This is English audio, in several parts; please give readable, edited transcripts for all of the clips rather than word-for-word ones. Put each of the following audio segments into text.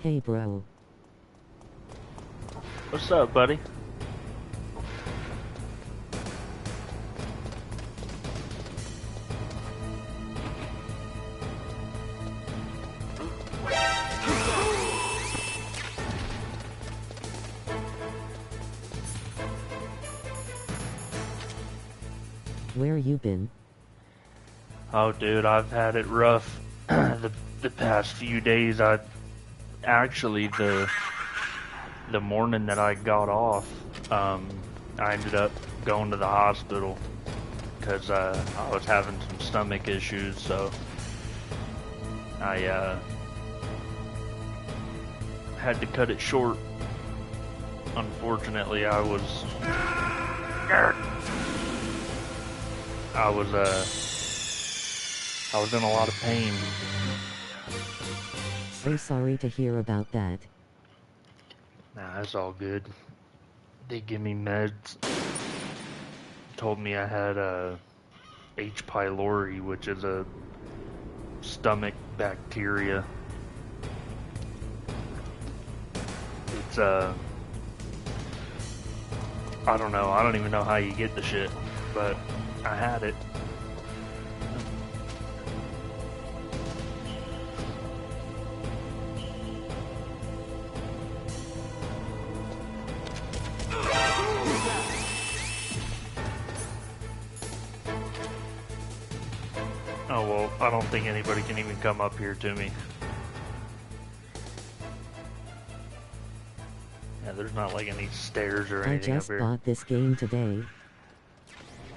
Hey bro. What's up, buddy? Where you been? Oh, dude, I've had it rough the past few days. I actually the morning that I got off, I ended up going to the hospital because I was having some stomach issues. So I had to cut it short. Unfortunately, I was in a lot of pain. So sorry to hear about that. Nah, it's all good. They give me meds. Told me I had H. pylori, which is a stomach bacteria. It's I don't know. I don't even know how you get the shit, but I had it. Oh well, I don't think anybody can even come up here to me. Yeah, there's not like any stairs or anything up I just here. bought this game today.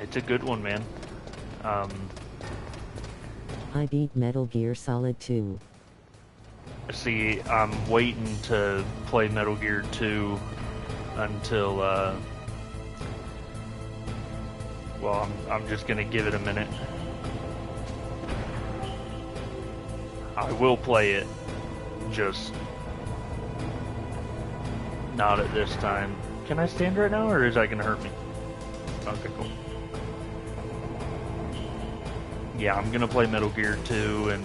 It's a good one, man. I beat Metal Gear Solid 2. See, I'm waiting to play Metal Gear 2 until, well, I'm just gonna give it a minute. I will play it, just not at this time. Can I stand right now, or is that gonna hurt me? Okay, cool. Yeah, I'm gonna play Metal Gear 2 and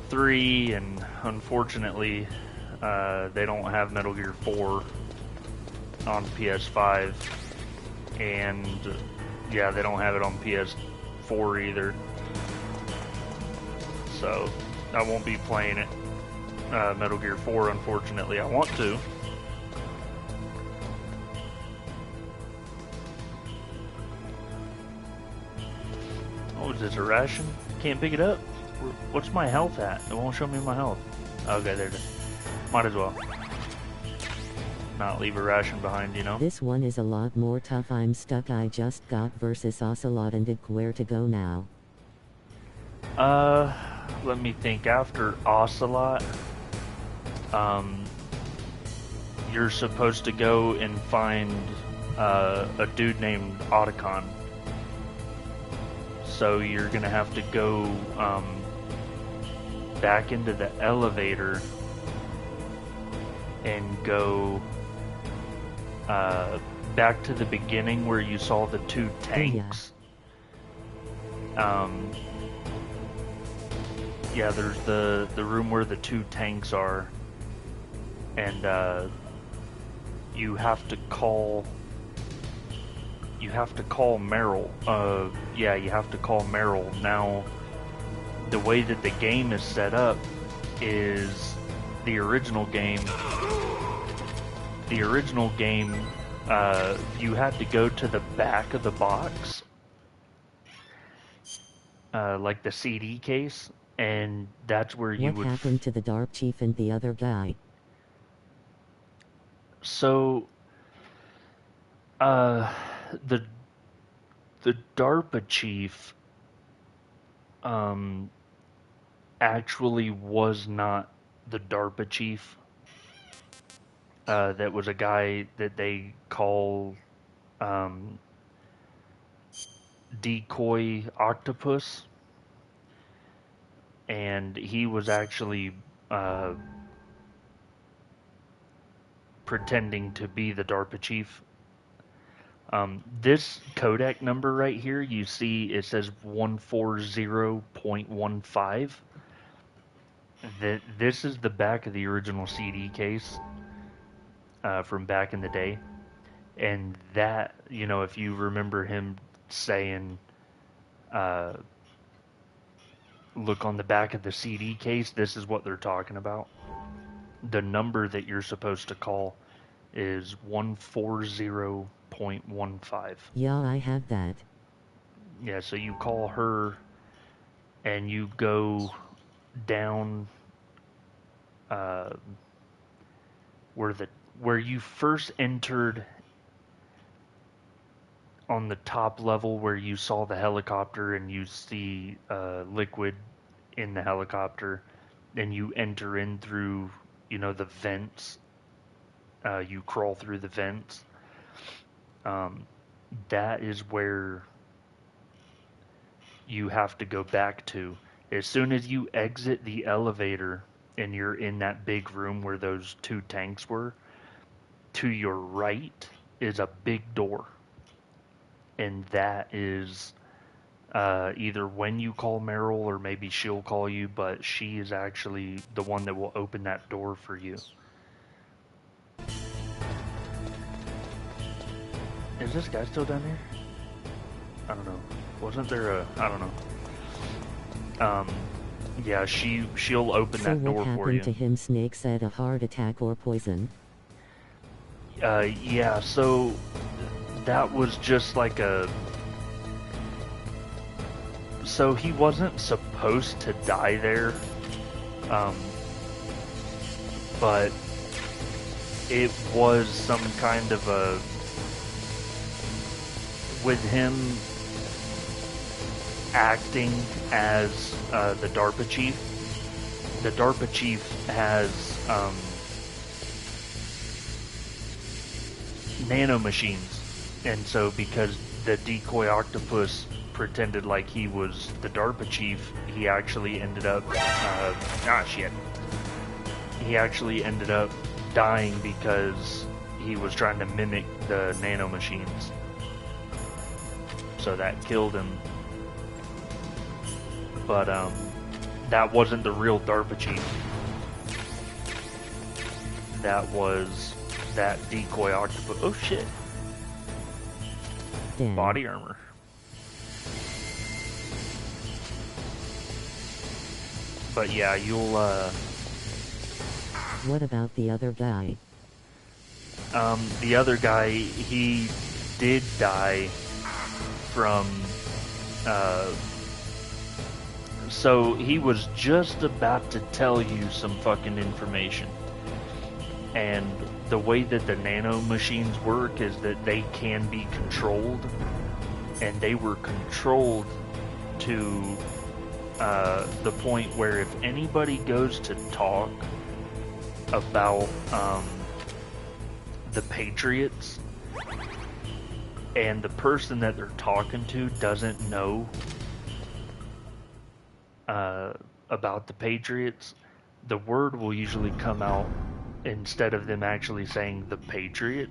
3, and unfortunately, they don't have Metal Gear 4 on PS5, and yeah, they don't have it on PS4 either. So I won't be playing it. Metal Gear 4, unfortunately. I want to. Oh, is this a ration? Can't pick it up? What's my health at? It won't show me my health. Okay, there it is. Might as well. Not leave a ration behind, you know? This one is a lot more tough. I'm stuck. I just got versus Ocelot and where to go now? Let me think. After Ocelot, you're supposed to go and find a dude named Otacon. So you're gonna have to go back into the elevator and go back to the beginning where you saw the two tanks. Yeah, there's the room where the two tanks are, and you have to call Meryl. Yeah, you have to call Meryl. Now, the way that the game is set up is the original game. You had to go to the back of the box, like the CD case, and that's where you would. What happened to the DARP chief and the other guy? So, the DARPA chief, actually was not the DARPA chief. That was a guy that they call, Decoy Octopus, and he was actually pretending to be the DARPA chief. This codec number right here, you see it says 140.15. This is the back of the original CD case from back in the day, and that, you know, if you remember him saying, uh, "Look on the back of the CD case," this is what they're talking about. The number that you're supposed to call is 140.15. Yeah, I have that. Yeah, so you call her and you go down uh, where you first entered on the top level, where you saw the helicopter and you see liquid in the helicopter. Then you enter in through, you know, the vents. You crawl through the vents. Um, that is where you have to go back to. As soon as you exit the elevator and you're in that big room where those two tanks were, to your right is a big door. And that is either when you call Meryl or maybe she'll call you, but she is actually the one that will open that door for you. Is this guy still down here? I don't know. Wasn't there a... I don't know. Yeah, she'll open So that door what for you. happened to him? Snake said a heart attack or poison. Yeah, so that was just like a... So he wasn't supposed to die there, but it was some kind of a... With him acting as the DARPA chief has nanomachines, and so because the decoy octopus pretended like he was the DARPA chief, he actually ended up he actually ended up dying because he was trying to mimic the nanomachines. So that killed him. But that wasn't the real DARPA chief. That was that decoy octopus. Oh shit. Damn. Body armor. But yeah, you'll What about the other guy? the other guy, he did die from so he was just about to tell you some fucking information. And the way that the nano machines work is that they can be controlled, and they were controlled to the point where if anybody goes to talk about the Patriots, and the person that they're talking to doesn't know about the Patriots, the word will usually come out, instead of them actually saying the Patriot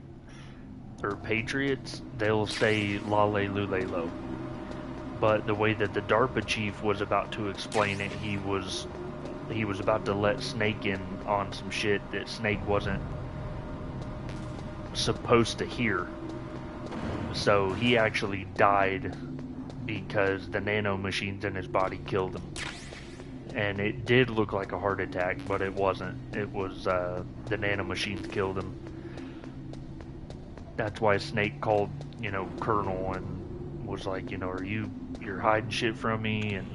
or Patriots, they'll say la le lule lo. But the way that the DARPA chief was about to explain it, he was about to let Snake in on some shit that Snake wasn't supposed to hear. So he actually died because the nano machines in his body killed him. And it did look like a heart attack, but it wasn't. It was the nano machines killed him. That's why Snake called, you know, Colonel and was like, you know, you're hiding shit from me? And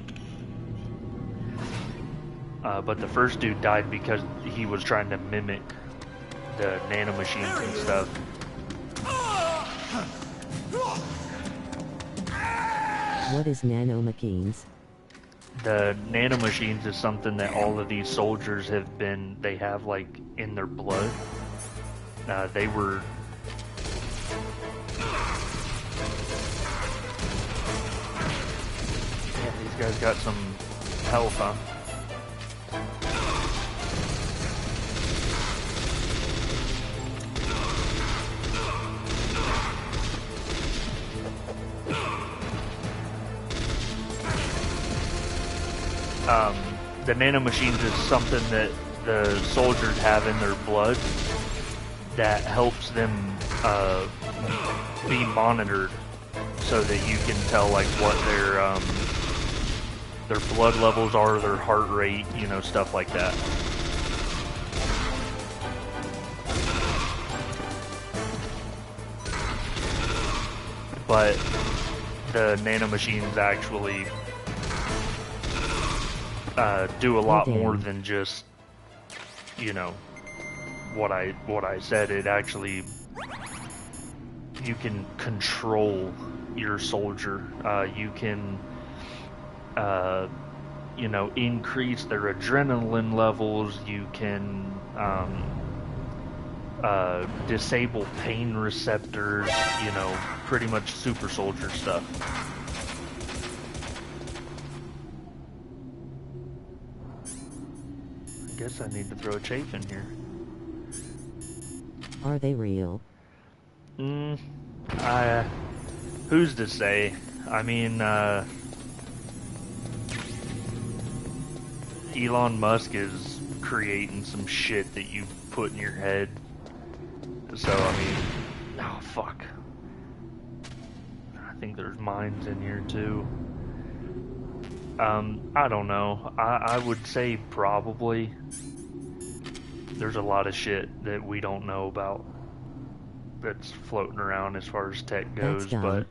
but the first dude died because he was trying to mimic the nano machines and stuff. What is nanomachines? The nanomachines is something that all of these soldiers they have like in their blood. They were... Yeah, these guys got some health, huh? the nanomachines is something that the soldiers have in their blood that helps them be monitored, so that you can tell like what their blood levels are, their heart rate, you know, stuff like that. But the nanomachines actually do a lot more than just, you know, what I said. It actually, you can control your soldier. You can, you know, increase their adrenaline levels. You can disable pain receptors, you know, pretty much super soldier stuff. I guess I need to throw a chafe in here. Are they real? Who's to say? I mean, Elon Musk is creating some shit that you put in your head. So, I mean, oh fuck. I think there's mines in here too. I don't know. I would say probably. There's a lot of shit that we don't know about that's floating around as far as tech goes, but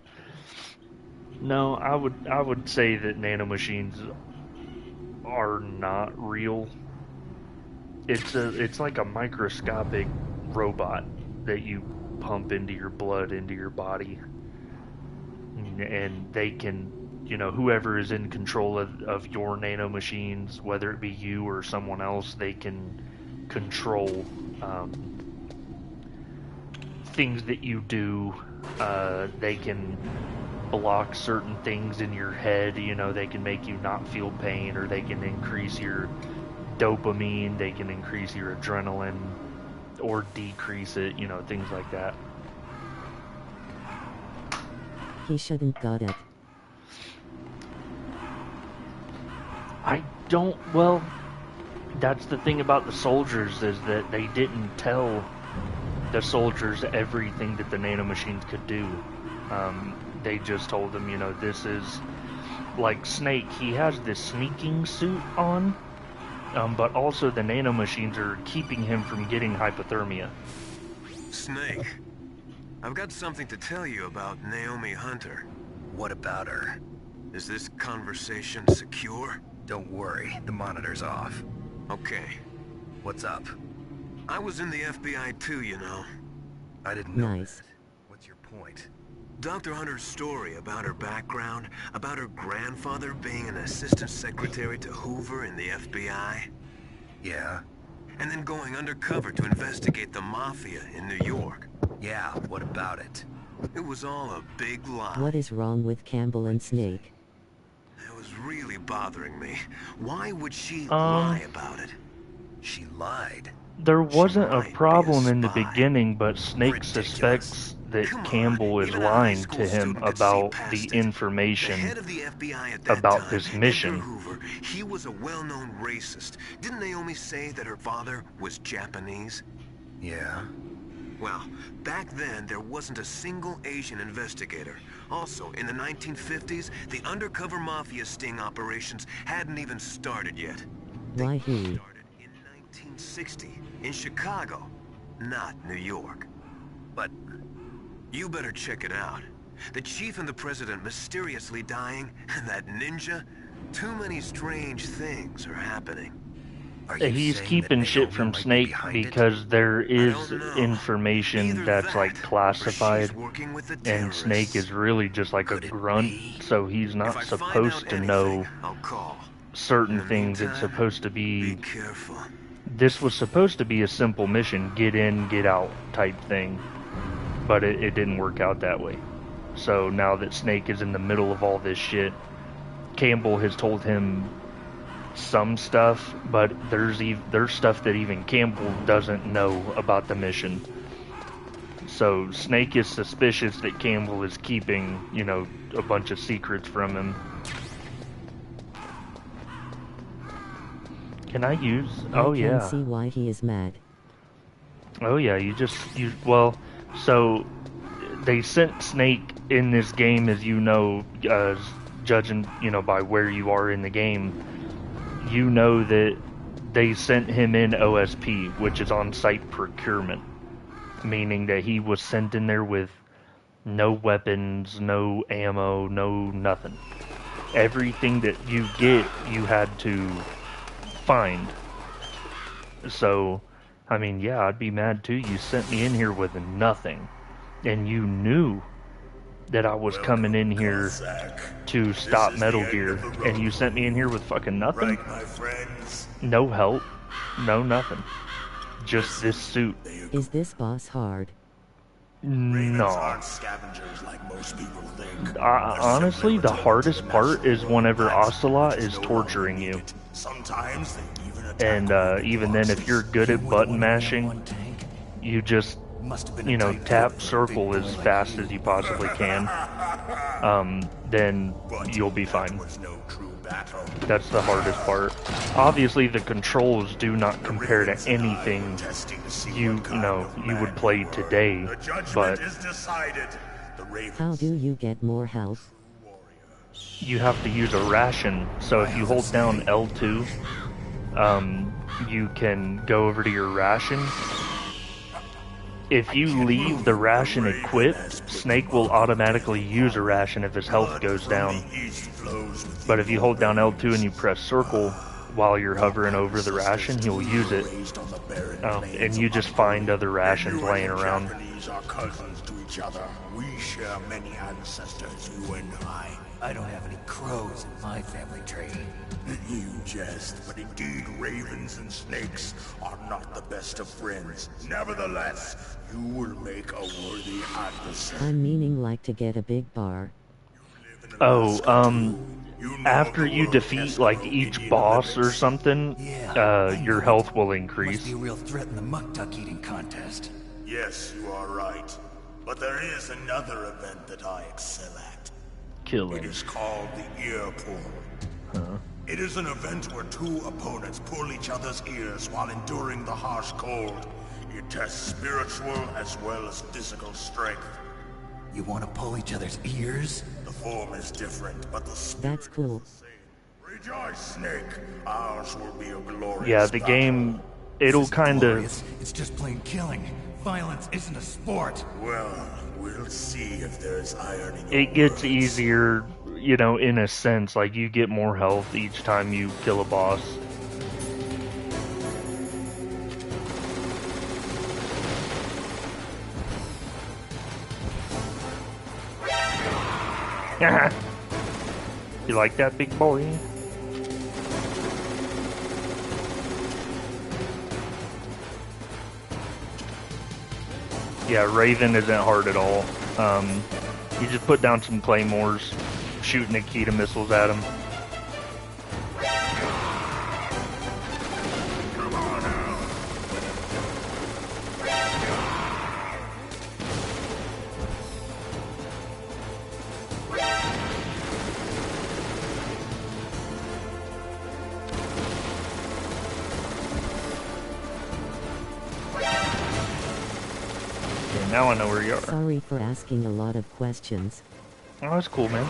no, I would say that nanomachines are not real. It's like a microscopic robot that you pump into your blood, into your body, and they can, you know, whoever is in control of your nanomachines, whether it be you or someone else, they can control things that you do. They can block certain things in your head, you know, they can make you not feel pain, or they can increase your dopamine, they can increase your adrenaline, or decrease it, you know, things like that. He shouldn't got it. I don't, well, that's the thing about the soldiers, is that they didn't tell the soldiers everything that the nanomachines could do. They just told them, you know, this is, like Snake, he has this sneaking suit on, but also the nanomachines are keeping him from getting hypothermia. Snake, I've got something to tell you about Naomi Hunter. What about her? Is this conversation secure? Don't worry, the monitor's off. Okay. What's up? I was in the FBI too, you know. I didn't know Nice. that. What's your point? Dr. Hunter's story about her background, about her grandfather being an assistant secretary to Hoover in the FBI. Yeah? And then going undercover to investigate the Mafia in New York. Yeah, what about it? It was all a big lie. What is wrong with Campbell and Snake? It was really bothering me. Why would she lie about it? She lied. There wasn't a might be a problem in the spy. beginning, but Snake Ridiculous. suspects that Come on, Campbell is even a high lying school to him student could see about past the it. information The head of the FBI at that about time, this Edgar mission. Hoover, he was a well-known racist. Didn't Naomi say that her father was Japanese? Yeah? Well, back then there wasn't a single Asian investigator. Also, in the 1950s, the undercover mafia sting operations hadn't even started yet. Why he? Started in 1960 in Chicago, not New York. But You better check it out. The chief and the president mysteriously dying, and that ninja. Too many strange things are happening. are you He's saying keeping that shit Naomi from might be Snake behind it? because there is don't know. information Either that's that, like or classified, she's working with the and terrorists. Snake is really just like Could a it grunt, be? so he's If not I find supposed out to anything, know I'll call. certain In the things. It's meantime, supposed to Be be, careful. this was supposed to be a simple mission, get in, get out type thing, but it didn't work out that way. So now that Snake is in the middle of all this shit, Campbell has told him some stuff, but there's stuff that even Campbell doesn't know about the mission. So Snake is suspicious that Campbell is keeping, you know, a bunch of secrets from him. Can I use? I Oh can yeah. see why he is mad. Oh yeah. Well. So they sent Snake in this game, as you know, judging by where you are in the game. You know that they sent him in OSP, which is on-site procurement, meaning that he was sent in there with no weapons, no ammo, no nothing. Everything that you get, you had to find. So, I mean, yeah, I'd be mad too. You sent me in here with nothing, and you knew that I was coming in here to stop Metal Gear, and you sent me in here with fucking nothing. Right, my friends? No help, no nothing. Just this suit. Is this boss hard? No. Aren't scavengers like most people think. Honestly, the hardest part is whenever Ocelot is torturing you. Sometimes they even attack. And even then, if you're good at button mashing, you just, tap circle as fast as you possibly can. Then you'll be fine. That's the hardest part. Obviously, the controls do not compare to anything you would play today, but How do you get more health? you have to use a ration. So if you hold down L2, you can go over to your ration. If you leave the ration equipped, Snake will automatically use a ration if his health goes down. But if you hold down L2 and you press circle while you're hovering over the ration, he'll use it. And you just find other rations laying around. Are cousins to each other. We share many ancestors, you and I. I don't have any crows in my family tree. You jest, but indeed ravens and snakes are not the best of friends. Nevertheless, you will make a worthy adversary. I'm meaning like to get a big bar. Oh, after you defeat like each boss or something, your health will increase. Must be a real threat in the muck duck eating contest. Yes, you are right. But there is another event that I excel at. Killing. It is called the ear pull. It is an event where two opponents pull each other's ears while enduring the harsh cold. It tests spiritual as well as physical strength. You want to pull each other's ears? The form is different, but the spirit That's cool. is the same. Rejoice, Snake. Ours will be a glorious Yeah, the game, it'll kind of... It's just plain killing. Violence isn't a sport. Well, we'll see if there's irony. It gets easier, in a sense. Like, you get more health each time you kill a boss. You like that, big boy? Yeah, Raven isn't hard at all. You just put down some claymores, shoot Nikita missiles at him. Now I know where you are. Sorry for asking a lot of questions. Oh, that's cool, man.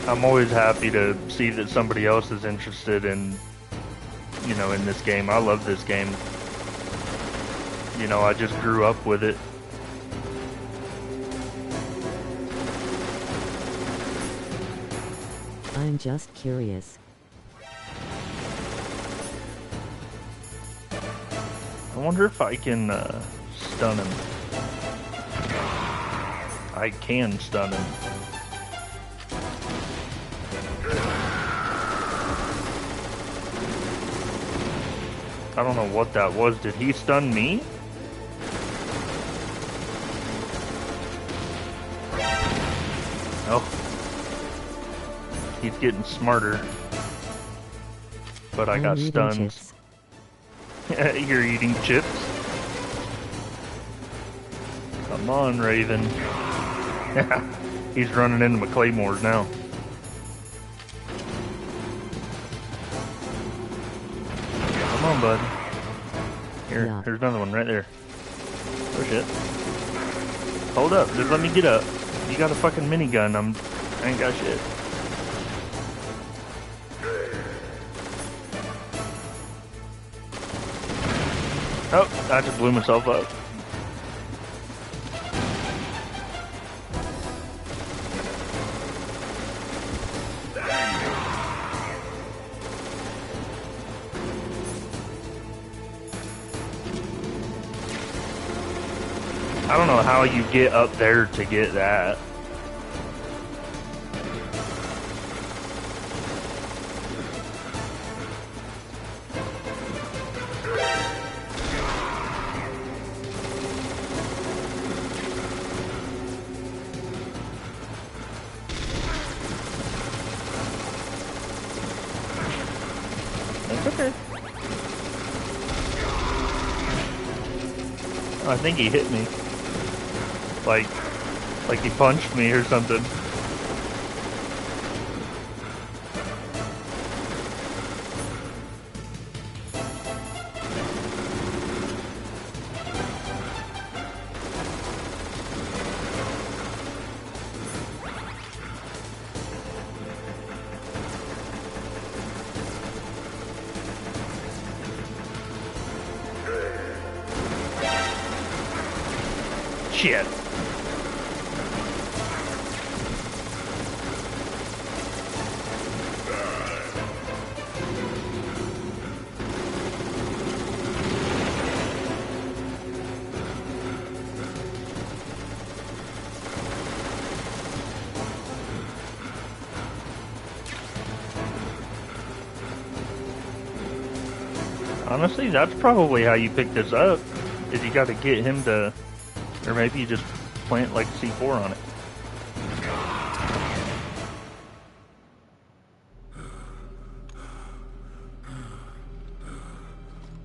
I'm always happy to see that somebody else is interested in, in this game. I love this game. I just grew up with it. I'm just curious. I wonder if I can stun him. I can stun him. I don't know what that was. Did he stun me? Oh. He's getting smarter. But I got I'm eating stunned. chips. You're eating chips? Come on, Raven. He's running into my claymores now. Come on, bud. Here, Yeah. here's another one right there. Oh shit. Hold up, just let me get up. You got a fucking minigun, I ain't got shit. Oh, I just blew myself up. I don't know how you get up there to get that. That's okay. Oh, I think he hit me. Like he punched me or something. Shit. Honestly, that's probably how you pick this up, is you gotta get him to, or maybe you just plant like C4 on it.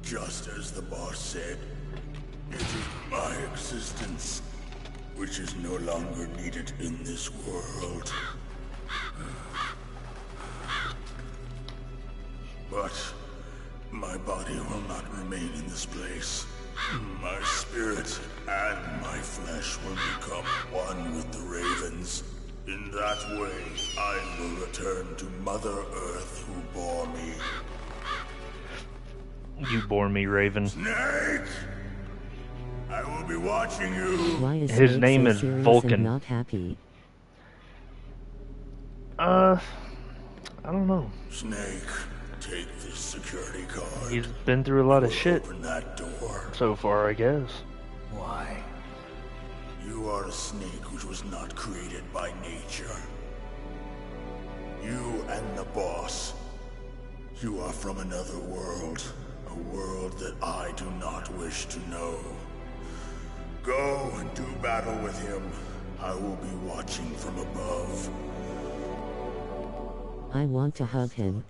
Just as the boss said, it is my existence which is no longer needed in this world. But my body will not remain in this place. My spirit and my flesh will become one with the ravens. In that way, I will return to Mother Earth who bore me. You bore me, Raven. Snake! I will be watching you! Why is His Snake name so is serious Vulcan. and not happy? I don't know. Snake, take this security card. He's been through a lot of shit Open that door. so far, I guess. Why? You are a snake which was not created by nature. You and the boss. You are from another world. A world that I do not wish to know. Go and do battle with him. I will be watching from above. I want to hug him.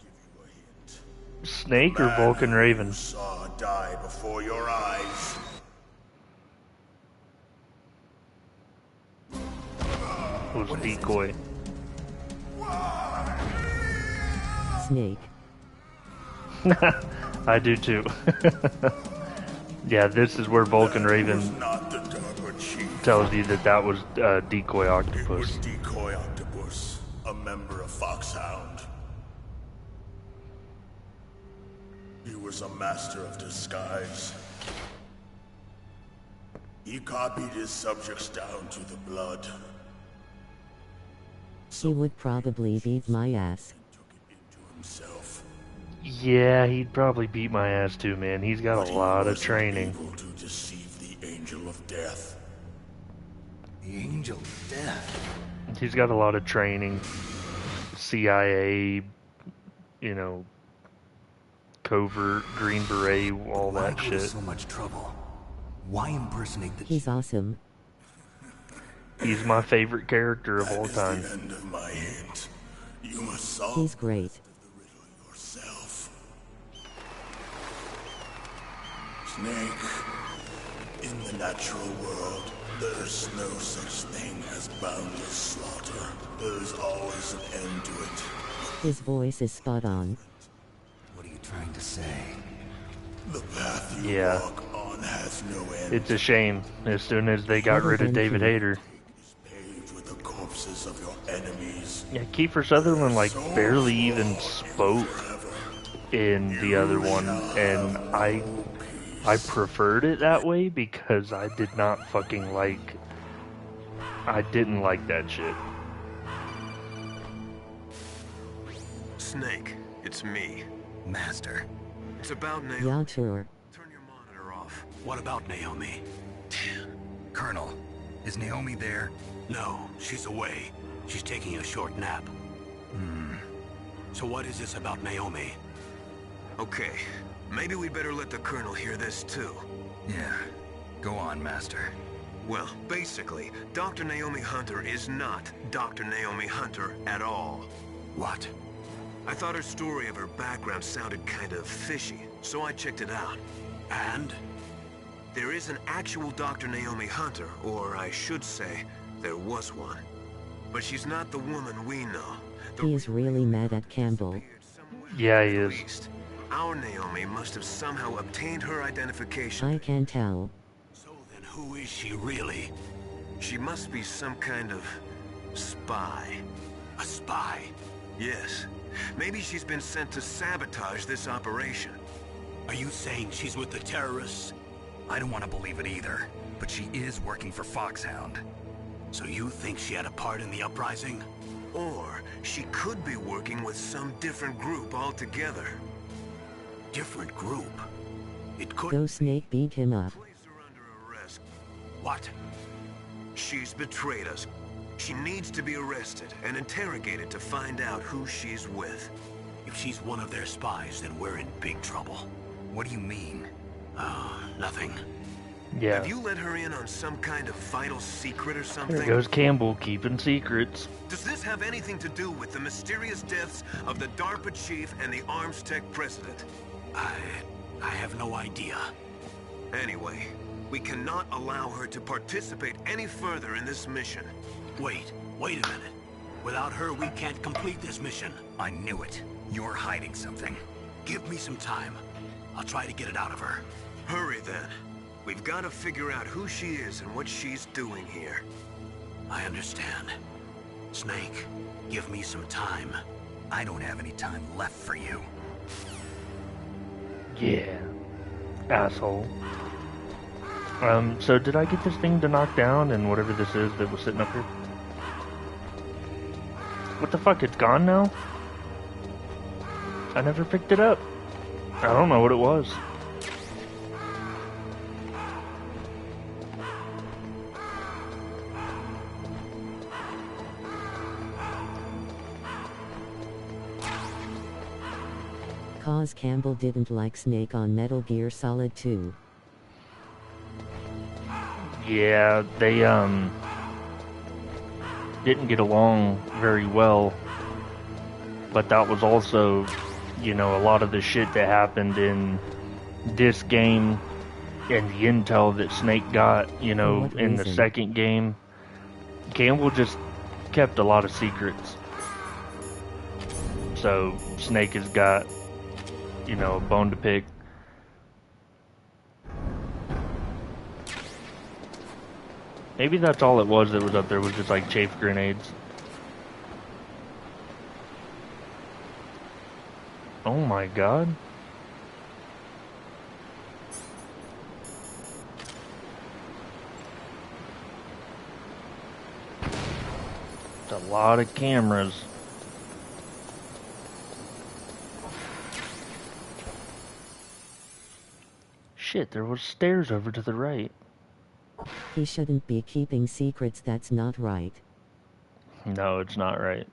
Snake or Vulcan Raven? You saw die before your eyes. Was decoy. Snake. I do too. Yeah, this is where Vulcan Raven Not the Darker Chief. tells you that was decoy It was octopus. Decoy Octopus, a member of Foxhound. He was a master of disguise. He copied his subjects down to the blood. He would probably beat my ass. Took it into himself. Yeah, he'd probably beat my ass too, man. He's got But a he lot of wasn't training. able to deceive the Angel of Death. The Angel of Death. He's got a lot of training. CIA, you know, covert, Green Beret, all Why that go to shit. so much trouble? Why impersonate the He's awesome. He's my favorite character of all That is time. the end of my hint. You must solve He's great. the riddle yourself. Snake, in the natural world, there's no such thing as boundless slaughter. There's always an end to it. His voice is spot on. What are you trying to say? The path you Yeah. walk on has no end. It's a shame. As soon as they got Other rid of than David Keith. Hayter. It's paved with the corpses of your enemies. Yeah, Kiefer Sutherland like Souls barely will even haunt you spoke forever. in the other one, and I preferred it that way because I did not fucking like. I didn't like that shit. Snake, it's me. Master. It's about Naomi. Yeah, sure. Turn your monitor off. What about Naomi? Colonel, is Naomi there? No, she's away. She's taking a short nap. So what is this about Naomi? Okay, maybe we'd better let the Colonel hear this too. Yeah. Go on, Master. Well, basically, Dr. Naomi Hunter is not Dr. Naomi Hunter at all. What? I thought her story of her background sounded kind of fishy, so I checked it out. And? There is an actual Dr. Naomi Hunter, or I should say, there was one. But she's not the woman we know. The He is really mad at Campbell. Yeah, he At is. least, our Naomi must have somehow obtained her identification. I can tell. So then who is she really? She must be some kind of spy. A spy? Yes. Maybe she's been sent to sabotage this operation. Are you saying she's with the terrorists? I don't want to believe it either, but she is working for Foxhound. So you think she had a part in the uprising? Or she could be working with some different group altogether. Different group? It could... Go Snake, beat him up. Place her under arrest. What? She's betrayed us. She needs to be arrested and interrogated to find out who she's with. If she's one of their spies, then we're in big trouble. What do you mean? Nothing. Yeah. Have you let her in on some kind of vital secret or There something? goes Campbell keeping secrets. Does this have anything to do with the mysterious deaths of the DARPA chief and the Arms Tech president? I have no idea. Anyway, we cannot allow her to participate any further in this mission. Wait a minute. Without her, we can't complete this mission. I knew it. You're hiding something. Give me some time. I'll try to get it out of her. Hurry then. We've got to figure out who she is and what she's doing here. I understand. Snake, give me some time. I don't have any time left for you. Yeah. Asshole. So did I get this thing to knock down and whatever this is that was sitting up here? What the fuck, it's gone now? I never picked it up. I don't know what it was. Cause Campbell didn't like Snake on Metal Gear Solid 2. Yeah, they, didn't get along very well. But that was also, you know, a lot of the shit that happened in this game and the intel that Snake got, you know, what in the reason? second game. Campbell just kept a lot of secrets. So Snake has got, you know, a bone to pick. Maybe that's all it was that was up there, was just like chafe grenades. Oh my god. It's a lot of cameras. Shit, there was stairs over to the right. He shouldn't be keeping secrets, that's not right. No, it's not right.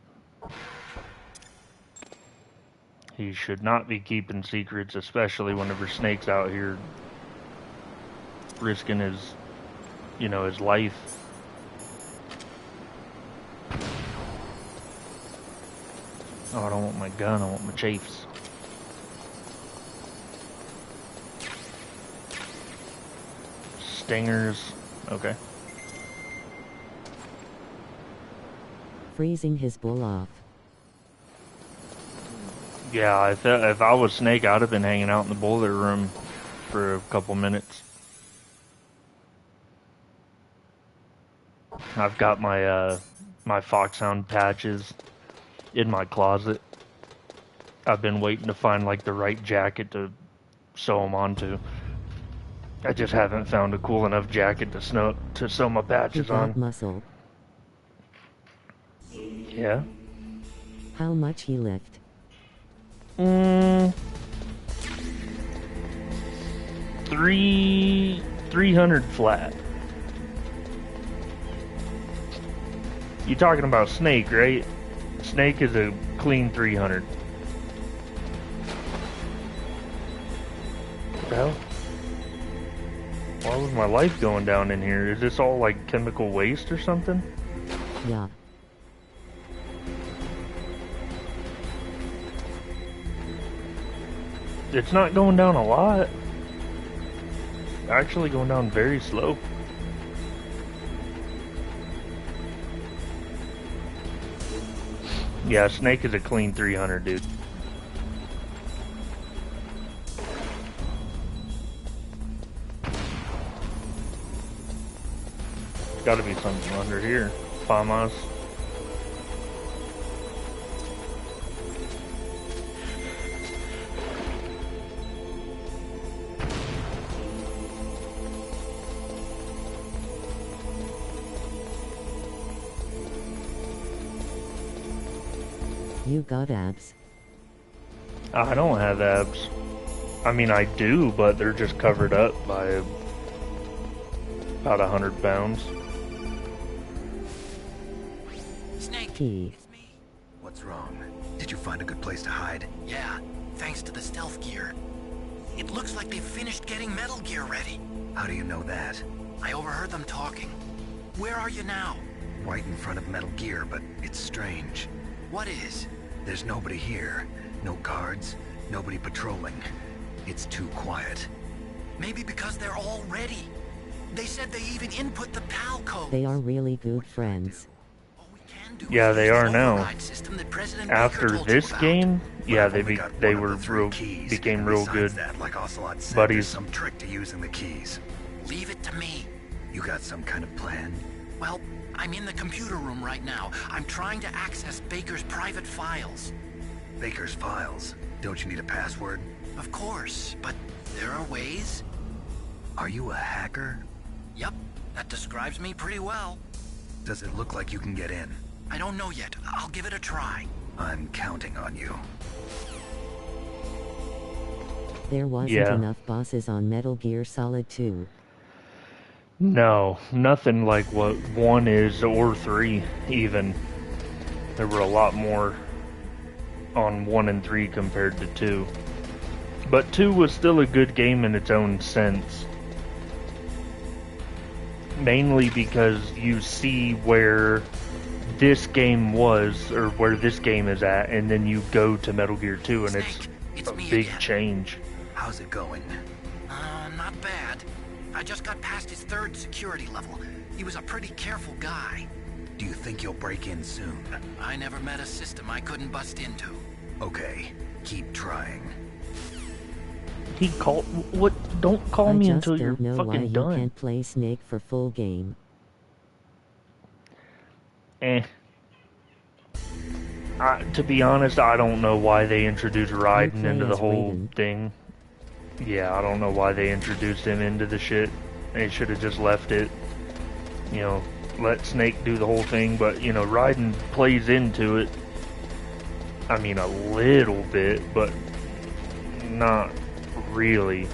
He should not be keeping secrets, especially whenever Snake's out here risking his, you know, his life. Oh, I don't want my gun, I want my chafes. Stingers, okay. Freezing his bull off. Yeah, if I was Snake, I'd have been hanging out in the boiler room for a couple minutes. I've got my my Foxhound patches in my closet. I've been waiting to find like the right jacket to sew them onto. I just haven't found a cool enough jacket to sew my patches He got on. muscle. Yeah. How much he lift? 300 flat. You talking about Snake, right? Snake is a clean 300. What the hell? Why was my life going down in here? Is this all like chemical waste or something? Yeah. It's not going down a lot. Actually going down very slow. Yeah, Snake is a clean 300, dude. Gotta be something under here. Famas. You got abs. I don't have abs. I mean, I do, but they're just covered up by about 100 pounds. Snake, T. it's me. What's wrong? Did you find a good place to hide? Yeah, thanks to the stealth gear. It looks like they've finished getting Metal Gear ready. How do you know that? I overheard them talking. Where are you now? Right in front of Metal Gear, but it's strange. What is? There's nobody here. No guards, nobody patrolling. It's too quiet. Maybe because they're all ready. They said they even input the PAL code. They are really good friends. All we can do Yeah, is they use are the now. override system that President Baker After told you this about. game, yeah, I've they only got they one of were the three real keys, became and real besides good that, like Ocelot said, buddies. there's some trick to using the keys. Leave it to me. You got some kind of plan? Well, I'm in the computer room right now. I'm trying to access Baker's private files. Baker's files. Don't you need a password? Of course, but there are ways. Are you a hacker? Yep, that describes me pretty well. Does it look like you can get in? I don't know yet. I'll give it a try. I'm counting on you. There wasn't Yeah. enough bosses on Metal Gear Solid 2. No, nothing like what 1 is or 3 even. There were a lot more on 1 and 3 compared to 2. But 2 was still a good game in its own sense. Mainly because you see where this game was, or where this game is at, and then you go to Metal Gear 2 and Snake, it's it's a me big again. change. How's it going? Not bad. I just got past his 3rd security level. He was a pretty careful guy. Do you think you'll break in soon? I never met a system I couldn't bust into. Okay, keep trying. He called what? Don't call I me just until you're don't know why fucking you done. can't play Snake for full game. To be honest, I don't know why they introduced Raiden play into the as whole Raiden. thing. Yeah, I don't know why they introduced him into the shit. They should have just left it. You know, let Snake do the whole thing, but, you know, Raiden plays into it. I mean, a little bit, but not really.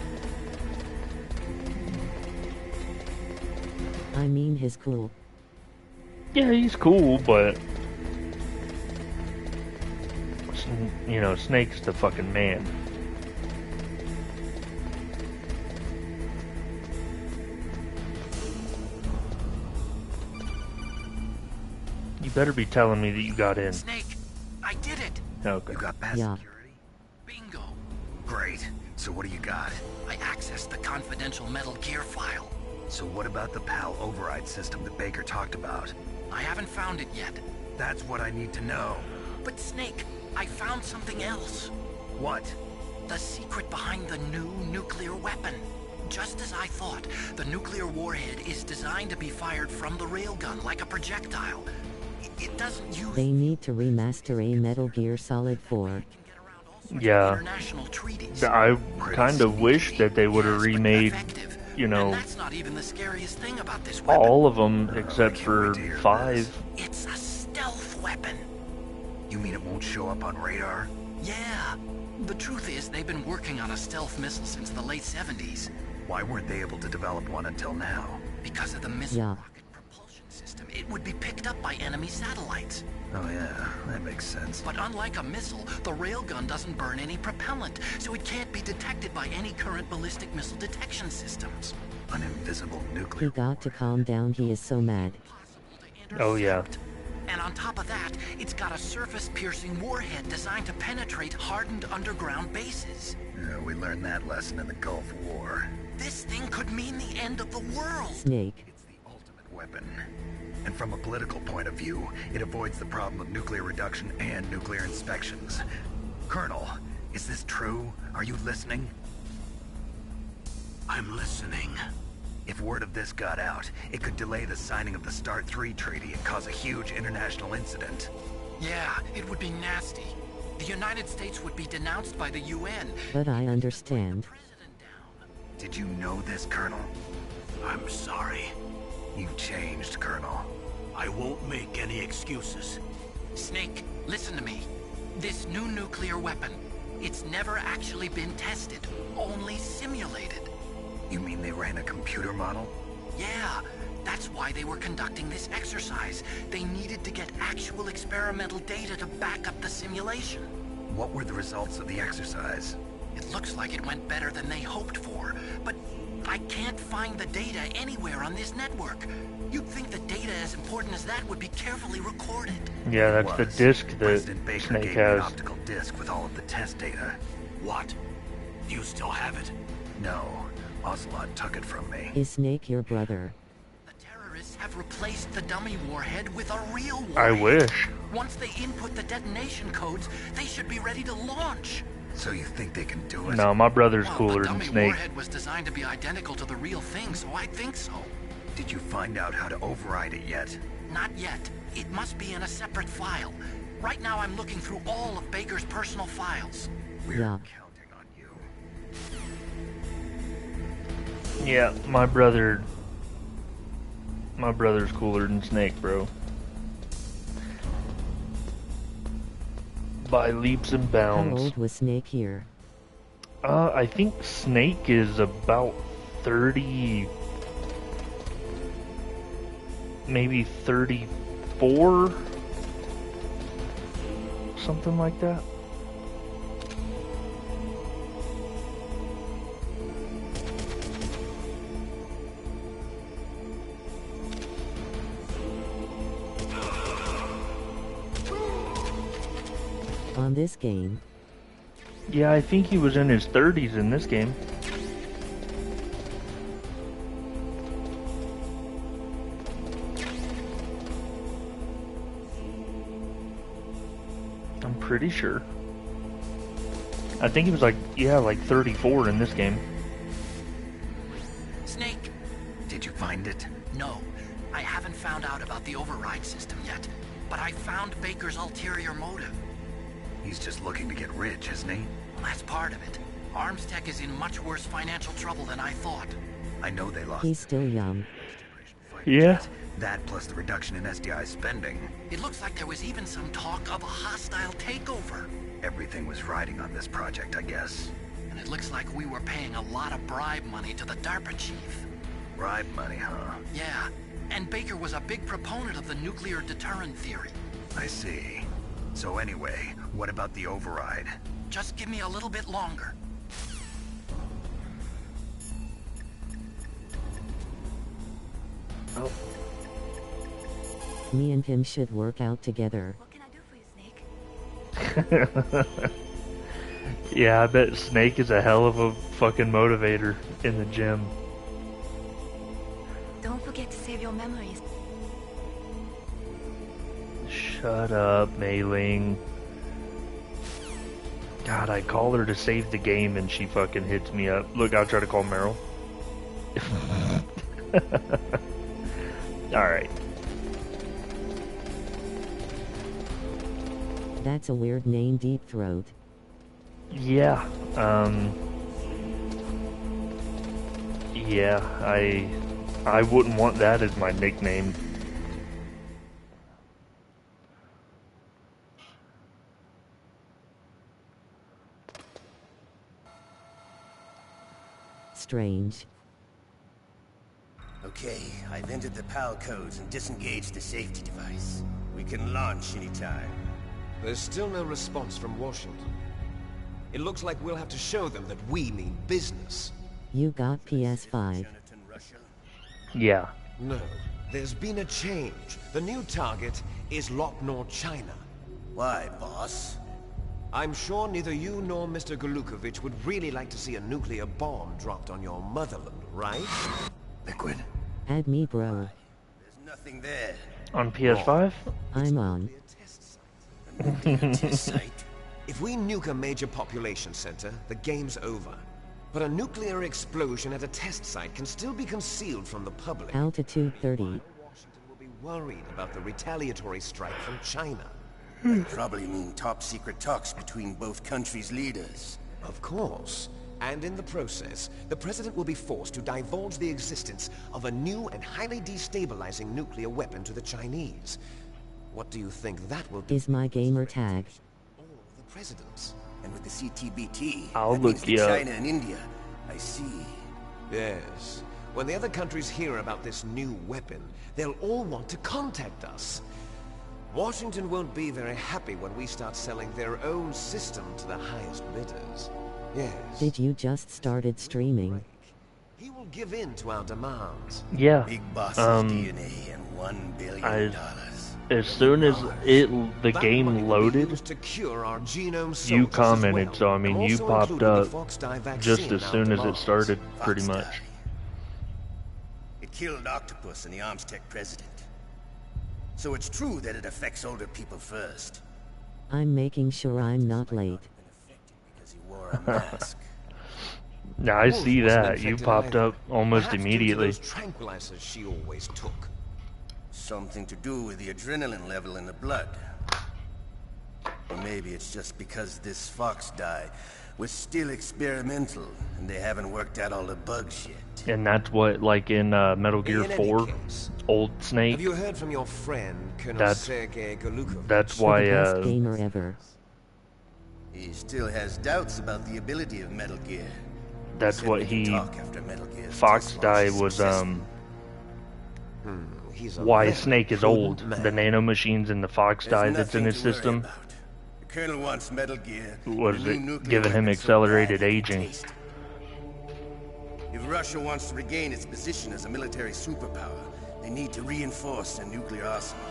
I mean, he's cool. Yeah, he's cool, but... You know, Snake's the fucking man. You better be telling me that you got in. Snake, I did it. Okay. You got past Yeah. security? Bingo. Great. So what do you got? I accessed the confidential Metal Gear file. So what about the PAL override system that Baker talked about? I haven't found it yet. That's what I need to know. But Snake, I found something else. What? The secret behind the new nuclear weapon. Just as I thought, the nuclear warhead is designed to be fired from the railgun like a projectile. It doesn't use... They need to remaster a Metal Gear Solid 4. Yeah. International treaties. I kind of wish that they would have remade, you know, that's not even the scariest thing about this weapon. all of them except for 5. It's a stealth weapon. You mean it won't show up on radar? Yeah. The truth is, they've been working on a stealth missile since the late 70s. Why weren't they able to develop one until now? Because of the missile Yeah. rocket propulsion system, it would be picked up by enemy satellites. Oh yeah, that makes sense. But unlike a missile, the railgun doesn't burn any propellant, so it can't be detected by any current ballistic missile detection systems. An invisible He nuclear... got to calm down, he is so mad. Oh, yeah. And on top of that, it's got a surface-piercing warhead designed to penetrate hardened underground bases. Yeah, we learned that lesson in the Gulf War. This thing could mean the end of the world. Snake. It's the ultimate weapon. And from a political point of view, it avoids the problem of nuclear reduction and nuclear inspections. Colonel, is this true? Are you listening? I'm listening. If word of this got out, it could delay the signing of the START 3 treaty and cause a huge international incident. Yeah, it would be nasty. The United States would be denounced by the UN. But I understand. President down. Did you know this, Colonel? I'm sorry. You've changed, Colonel. I won't make any excuses. Snake, listen to me. This new nuclear weapon, it's never actually been tested, only simulated. You mean they ran a computer model? Yeah, that's why they were conducting this exercise. They needed to get actual experimental data to back up the simulation. What were the results of the exercise? It looks like it went better than they hoped for, but I can't find the data anywhere on this network. You'd think the data as important as that would be carefully recorded. Yeah, that's the disc that President Baker Snake gave me an has. optical disc with all of the test data. What? Do you still have it? No, Ocelot took it from me. Is Snake your brother? The terrorists have replaced the dummy warhead with a real warhead. I wish. Once they input the detonation codes, they should be ready to launch. So you think they can do it? No, my brother's Well, cooler the than dummy Snake. warhead was designed to be identical to the real thing, so I think so. Did you find out how to override it yet? Not yet. It must be in a separate file. Right now I'm looking through all of Baker's personal files. We're Yeah. counting on you. Yeah, my brother's cooler than Snake, bro. By leaps and How bounds. old was Snake here? I think Snake is about 30, maybe 34, something like that. On this game, Yeah, I think he was in his 30s in this game. I'm pretty sure. I think he was like, yeah, like 34 in this game. Snake, Did you find it? no. I haven't found out about the override system yet, but I found Baker's ulterior motive. He's just looking to get rich, isn't he? Well, that's part of it. Arms Tech is in much worse financial trouble than I thought. I know they lost. he's still young. Yeah. That plus the reduction in SDI spending. It looks like there was even some talk of a hostile takeover. Everything was riding on this project, I guess. And it looks like we were paying a lot of bribe money to the DARPA chief. Bribe money, huh? Yeah, and Baker was a big proponent of the nuclear deterrent theory. I see. So anyway, what about the override? Just give me a little bit longer. Oh. Me and him should work out together. What can I do for you, Snake? Yeah, I bet Snake is a hell of a fucking motivator in the gym. Don't forget to save your memories. Shut up, Mei Ling. God, I call her to save the game and she fucking hits me up. Look, I'll try to call Meryl. Alright. That's a weird name, Deep Throat. Yeah, yeah, I wouldn't want that as my nickname. Strange. Okay, I've entered the PAL codes and disengaged the safety device. We can launch anytime. There's still no response from Washington. It looks like we'll have to show them that we mean business. You got PS5. Yeah. No, there's been a change. The new target is Locknor, China. Why, boss? I'm sure neither you nor Mr. Golukovich would really like to see a nuclear bomb dropped on your motherland, right? Liquid. Add me, bro. There's nothing there. On PS5? I'm on. Test site. If we nuke a major population center, the game's over. But a nuclear explosion at a test site can still be concealed from the public. Altitude 30. Washington will be worried about the retaliatory strike from China. That'd probably mean top secret talks between both countries' leaders. Of course. And in the process, the president will be forced to divulge the existence of a new and highly destabilizing nuclear weapon to the Chinese. What do you think that will do? Is my gamer tag. All of the presidents. And with the CTBT, I'll that look means you to up. China and India. I see. Yes. When the other countries hear about this new weapon, they'll all want to contact us. Washington won't be very happy when we start selling their own system to the highest bidders. Yes. Did you just started streaming? He will give in to our demands. Yeah. Big boss's DNA and $1 billion. As soon as the game loaded, To cure our genome you soldiers as commented, well. so I mean, I'm you also popped including the up Fox dye vaccine just in as our soon as it demands. started, pretty Fox much. dye. It killed Octopus and the Armstech president. So it's true that it affects older people first. I'm making sure I'm not late. Because he wore a mask. Now I Wolf see wasn't that. You infected popped either. up almost Perhaps due to immediately. those tranquilizers she always took. Something to do with the adrenaline level in the blood. Or maybe it's just because this Fox dye was still experimental and they haven't worked out all the bugs yet. And that's what, like in Metal Gear In any 4, case, Old have Snake, you heard from your friend, Colonel That's- Sergei Golukovich? that's You're why, the best gamer ever. He still has doubts about the ability of Metal Gear. that's Said what we can he, talk after Metal Gear's Fox test dye launch is was, successful. He's a why very Snake is prudent old. man. The nanomachines and the Fox There's dye that's in nothing his to worry system about. The Colonel wants Metal Gear. was and a new it nuclear giving him weapon so accelerated bad he can aging. taste it. If Russia wants to regain its position as a military superpower, they need to reinforce their nuclear arsenal.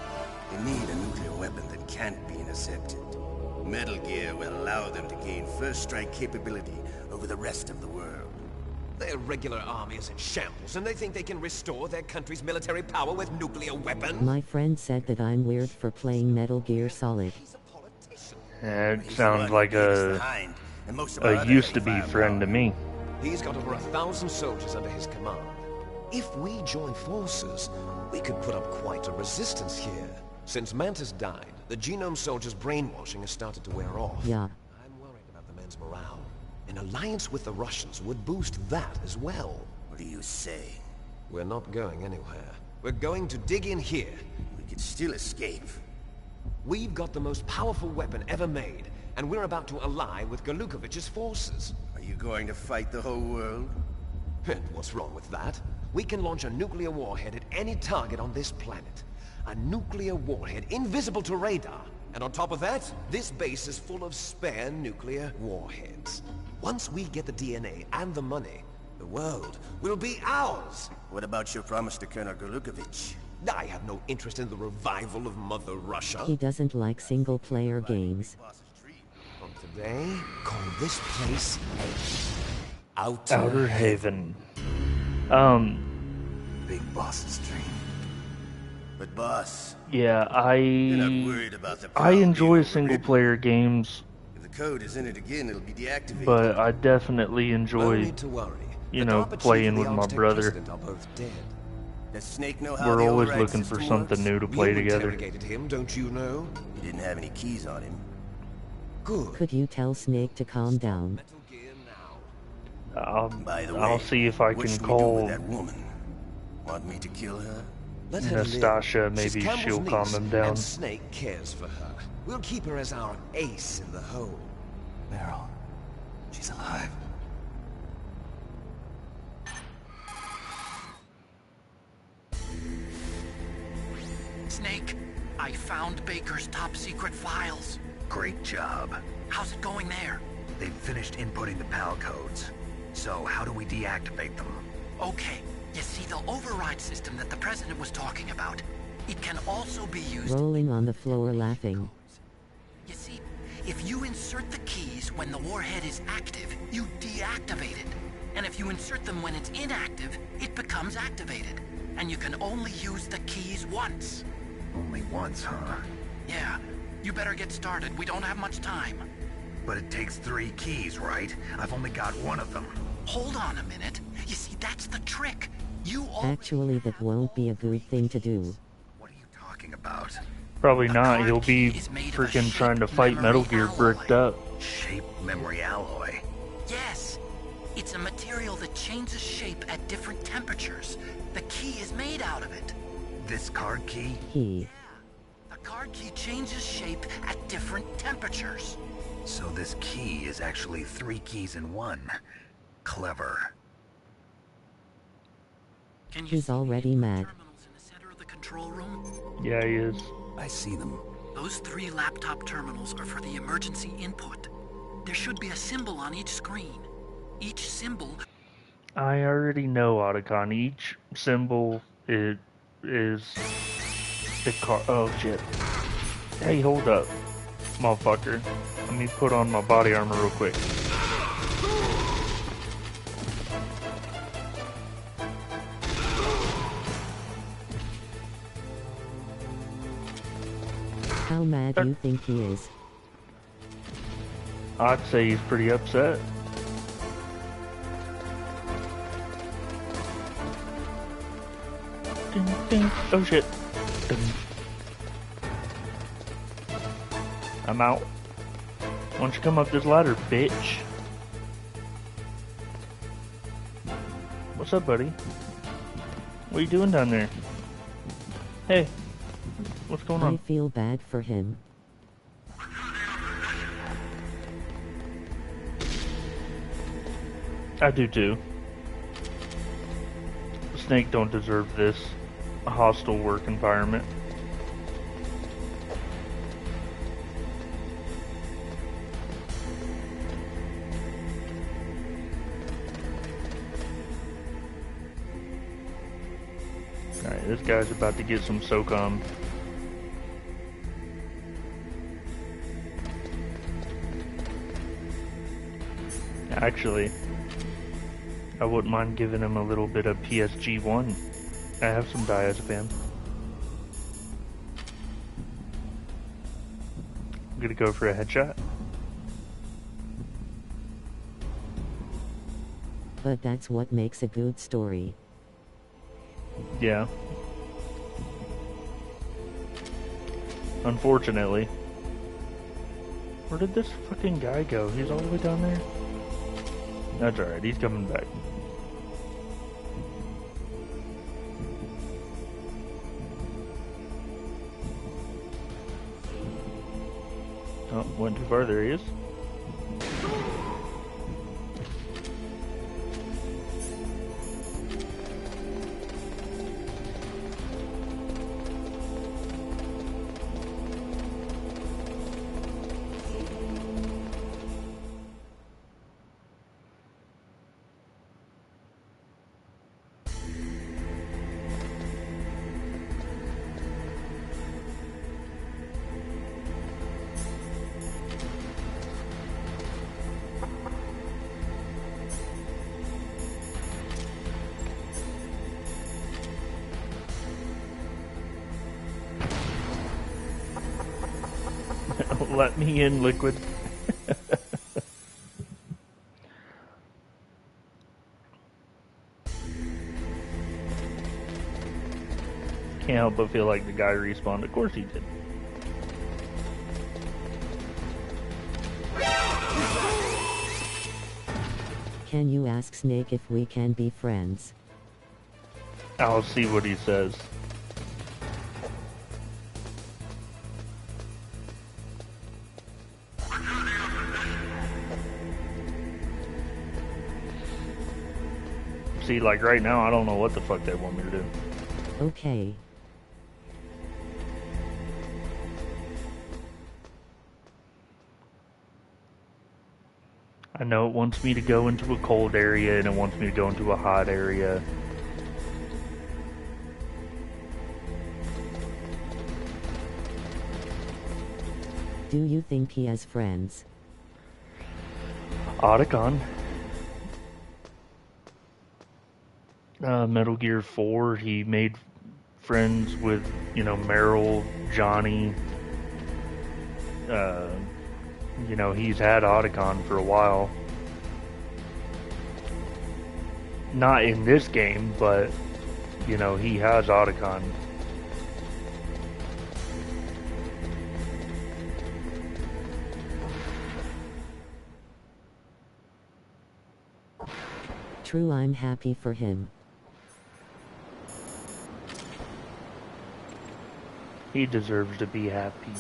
They need a nuclear weapon that can't be intercepted. Metal Gear will allow them to gain first strike capability over the rest of the world. Their regular army is in shambles, and they think they can restore their country's military power with nuclear weapons? My friend said that I'm weird for playing Metal Gear Solid. He's a politician. It He's the sounds one like who leaves us a behind, and most of our other used-to-be heavy friend to firepower. me. He's got over 1,000 soldiers under his command. If we join forces, we could put up quite a resistance here. Since Mantis died, the genome soldiers' brainwashing has started to wear off. Yeah. I'm worried about the men's morale. An alliance with the Russians would boost that as well. What do you say? We're not going anywhere. We're going to dig in here. We could still escape. We've got the most powerful weapon ever made, and we're about to ally with Golukovich's forces. Are you going to fight the whole world? And what's wrong with that? We can launch a nuclear warhead at any target on this planet. A nuclear warhead invisible to radar. And on top of that, this base is full of spare nuclear warheads. Once we get the DNA and the money, the world will be ours. What about your promise to Colonel Golukovich? I have no interest in the revival of Mother Russia. He doesn't like single-player games. From today, call this place Outer Outer Haven. Big boss's dream. But boss, Yeah, you're not worried about the I power enjoy being single player games If the code is in it again, it'll be deactivated. But I definitely No enjoy, need to worry. you The know, DARPA chief playing and the with my Architect brother. President are both dead. Does Snake know how We're the always override looking for system something works? new to play You together. interrogated him, don't you know? He didn't have any keys on him. Good. Could you tell Snake to calm down? Metal Gear now. By the way, I'll see if I what can should we do with call that woman? Want me to kill her? Let her Nastasha. live. She's Maybe Campbell's she'll calm niece, him down. And Snake cares for her. We'll keep her as our ace in the hole. Meryl, she's alive. Snake, I found Baker's top secret files. Great job. How's it going there? They've finished inputting the PAL codes. So how do we deactivate them? Okay, you see the override system that the President was talking about? It can also be used... Rolling on the floor laughing. You see, if you insert the keys when the warhead is active, you deactivate it. And if you insert them when it's inactive, it becomes activated. And you can only use the keys once. Only once, huh? Yeah, you better get started. We don't have much time. But it takes 3 keys, right? I've only got 1 of them. Hold on a minute. You see, that's the trick. You Actually, that won't be a good thing to do. What are you talking about? Probably The not. card He'll key be is made of a freaking trying to shape fight Metal memory Gear alloy. bricked up. Shape memory alloy. Yes. It's a material that changes shape at different temperatures. The key is made out of it. This card key? He. The card key changes shape at different temperatures. So this key is actually 3 keys in 1. Clever. Can you He's see already the mad. terminals in the center of the control room? Yeah, he is. I see them. Those 3 laptop terminals are for the emergency input. There should be a symbol on each screen. Each symbol... I already know, Otacon. Each symbol is the car. Oh shit! Hey, hold up, motherfucker. Let me put on my body armor real quick. How mad do you think he is? I'd say he's pretty upset. Ding, ding. Oh shit. Ding. I'm out. Why don't you come up this ladder, bitch? What's up, buddy? What are you doing down there? Hey, what's going I on? feel bad for him. I do too. Snake don't deserve this. A hostile work environment. Alright, this guy's about to get some SOCOM. Actually, I wouldn't mind giving him a little bit of PSG-1. I have some diazepam. I'm gonna go for a headshot. But that's what makes a good story. Yeah. Unfortunately. Where did this fucking guy go? He's all the way down there? That's alright, he's coming back. Oh, went too far, there he is. Let me in, Liquid. Can't help but feel like the guy respawned. Of course he did. Can you ask Snake if we can be friends? I'll see what he says. See, like right now, I don't know what the fuck they want me to do. Okay. I know it wants me to go into a cold area and it wants me to go into a hot area. Do you think he has friends? Otacon. Metal Gear 4, he made friends with, you know, Meryl, Johnny. You know, he's had Otacon for a while. Not in this game, but, you know, he has Otacon. True, I'm happy for him. He deserves to be happy.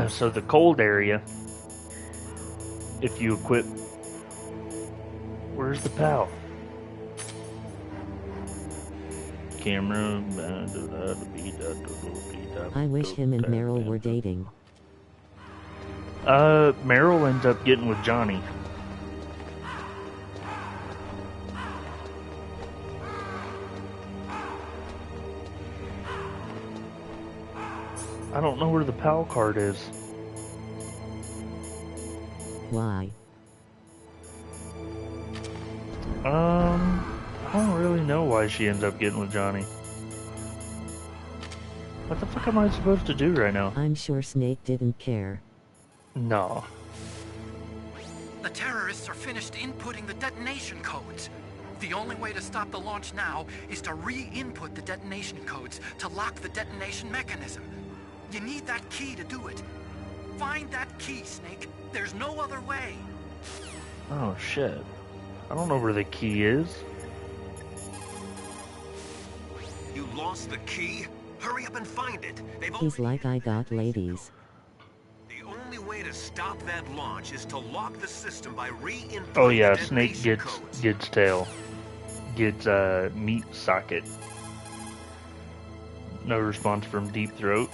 So the cold area, if you equip... Where's the PAL? Camera... I wish him and Meryl were dating. Meryl ends up getting with Johnny. I don't know where the PAL card is. Why? I don't really know why she ends up getting with Johnny. What the fuck am I supposed to do right now? I'm sure Snake didn't care. No. The terrorists are finished inputting the detonation codes. The only way to stop the launch now is to re-input the detonation codes to lock the detonation mechanism. You need that key to do it. Find that key, Snake. There's no other way. Oh shit. I don't know where the key is. You lost the key? Hurry up and find it. He's like, I got ladies. The only way to stop that launch is to lock the system by re-inputting Oh yeah, the Snake detonation gets tail. Gets meat socket. No response from Deep Throat.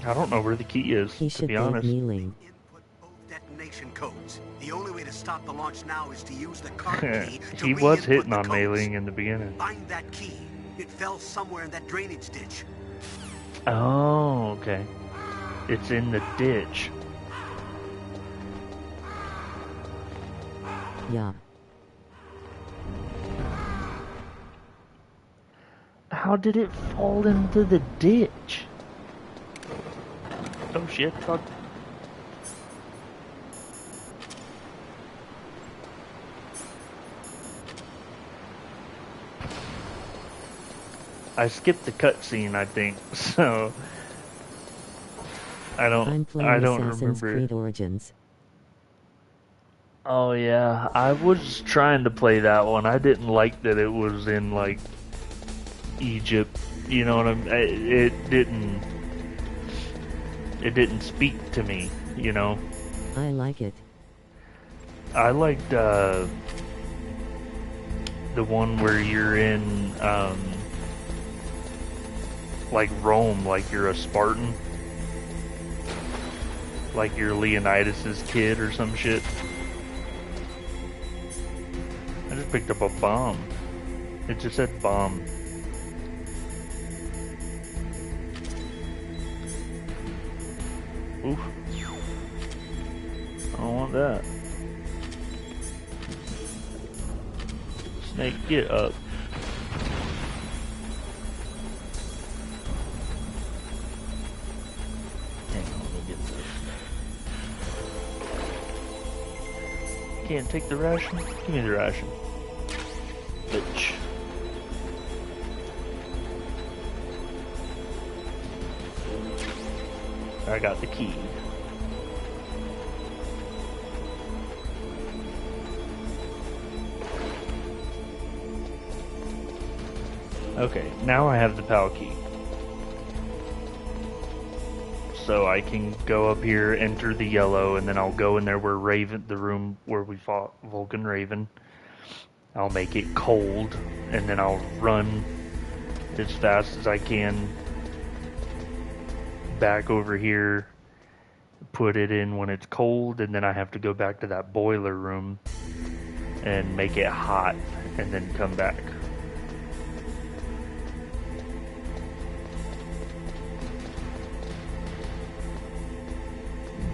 I don't know where the key is, He to should be be honest. kneeling. Input both detonation codes. The only way to stop the launch now is to use the card key to He was re-input hitting the on codes. mailing in the beginning. Find that key. It fell somewhere in that drainage ditch. Oh, okay. It's in the ditch. Yeah. How did it fall into the ditch? Oh shit, fuck. I skipped the cutscene, I think, so I I'm don't playing Assassin's remember. Creed Origins. Oh yeah, I was trying to play that one. I didn't like that it was in like Egypt. You know what it didn't speak to me, you know. I like it. I liked the one where you're in like Rome, like you're a Spartan, like you're Leonidas's kid or some shit. I just picked up a bomb. It just said bomb. Oof. I don't want that. Snake, get up. Hang on, let me get this. Can't take the ration? Give me the ration. Bitch. I got the key. Okay, now I have the PAL key. So I can go up here, enter the yellow, and then I'll go in there where Raven, the room where we fought Vulcan Raven. I'll make it cold, and then I'll run as fast as I can back over here, put it in when it's cold, and then I have to go back to that boiler room and make it hot, and then come back.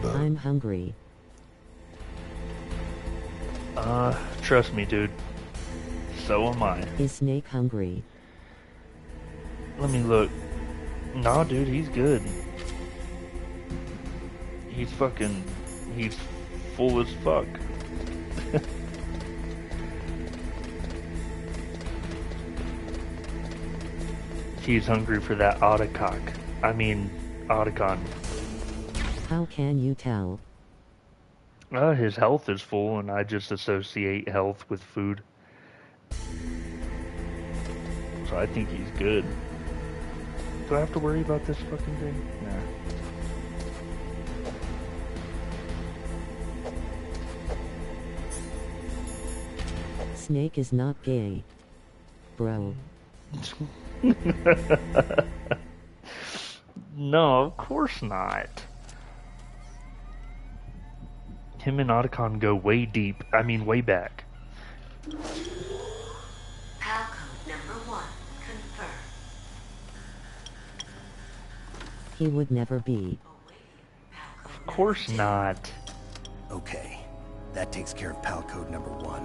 I'm hungry. Trust me, dude. So am I. Is Snake hungry? Let me look. Nah, dude, he's good. He's full as fuck. He's hungry for that Otacon. How can you tell? His health is full, and I just associate health with food. So I think he's good. Do I have to worry about this fucking thing? Nah. Snake is not gay. Bro. No, of course not. Him and Otacon go way deep. I mean, way back. PAL code number 1 confirmed. He would never be. Of course not. Okay, that takes care of PAL code number 1.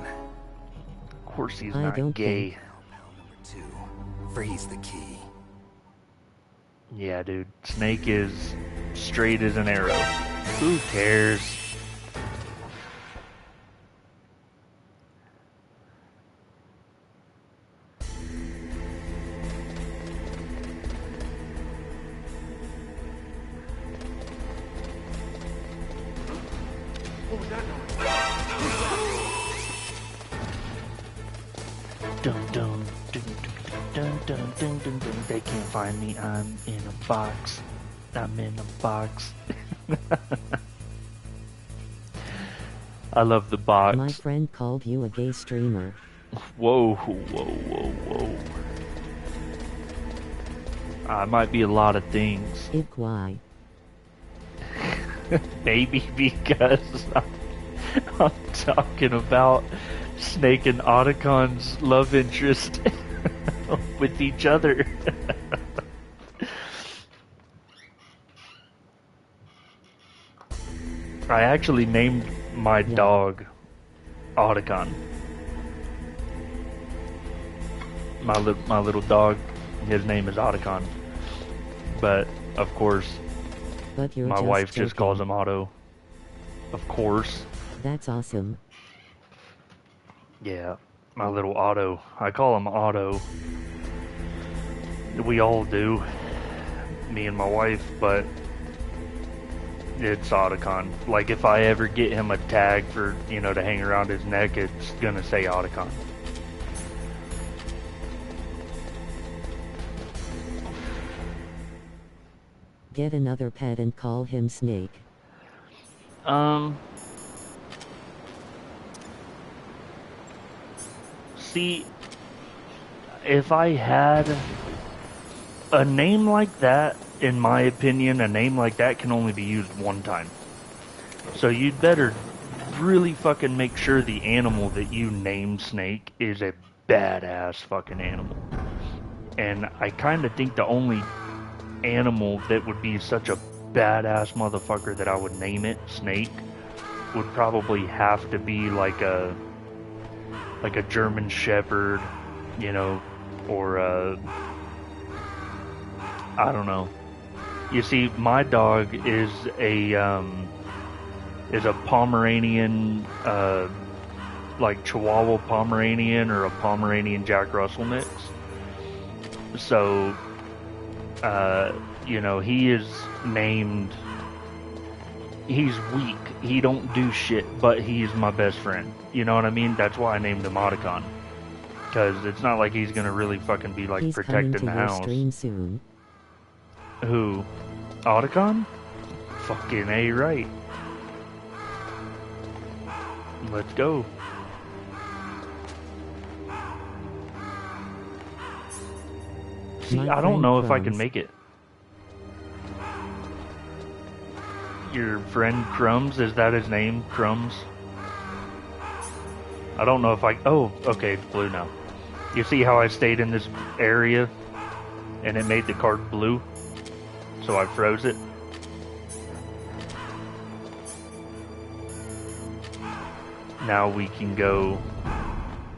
Of course he's I not don't gay. PAL number 2. Freeze the key. Yeah, dude. Snake is straight as an arrow. Who cares? Dun dun dun dun dun dun dun dun. They can't find me. I'm in a box. I'm in a box. I love the box. My friend called you a gay streamer. Whoa, whoa, whoa, whoa. I might be a lot of things. Why? Maybe because I'm talking about Snake and Otacon's love interest with each other. I actually named my dog Otacon. My little dog, his name is Otacon. But of course, my wife just calls him Otto. Of course. That's awesome. Yeah, my little Otto. I call him Otto. We all do. Me and my wife, but it's Otacon. Like, if I ever get him a tag for, to hang around his neck, it's gonna say Otacon. Get another pet and call him Snake. See, if I had a name like that, in my opinion, a name like that can only be used one time. So you'd better really fucking make sure the animal that you name Snake is a badass fucking animal. And I kind of think the only animal that would be such a badass motherfucker that I would name it Snake would probably have to be like a like a German Shepherd, you know, or I don't know. You see, my dog is a Pomeranian, like Chihuahua Pomeranian or a Pomeranian Jack Russell mix. So, you know, he is named. He's weak. He don't do shit, but he's my best friend. You know what I mean? That's why I named him Otacon. Because it's not like he's gonna really fucking be like He's protecting coming to the your house. stream soon. Who? Otacon? Fucking A right. Let's go. See, My I don't know if I can Crumbs. make it. Your friend Crumbs? Is that his name? Crumbs? I don't know if I... Oh, okay, it's blue now. You see how I stayed in this area and it made the card blue? So I froze it. Now we can go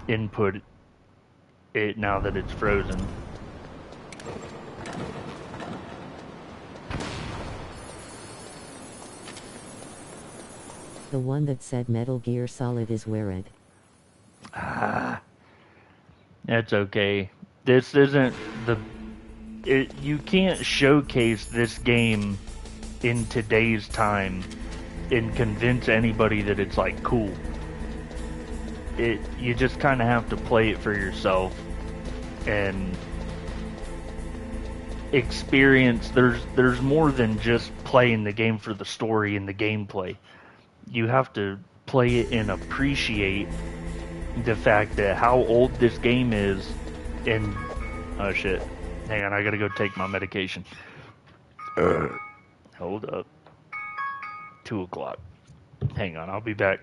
input it now that it's frozen. The one that said Metal Gear Solid is where it. That's okay. This isn't the... you can't showcase this game in today's time and convince anybody that it's like cool. You just kind of have to play it for yourself and experience. There's more than just playing the game for the story and the gameplay. You have to play it and appreciate the fact that how old this game is. And oh shit, hang on, I gotta go take my medication. Hold up. 2 o'clock. Hang on, I'll be back.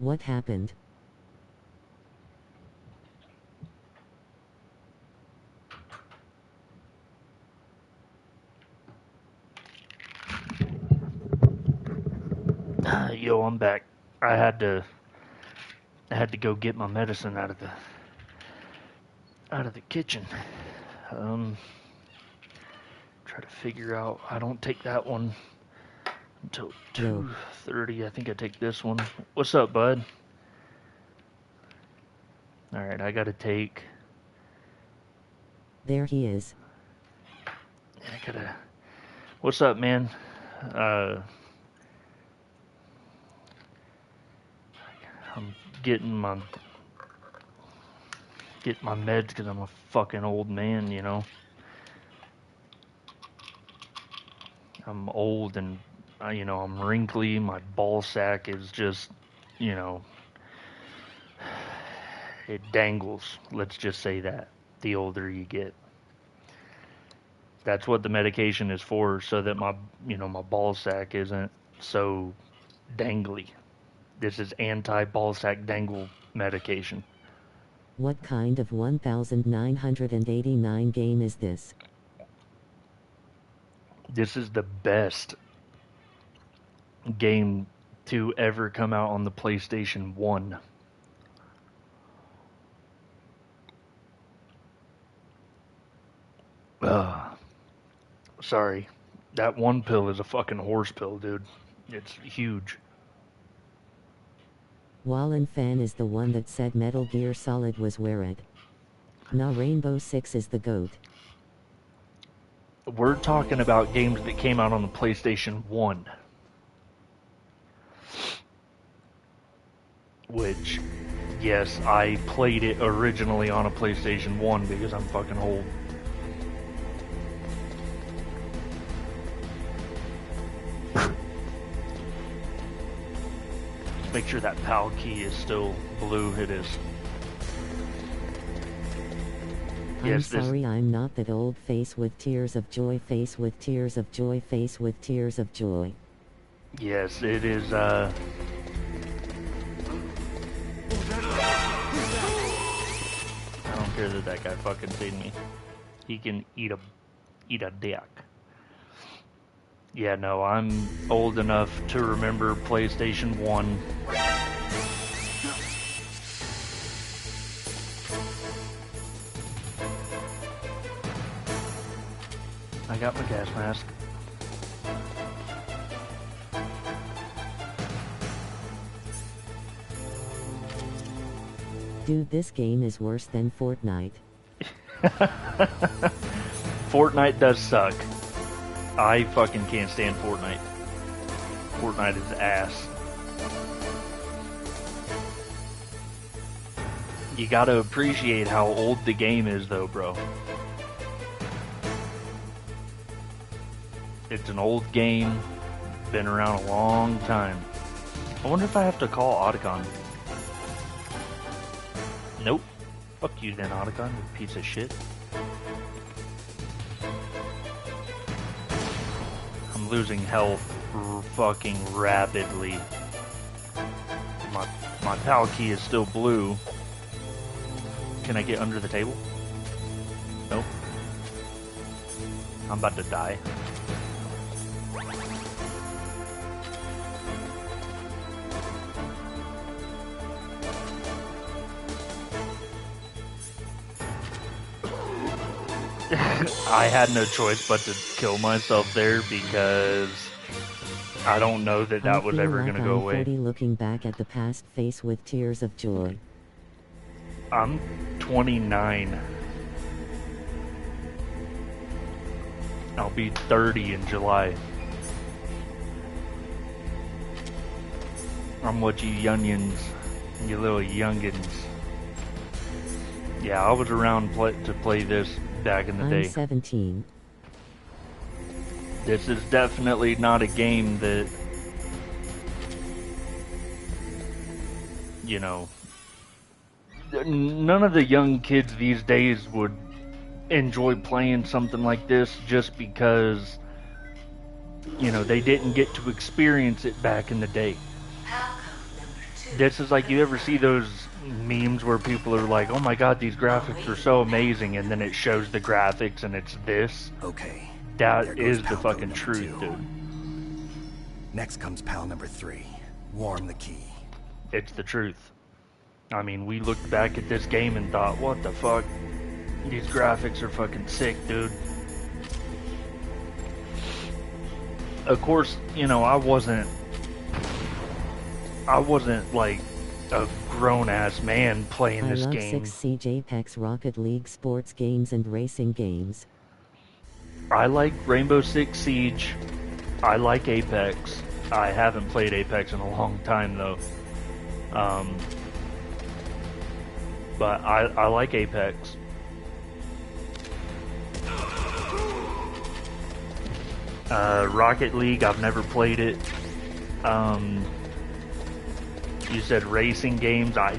What happened? Yo, I'm back. I had to go get my medicine out of the kitchen. Try to figure out. I don't take that one until 2:30. I think I take this one. What's up, bud? All right, I gotta take. There he is. I gotta. What's up, man? I'm getting my meds because I'm a fucking old man, you know. I'm old and you know, I'm wrinkly. My ball sack is just, you know, it dangles. Let's just say that. The older you get. That's what the medication is for, so that my ball sack isn't so dangly. This is anti-ball sack dangle medication. What kind of 1989 game is this? This is the best game to ever come out on the PlayStation 1. Sorry. That one pill is a fucking horse pill, dude. It's huge. Wallen Fan is the one that said Metal Gear Solid was where it. Nah, Rainbow Six is the GOAT. We're talking about games that came out on the PlayStation 1. Which, Yes, I played it originally on a PlayStation 1 because I'm fucking old. Make sure that PAL key is still blue. It is. I'm sorry, I'm not that old. Face with tears of joy, face with tears of joy, face with tears of joy. Yes, it is, I don't care that that guy fucking seen me. He can eat a dick. Yeah, no, I'm old enough to remember PlayStation 1. I got my gas mask. Dude, this game is worse than Fortnite. Fortnite does suck. I fucking can't stand Fortnite. Fortnite is ass. You gotta appreciate how old the game is though, bro. It's an old game, been around a long time. I wonder if I have to call Otacon. Nope. Fuck you then, Otacon, you piece of shit. I'm losing health fucking rapidly. My PAL key is still blue. Can I get under the table? Nope. I'm about to die. I had no choice but to kill myself there because I don't know that that was ever gonna go away. 40 looking back at the past, face with tears of joy. I'm 29. I'll be 30 in July. I'm what you youngins, you little youngins. Yeah, I was around to play this back in the day. I'm 17. This is definitely not a game that, you know, none of the young kids these days would enjoy playing something like this just because, you know, they didn't get to experience it back in the day. This is like, you ever see those memes where people are like, oh my god, these graphics are so amazing, and then it shows the graphics and it's this. Okay. That is the fucking truth, dude. Next comes PAL number 3. Warm the key. It's the truth. I mean, we looked back at this game and thought, what the fuck? These graphics are fucking sick, dude. Of course, you know, I wasn't like a grown-ass man playing this game. I love 6 Siege, Apex, Rocket League, sports games, and racing games. I like Rainbow Six Siege. I like Apex. I haven't played Apex in a long time, though. But I like Apex. Rocket League, I've never played it. You said racing games. I'm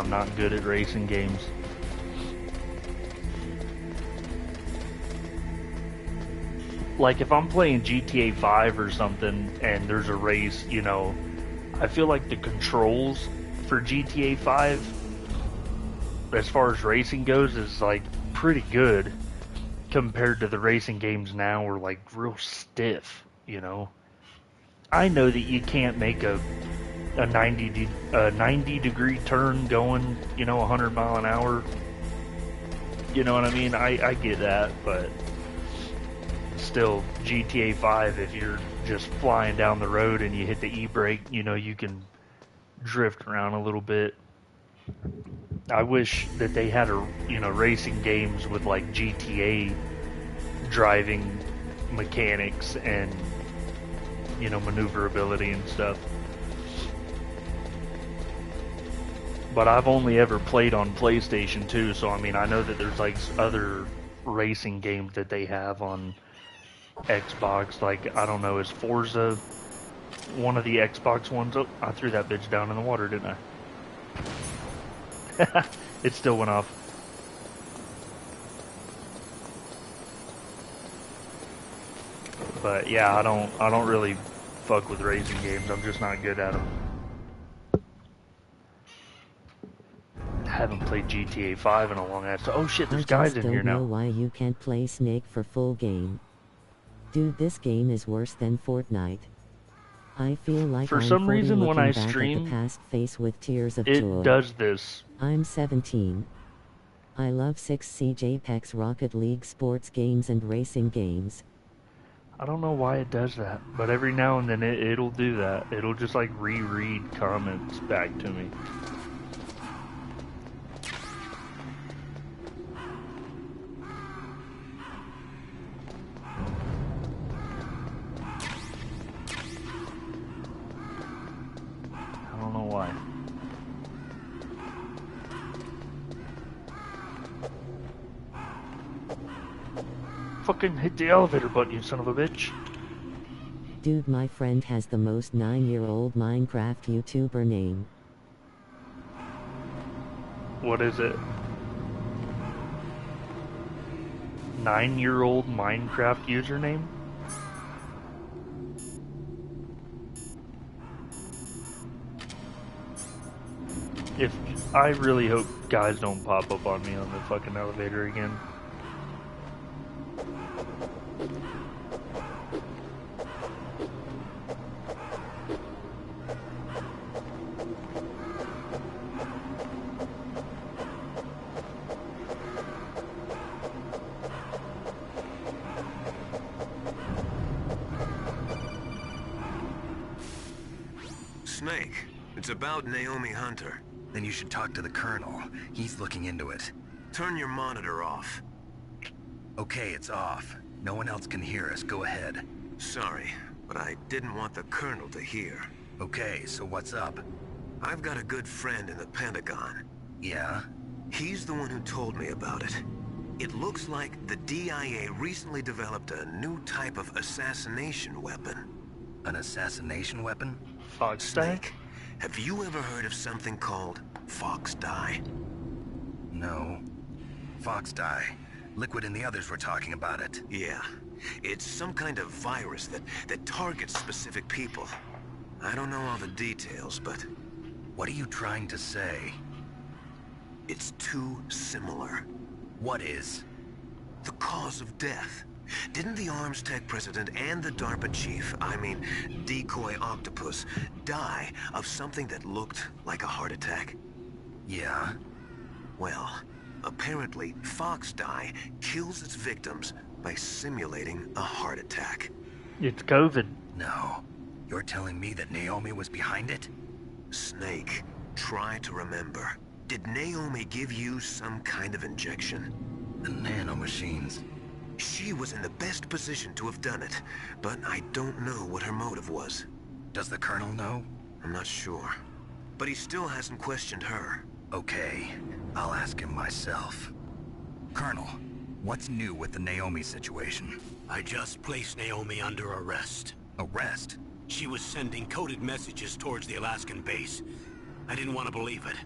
not good at racing games. Like, if I'm playing GTA 5 or something and there's a race, you know, I feel like the controls for GTA 5, as far as racing goes, is like pretty good compared to the racing games now are like real stiff, you know. I know that you can't make a 90 degree turn going, you know, 100 mile an hour. You know what I mean? I get that, but still, GTA 5, if you're just flying down the road and you hit the e-brake, you know, you can drift around a little bit. I wish that they had racing games with like GTA driving mechanics and, you know, maneuverability and stuff. But I've only ever played on PlayStation 2, so I mean, I know that there's like other racing games that they have on Xbox. Like, I don't know, is Forza one of the Xbox ones? Oh, I threw that bitch down in the water, didn't I? It still went off. But yeah, I don't really fuck with racing games. I'm just not good at them. I haven't played GTA 5 in a long ass time. Oh shit, there's guys in here now. I don't know why you can't play Snake for full game. Dude, this game is worse than Fortnite. I feel like for I'm some 40 reason when I looking back stream, at the past face with tears of it joy. does this. I'm 17. I love 6 Apex, Rocket League, sports games and racing games. I don't know why it does that, but every now and then it'll do that. It'll just like reread comments back to me. I don't know why. Fucking hit the elevator button, you son of a bitch. Dude, my friend has the most 9-year-old Minecraft YouTuber name. What is it? 9-year-old Minecraft username? If I really hope guys don't pop up on me on the fucking elevator again. Snake, it's about Naomi Hunter. Then you should talk to the Colonel. He's looking into it. Turn your monitor off. Okay, it's off. No one else can hear us. Go ahead. Sorry, but I didn't want the Colonel to hear. Okay, so what's up? I've got a good friend in the Pentagon. Yeah? He's the one who told me about it. It looks like the DIA recently developed a new type of assassination weapon. An assassination weapon? Fox Snake, have you ever heard of something called Fox Dye? No. Fox Dye. Liquid and the others were talking about it. Yeah. It's some kind of virus that targets specific people. I don't know all the details, but... What are you trying to say? It's too similar. What is? The cause of death. Didn't the Arms Tech president and the DARPA chief, I mean, Decoy Octopus, die of something that looked like a heart attack? Yeah? Well, apparently Fox Dye kills its victims by simulating a heart attack. It's COVID. No. You're telling me that Naomi was behind it? Snake, try to remember. Did Naomi give you some kind of injection? The nanomachines. She was in the best position to have done it, but I don't know what her motive was. Does the Colonel know? I'm not sure. But he still hasn't questioned her. Okay, I'll ask him myself. Colonel, what's new with the Naomi situation? I just placed Naomi under arrest. Arrest? She was sending coded messages towards the Alaskan base. I didn't want to believe it,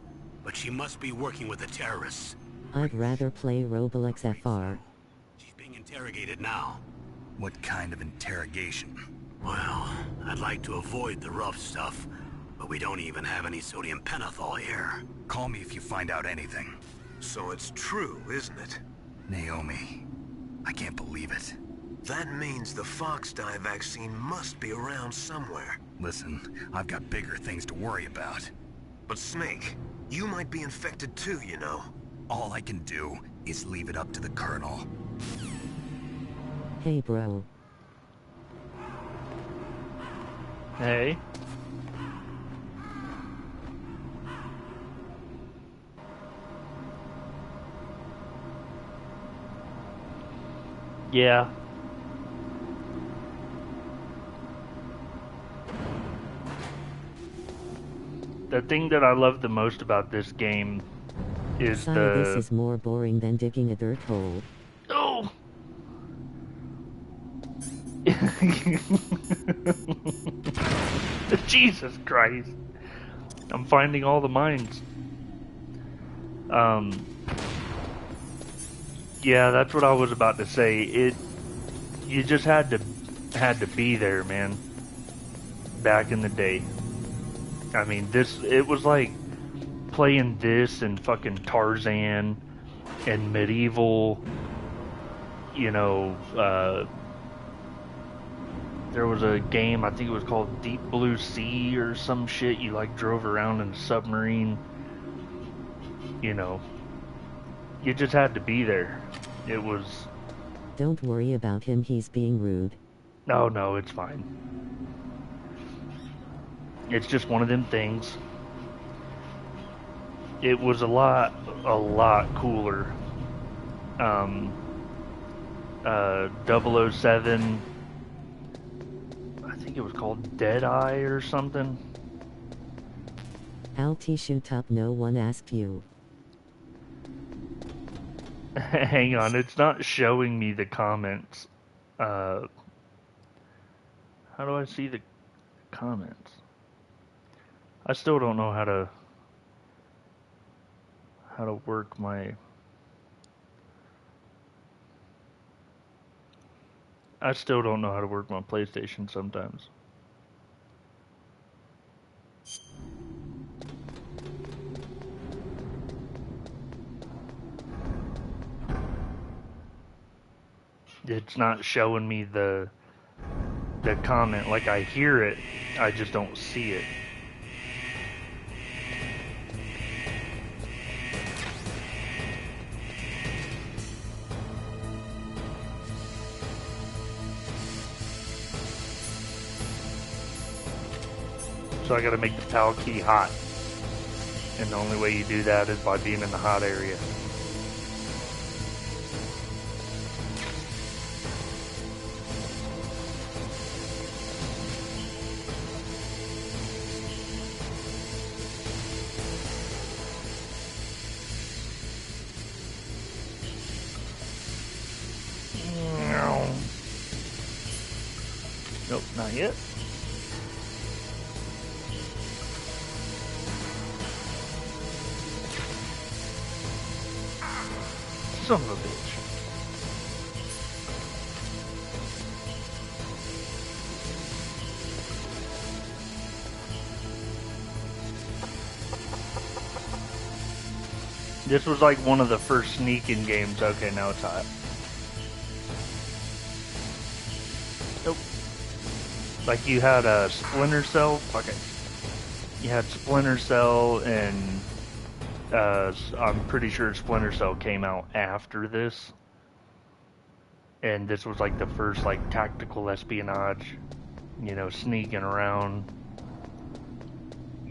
but she must be working with the terrorists. I'd rather play Roblox FR. She's being interrogated now. What kind of interrogation? Well, I'd like to avoid the rough stuff, but we don't even have any sodium pentothal here. Call me if you find out anything. So it's true, isn't it? Naomi, I can't believe it. That means the Fox Dye vaccine must be around somewhere. Listen, I've got bigger things to worry about. But Snake, you might be infected too, you know. All I can do is leave it up to the Colonel. Hey bro. Hey. Yeah. The thing that I love the most about this game is This is more boring than digging a dirt hole. Oh! Jesus Christ. I'm finding all the mines. Yeah, that's what I was about to say. You just had to be there, man. Back in the day. I mean, it was like playing this and fucking Tarzan and Medieval, you know, there was a game, I think it was called Deep Blue Sea or some shit. You like drove around in a submarine. You know, you just had to be there. It was... Don't worry about him, he's being rude. No, it's fine. It's just one of them things. It was a lot cooler. 007, I think it was called Deadeye or something. Alti shoot up, no one asked you. Hang on, it's not showing me the comments. How do I see the comments? I still don't know how to work my... I still don't know how to work my PlayStation sometimes. It's not showing me the comment. Like, I hear it, I just don't see it. So I gotta make the PAL key hot. And the only way you do that is by being in the hot area. Nope, not yet. Son of a bitch. This was like one of the first sneaking games. Okay, now it's hot. Nope. Like you had a Splinter Cell. Okay. You had Splinter Cell and I'm pretty sure Splinter Cell came out after this. And this was like the first like tactical espionage, you know, sneaking around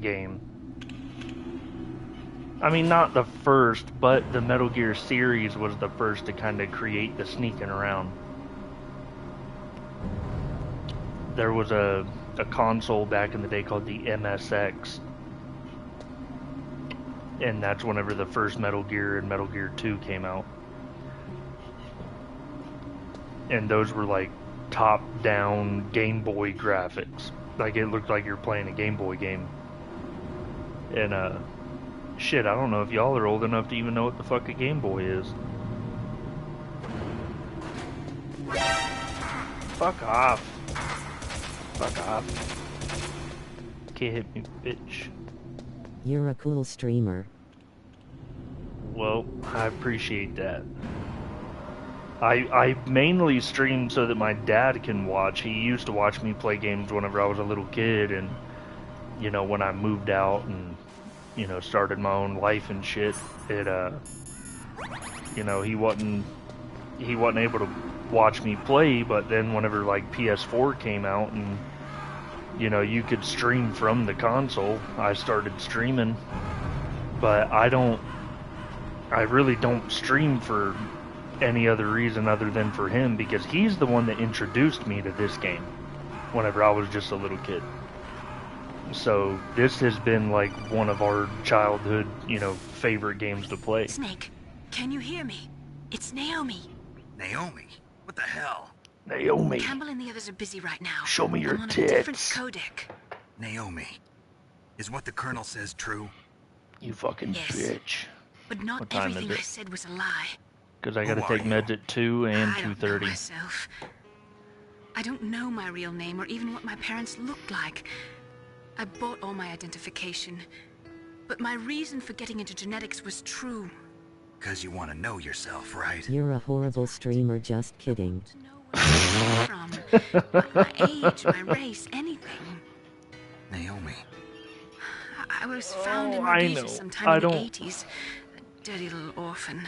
game. I mean, not the first, but the Metal Gear series was the first to kind of create the sneaking around. There was a console back in the day called the MSX. And that's whenever the first Metal Gear and Metal Gear 2 came out. And those were like top-down Game Boy graphics. Like it looked like you're playing a Game Boy game. And shit, I don't know if y'all are old enough to even know what the fuck a Game Boy is. Fuck off. Fuck off. Can't hit me, bitch. You're a cool streamer. Well, I appreciate that. I mainly stream so that my dad can watch. He used to watch me play games whenever I was a little kid, and you know, when I moved out and you know, started my own life and shit, it you know, he wasn't able to watch me play. But then whenever like PS4 came out and you know, you could stream from the console, I started streaming. But I really don't stream for any other reason other than for him, because he's the one that introduced me to this game whenever I was just a little kid. So this has been like one of our childhood, you know, favorite games to play. Snake, can you hear me? It's Naomi. Naomi? What the hell? Naomi, Campbell and the others are busy right now. show me your I'm on a different tits. codec. Naomi. Is what the Colonel says true? You fucking Yes. bitch. But not What time is everything it? I said was a lie. Because I gotta Who are take you? meds at 2 and I don't know 2:30. myself. I don't know my real name or even what my parents looked like. I bought all my identification. But my reason for getting into genetics was true. Because you want to know yourself, right? You're a horrible streamer, just kidding. To know where I'm from, my age, my race, anything. Naomi. I was found in I Rhodesia know. sometime I in the don't- 80s. A dirty little orphan.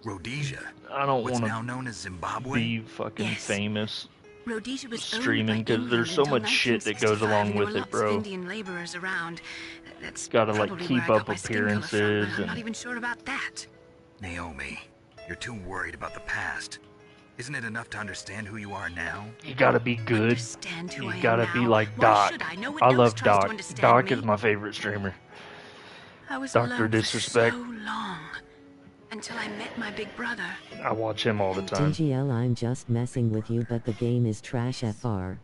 Rhodesia. I don't What's want now to known as Zimbabwe? be fucking Yes. famous Rhodesia was streaming owned by because there's England so until much shit that goes 1965, along and there with were it, lots bro. of Indian laborers around. That's Gotta, like, probably keep where I up got my skin color from, appearances but I'm not and- even sure about that. Naomi, you're too worried about the past. Isn't it enough to understand who you are now? You gotta be good. Understand who I You am gotta be now. like Why Doc. should I? No one I else love tries to Doc. understand Doc me. is my favorite streamer. I was Dr. alone Disrespect. for so long until I met my big brother. I watch him all the time. DGL, I'm just messing with you, but the game is trash FR.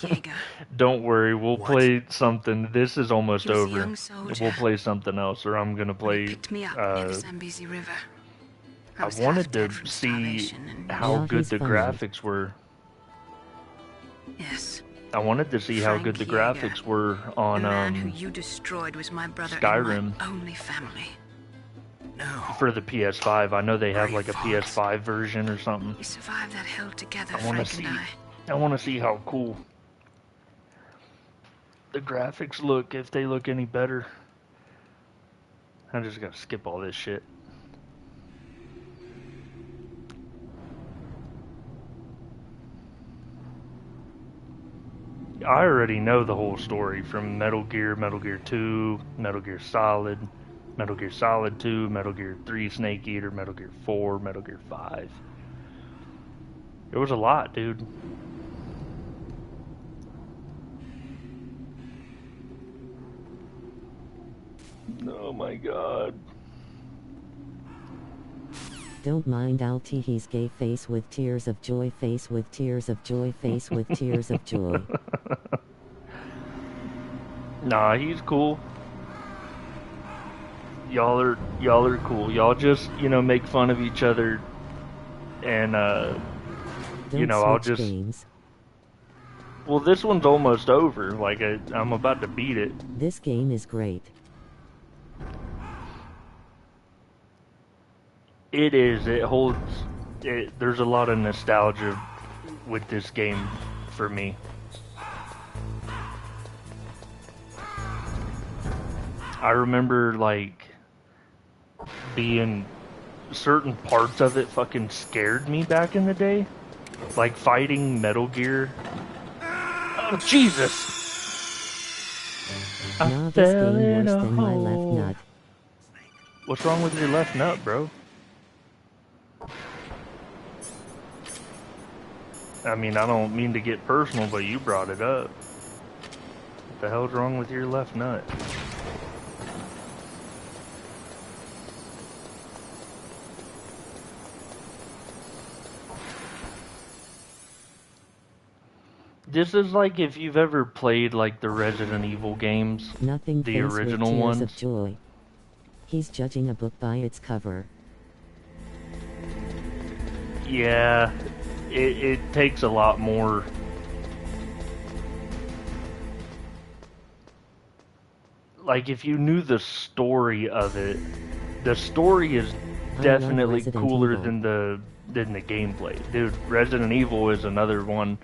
Jaeger. Don't worry, we'll What? play something. This is almost He was a over. young soldier. We'll play something else, or I'm gonna When he play. picked me up near the Zambezi River. I was wanted half to dead from see starvation and- how Yeah, good he's the funny. graphics were. Yes. I wanted to see how good the Frank Jaeger. graphics were on The man who you destroyed was my brother Skyrim. and my only family. No. for the PS5. I know they have like a Brave hearts. PS5 version or something. We survived that held together, I want to Frank see. and I. I want to see how cool the graphics look, if they look any better. I just gotta skip all this shit. I already know the whole story from Metal Gear, Metal Gear 2, Metal Gear Solid 2, Metal Gear 3 Snake Eater, Metal Gear 4, Metal Gear 5. There was a lot, dude. Oh my god. Don't mind Alti, he's gay, face with tears of joy, face with tears of joy, face with tears of joy. Nah, he's cool. Y'all are cool. Y'all just, make fun of each other and Don't I'll switch just games. Well, this one's almost over. Like I'm about to beat it. This game is great. It is. It holds. There's a lot of nostalgia with this game for me. I remember like being certain parts of it fucking scared me back in the day, like fighting Metal Gear. Oh Jesus! Nah, this game worse than my left nut. What's wrong with your left nut, bro? I mean, I don't mean to get personal, but you brought it up. What the hell's wrong with your left nut? This is like if you've ever played like the Resident Evil games, Nothing the face original with tears ones. of joy. He's judging a book by its cover. Yeah, it takes a lot more. Like if you knew the story of it, the story is love definitely Resident cooler Evil. than the gameplay. Dude, Resident Evil is another one.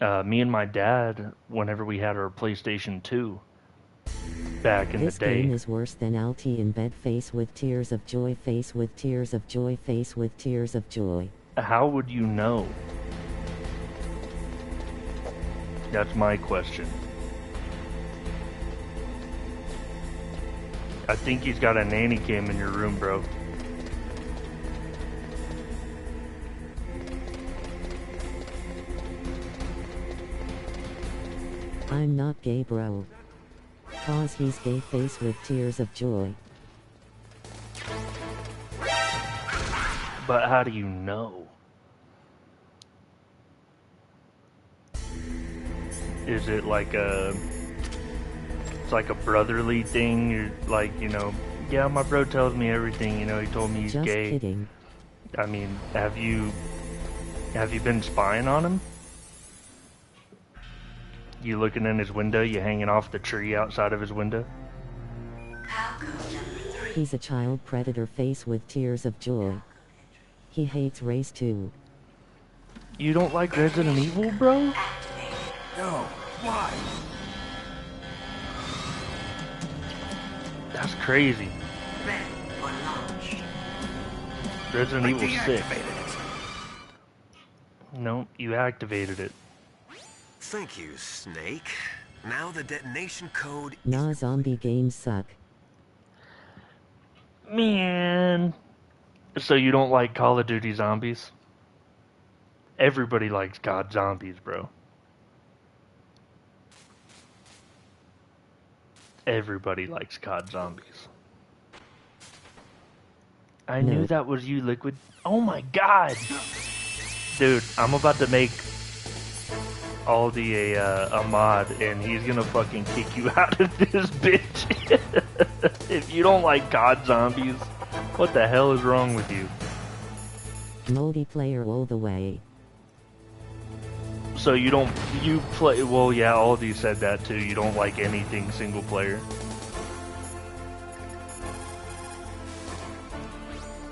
Me and my dad, whenever we had our PlayStation 2 back in This the day. game is worse than Alti in bed, face with tears of joy, face with tears of joy, face with tears of joy. How would you know? That's my question. I think he's got a nanny cam in your room, bro. I'm not gay, bro. Cause he's gay face with tears of joy. But how do you know? Is it like it's like a brotherly thing? You're like, you know, yeah, my bro tells me everything, you know, he told me he's Just gay. kidding. I mean, have you been spying on him? You looking in his window, you hanging off the tree outside of his window? He's a child predator face with tears of joy. He hates race too. You don't like Resident Evil, bro? No, why? That's crazy. Resident Evil 6. No, you activated it. Thank you, Snake. Now the detonation code... Nah, zombie games suck. Man. So you don't like Call of Duty Zombies? Everybody likes COD Zombies, bro. Everybody likes COD Zombies. I knew that was you, Liquid. Oh my god! Dude, I'm about to make Aldi a mod, and he's gonna fucking kick you out of this bitch. If you don't like COD Zombies, what the hell is wrong with you? Multiplayer all the way. So you play, well yeah, Aldi said that too, you don't like anything single player.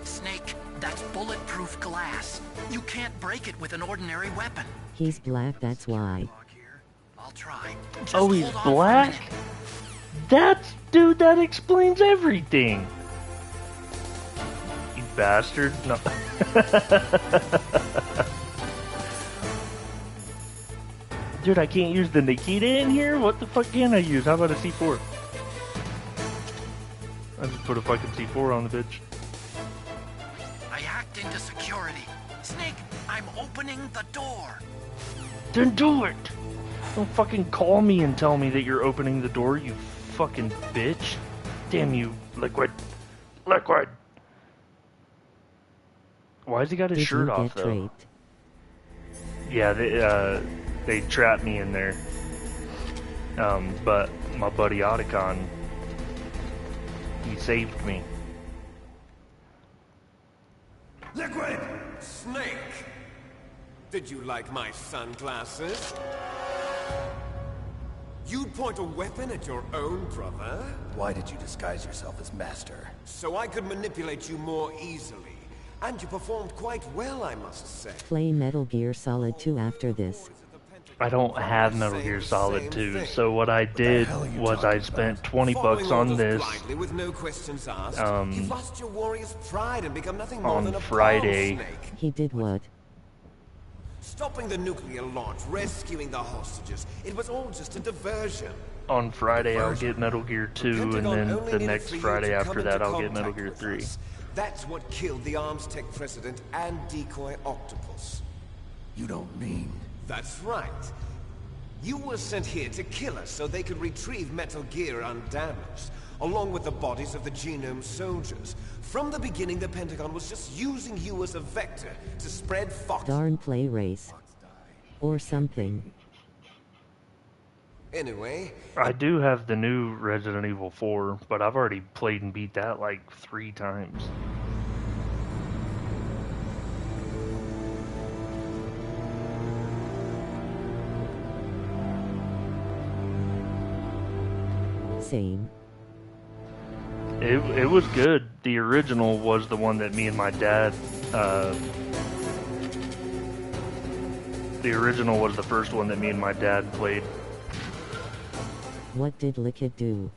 Snake, that's bulletproof glass. You can't break it with an ordinary weapon. He's black, that's why. I'll try. Just Oh, he's hold on for a black? minute. Dude, that explains everything. You bastard. No. Dude, I can't use the Nikita in here? What the fuck can I use? How about a C4? I just put a fucking C4 on the bitch. I hacked into security. Snake, I'm opening the door. Then do it! Don't fucking call me and tell me that you're opening the door, you fucking bitch. Damn you, Liquid. Liquid! Why's he got his shirt off, though? Raped? Yeah, they trapped me in there. But my buddy Otacon, he saved me. Liquid! Snake! Did you like my sunglasses? You'd point a weapon at your own brother? Why did you disguise yourself as Master? So I could manipulate you more easily. And you performed quite well, I must say. Play Metal Gear Solid 2 after this. I don't have Metal Gear Solid 2, so what I did was I spent 20 bucks on this with no questions asked. You've lost your warrior's pride and become nothing more on than a Friday. pawn, Snake. He did what? Stopping the nuclear launch, rescuing the hostages. It was all just a diversion. On Friday I'll get Metal Gear 2, and then the next Friday after that I'll get Metal Gear 3. That's what killed the Arms Tech president and decoy Octopus. You don't mean... That's right. You were sent here to kill us so they could retrieve Metal Gear undamaged, along with the bodies of the Genome soldiers. From the beginning, the Pentagon was just using you as a vector to spread Fox... Darn play race. Or something. Anyway... I do have the new Resident Evil 4, but I've already played and beat that like 3 times. Same. It was good. The original was the one that me and my dad, the original was the first one that me and my dad played. What did Liquid do?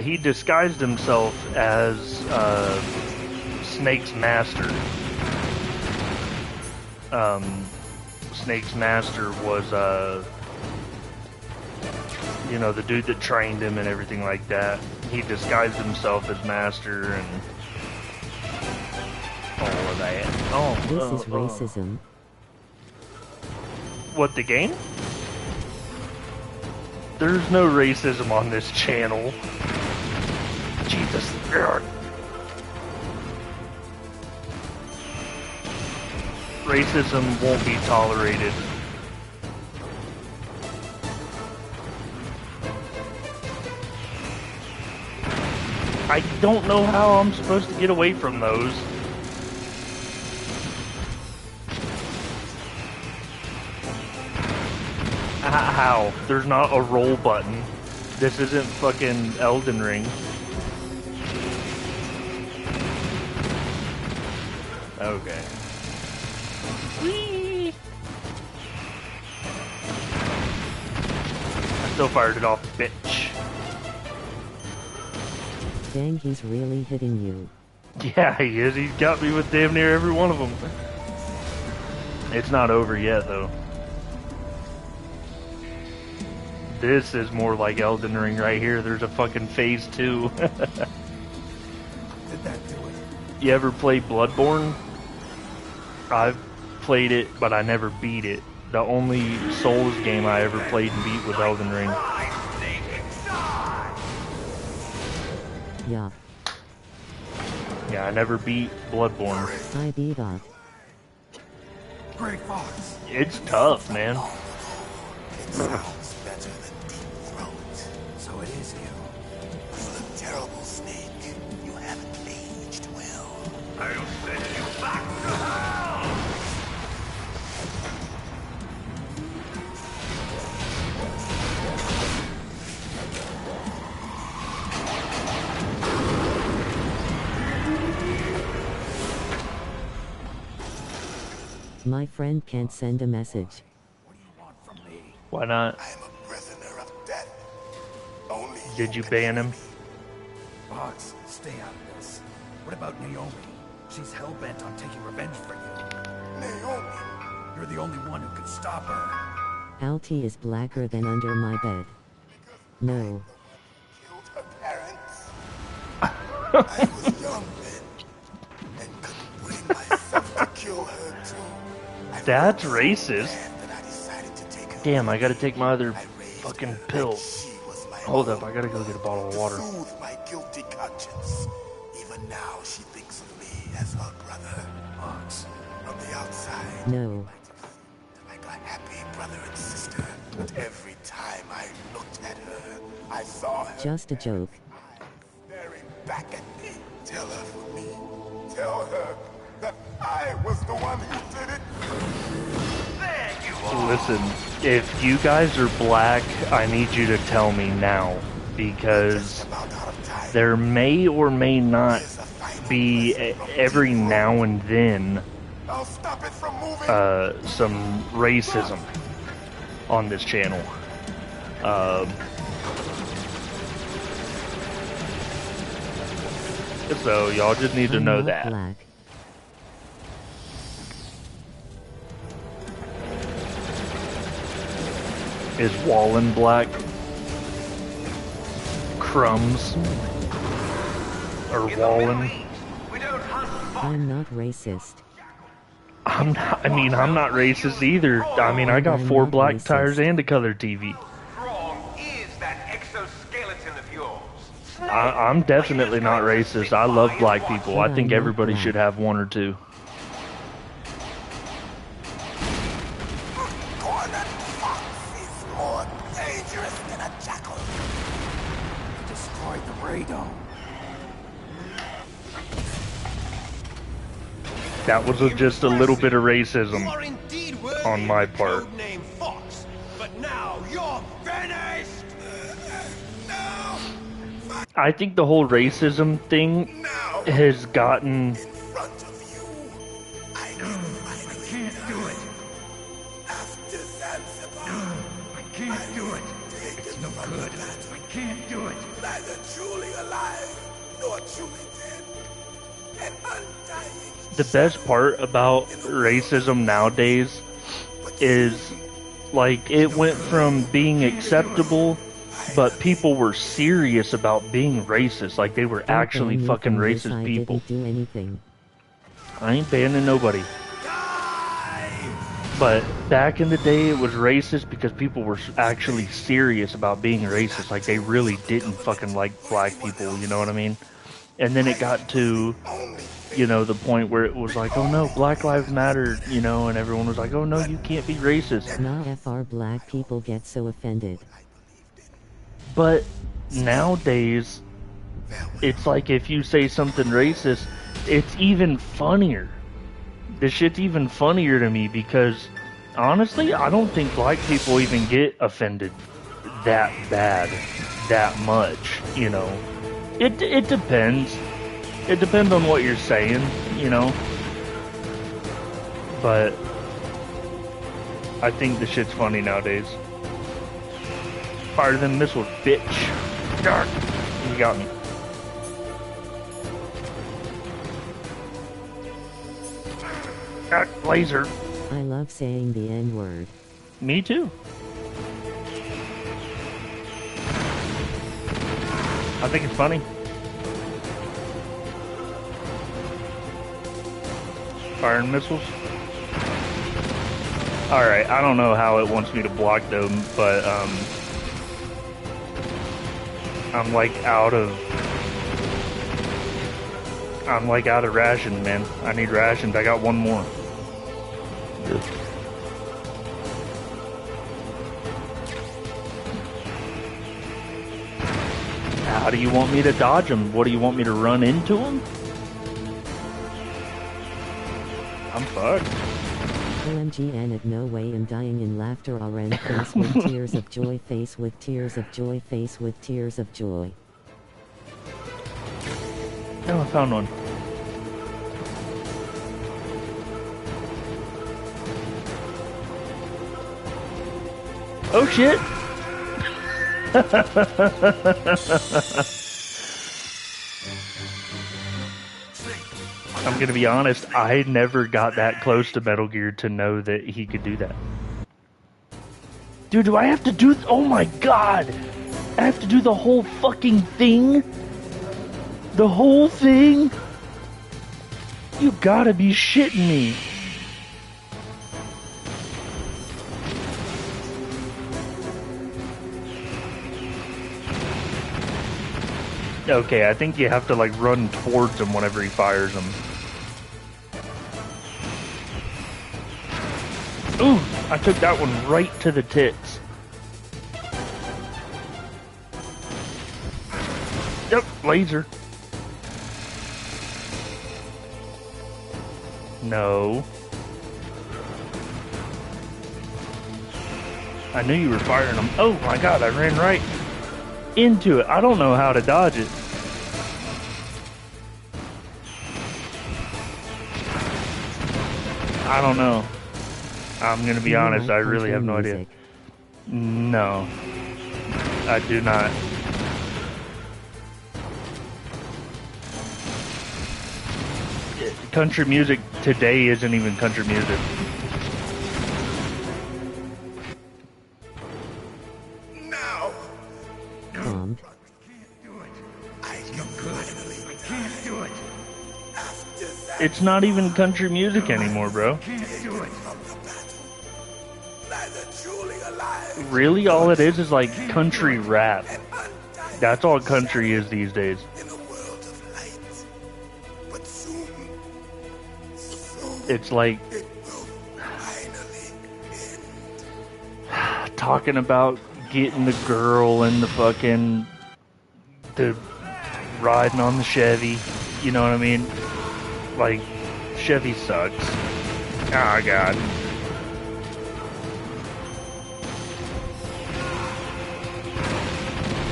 He disguised himself as Snake's master. Snake's master was, you know, the dude that trained him and everything like that. He disguised himself as master and all of that. This is racism. What, the game? There's no racism on this channel. Jesus. Racism won't be tolerated. I don't know how I'm supposed to get away from those. How? There's not a roll button. This isn't fucking Elden Ring. Okay. Whee! I still fired it off, bitch. Dang, he's really hitting you. Yeah, he is. He's got me with damn near every one of them. It's not over yet, though. This is more like Elden Ring right here. There's a fucking phase 2. Did that do it? You ever play Bloodborne? I've played it, but I never beat it. The only Souls game I ever played and beat was Elden Ring. Yeah. Yeah, I never beat Bloodborne. I beat up. Great Fox. It's tough, man. It sounds better than Deep Throat. So it is you. You look terrible, Snake. You haven't aged well. I'll send you back to hell! My friend can't send a message. What do you want from me? Why not? I am a prisoner of death. Only Did you can ban help him? me. Fox, stay out of this. What about Naomi? She's hell-bent on taking revenge for you. Naomi. You're the only one who can stop her. Alti is blacker than under my bed. No. Killed her parents. I was young then, and couldn't bring myself to kill her too. I That's felt so racist. bad that I decided to take her Damn, I gotta away. take my other I raised fucking her like pill. she was my Hold own. up, I gotta go get a bottle of To water. soothe my guilty conscience. Even now, she thinks of me as her brother. Fox. From the outside, No. like a happy brother and sister. But every time I looked at her, I saw her Just a joke. staring back at me. Tell her for me. Tell her that I was the one who did it. Listen, if you guys are black, I need you to tell me now. Because About out of time. there may or may not Here's a final be lesson from every Deep Throat. now and then I'll stop it from moving. some racism on this channel. So y'all just need to I'm know not that. black. Is Wallen black? Crumbs? Or Wallen? I'm not racist. I'm not racist either. I mean, I got I'm 4 not black racist. tires and a color TV. Wrong is that exoskeleton of yours. I'm definitely not racist. I love black people. I But think I'm not everybody black. should have one or two. Cornered fox is more dangerous than a jackal. Destroyed the radome. That was just a little bit of racism You are indeed worthy on my of the part. codename Fox, but now you're finished. I think the whole racism thing Now, has gotten... in front of you, I can finally Can't do it. after Zanzibar. I can't do it. It's No good. I can't do it. Neither truly alive nor truly dead. An undying. The best part about racism nowadays is, like, it went from being acceptable, but people were serious about being racist. Like, they were Don't actually ban me fucking from this, racist I people. didn't do anything. I ain't banning nobody. But back in the day, it was racist because people were actually serious about being racist. Like, they really didn't fucking like black people, you know what I mean? And then it got to, you know, the point where it was like, oh no, Black Lives Matter, you know, and everyone was like, oh no, you can't be racist. Not FR black people get so offended. But nowadays, it's like if you say something racist, it's even funnier. This shit's even funnier to me because, honestly, I don't think black people even get offended that bad, that much, you know. It depends. It depends on what you're saying, you know. But I think the shit's funny nowadays. Fire them missiles, bitch. Dark. You got me. Laser. I love saying the N-word. Me too. I think it's funny. Firing missiles. Alright, I don't know how it wants me to block them, but I'm like out of rations, man. I need rations. I got one more. How do you want me to dodge them? What do you want me to run into them? I'm fucked. OMG and no way I'm dying in laughter RN face with tears of joy face with tears of joy face with tears of joy. Oh, I found one. Oh shit! I'm gonna be honest, I never got that close to Metal Gear to know that he could do that. Dude, do I have to do... Oh my god! I have to do the whole fucking thing? The whole thing? You gotta be shitting me. Okay, I think you have to like run towards him whenever he fires them. Ooh, I took that one right to the tits. Yep, laser. No. I knew you were firing them. Oh my god, I ran right into it. I don't know how to dodge it. I don't know. I'm gonna be honest, I really have no idea. No. I do not. Country music today isn't even country music. It's not even country music anymore, bro. Really, all it is like country rap. That's all country is these days. It's like talking about getting the girl and the riding on the Chevy. You know what I mean? Like, Chevy sucks. Oh god.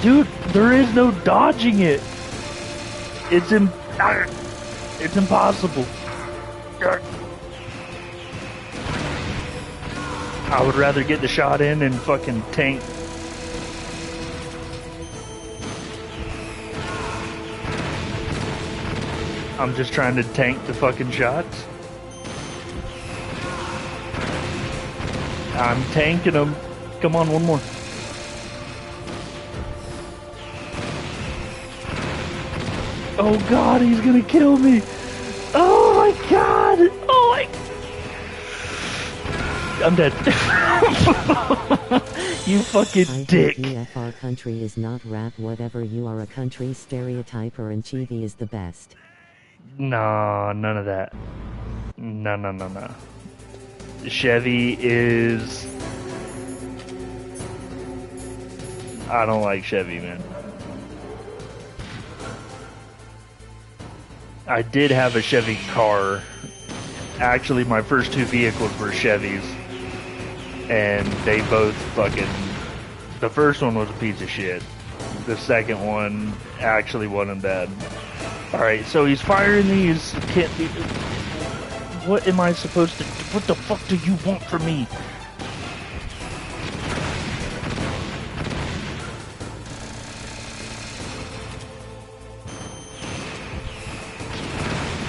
Dude, there is no dodging it. It's impossible. I would rather get the shot in and fucking tank. I'm just trying to tank the fucking shots. I'm tanking them. Come on, one more. Oh god, he's gonna kill me. Oh my god. Oh my. I'm dead. You fucking dick. IGFR country is not rap whatever you are a country stereotyper and Chibi is the best. No, none of that. No. Chevy is... I don't like Chevy, man. I did have a Chevy car. Actually, my first two vehicles were Chevys. And they both fucking... The first one was a piece of shit. The second one actually wasn't bad. Alright, so he's firing these... Can't be... What am I supposed to... What the fuck do you want from me?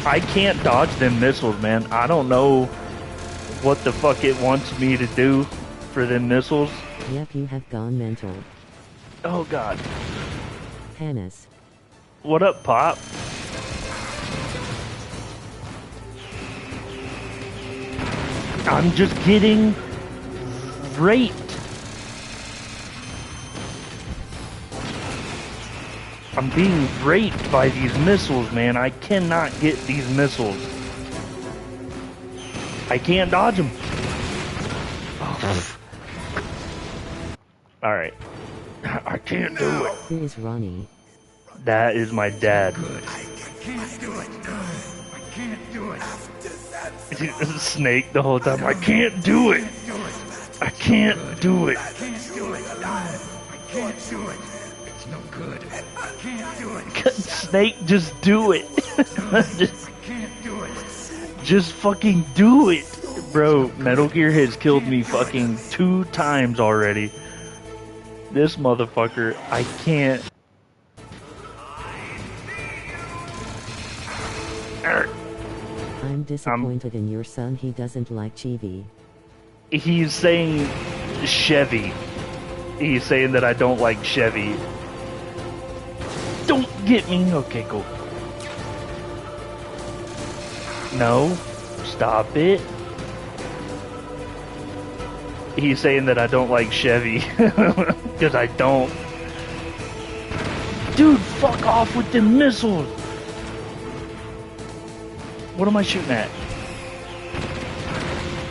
I can't dodge them missiles, man. I don't know what the fuck it wants me to do for them missiles. Yep, you have gone mental. Oh god. Hannes. What up, Pop? I'm just getting raped. I'm being raped by these missiles, man. I cannot get these missiles. I can't dodge them. Oh. Alright. I can't do it. Who is Ronnie? That is my dad. I can't do it. I can't do it. Snake the whole time. I can't do it. I can't do it. I can't do it. I can't do it. It's no good. I can't do it. Snake, just do it. I can't do it. Just fucking do it. Bro, Metal Gear has killed me fucking 2 times already. This motherfucker, I can't. I'm disappointed in your son. He doesn't like Chibi. He's saying Chevy. He's saying that I don't like Chevy. Don't get me. Okay, cool. No. Stop it. He's saying that I don't like Chevy. Because I don't. Dude, fuck off with the missiles. What am I shooting at?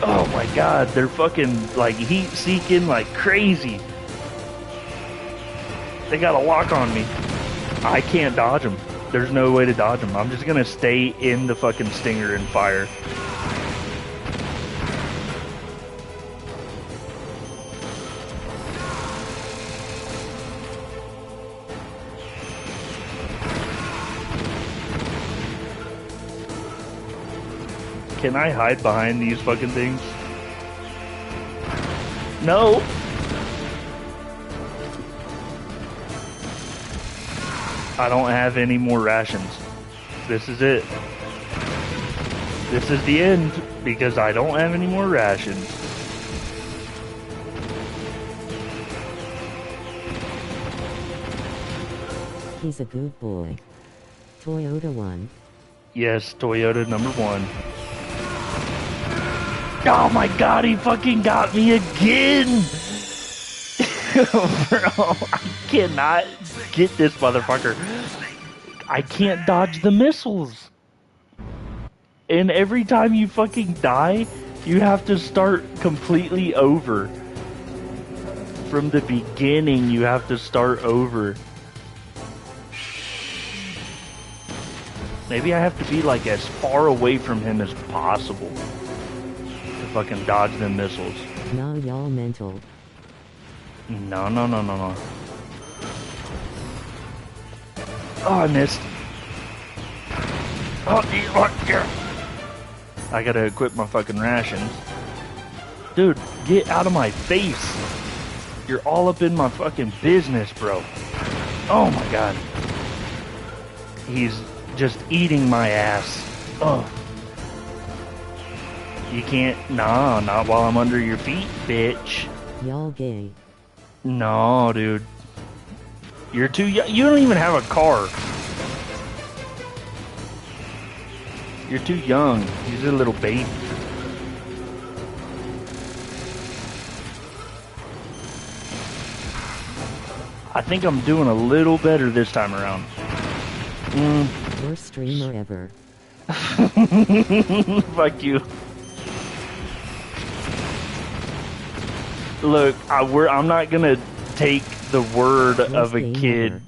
Oh my god, they're fucking like heat seeking like crazy. They got a lock on me. I can't dodge them. There's no way to dodge them. I'm just gonna stay in the fucking stinger and fire. Can I hide behind these fucking things? No! I don't have any more rations. This is it. This is the end, because I don't have any more rations. He's a good boy. Toyota 1. Yes, Toyota number 1. Oh my god, he fucking got me again! Bro, I cannot get this motherfucker. I can't dodge the missiles. And every time you fucking die, you have to start completely over. From the beginning, you have to start over. Maybe I have to be like as far away from him as possible. Fucking dodge them missiles. Nah, y'all mental. No. Oh, I missed. Oh, yeah. I gotta equip my fucking rations. Dude, get out of my face. You're all up in my fucking business, bro. Oh my god. He's just eating my ass. Oh. You can't, nah, not while I'm under your feet, bitch. Y'all gay. No, dude. You're too young. You don't even have a car. You're too young. He's a little baby. I think I'm doing a little better this time around. Worst streamer ever. Fuck you. Look, I'm not gonna take the word of a kid.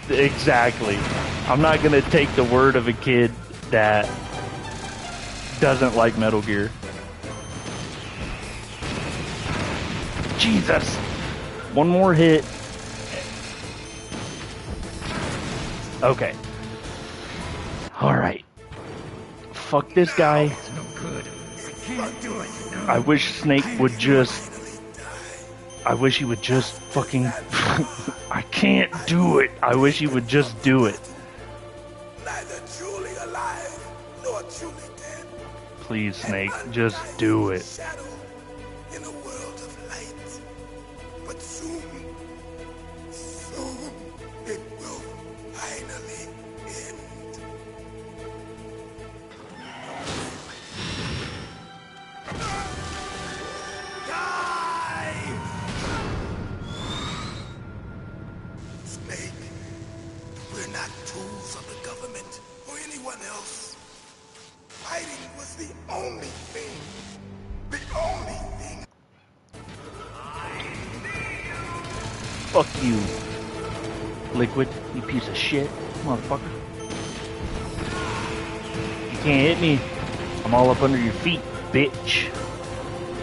Exactly. I'm not gonna take the word of a kid that doesn't like Metal Gear. Jesus! One more hit. Okay. Alright. Fuck this guy. I wish Snake would just... I wish he would just fucking... I can't do it. I wish he would just do it. Neither truly alive, nor truly dead. Please, Snake, just do it. Shadow in a world of light. But soon it will finally end. Snake, we're not tools of the government or anyone else. Fighting was the only thing. The only thing. Fuck you, Liquid, you piece of shit, motherfucker. You can't hit me. I'm all up under your feet, bitch.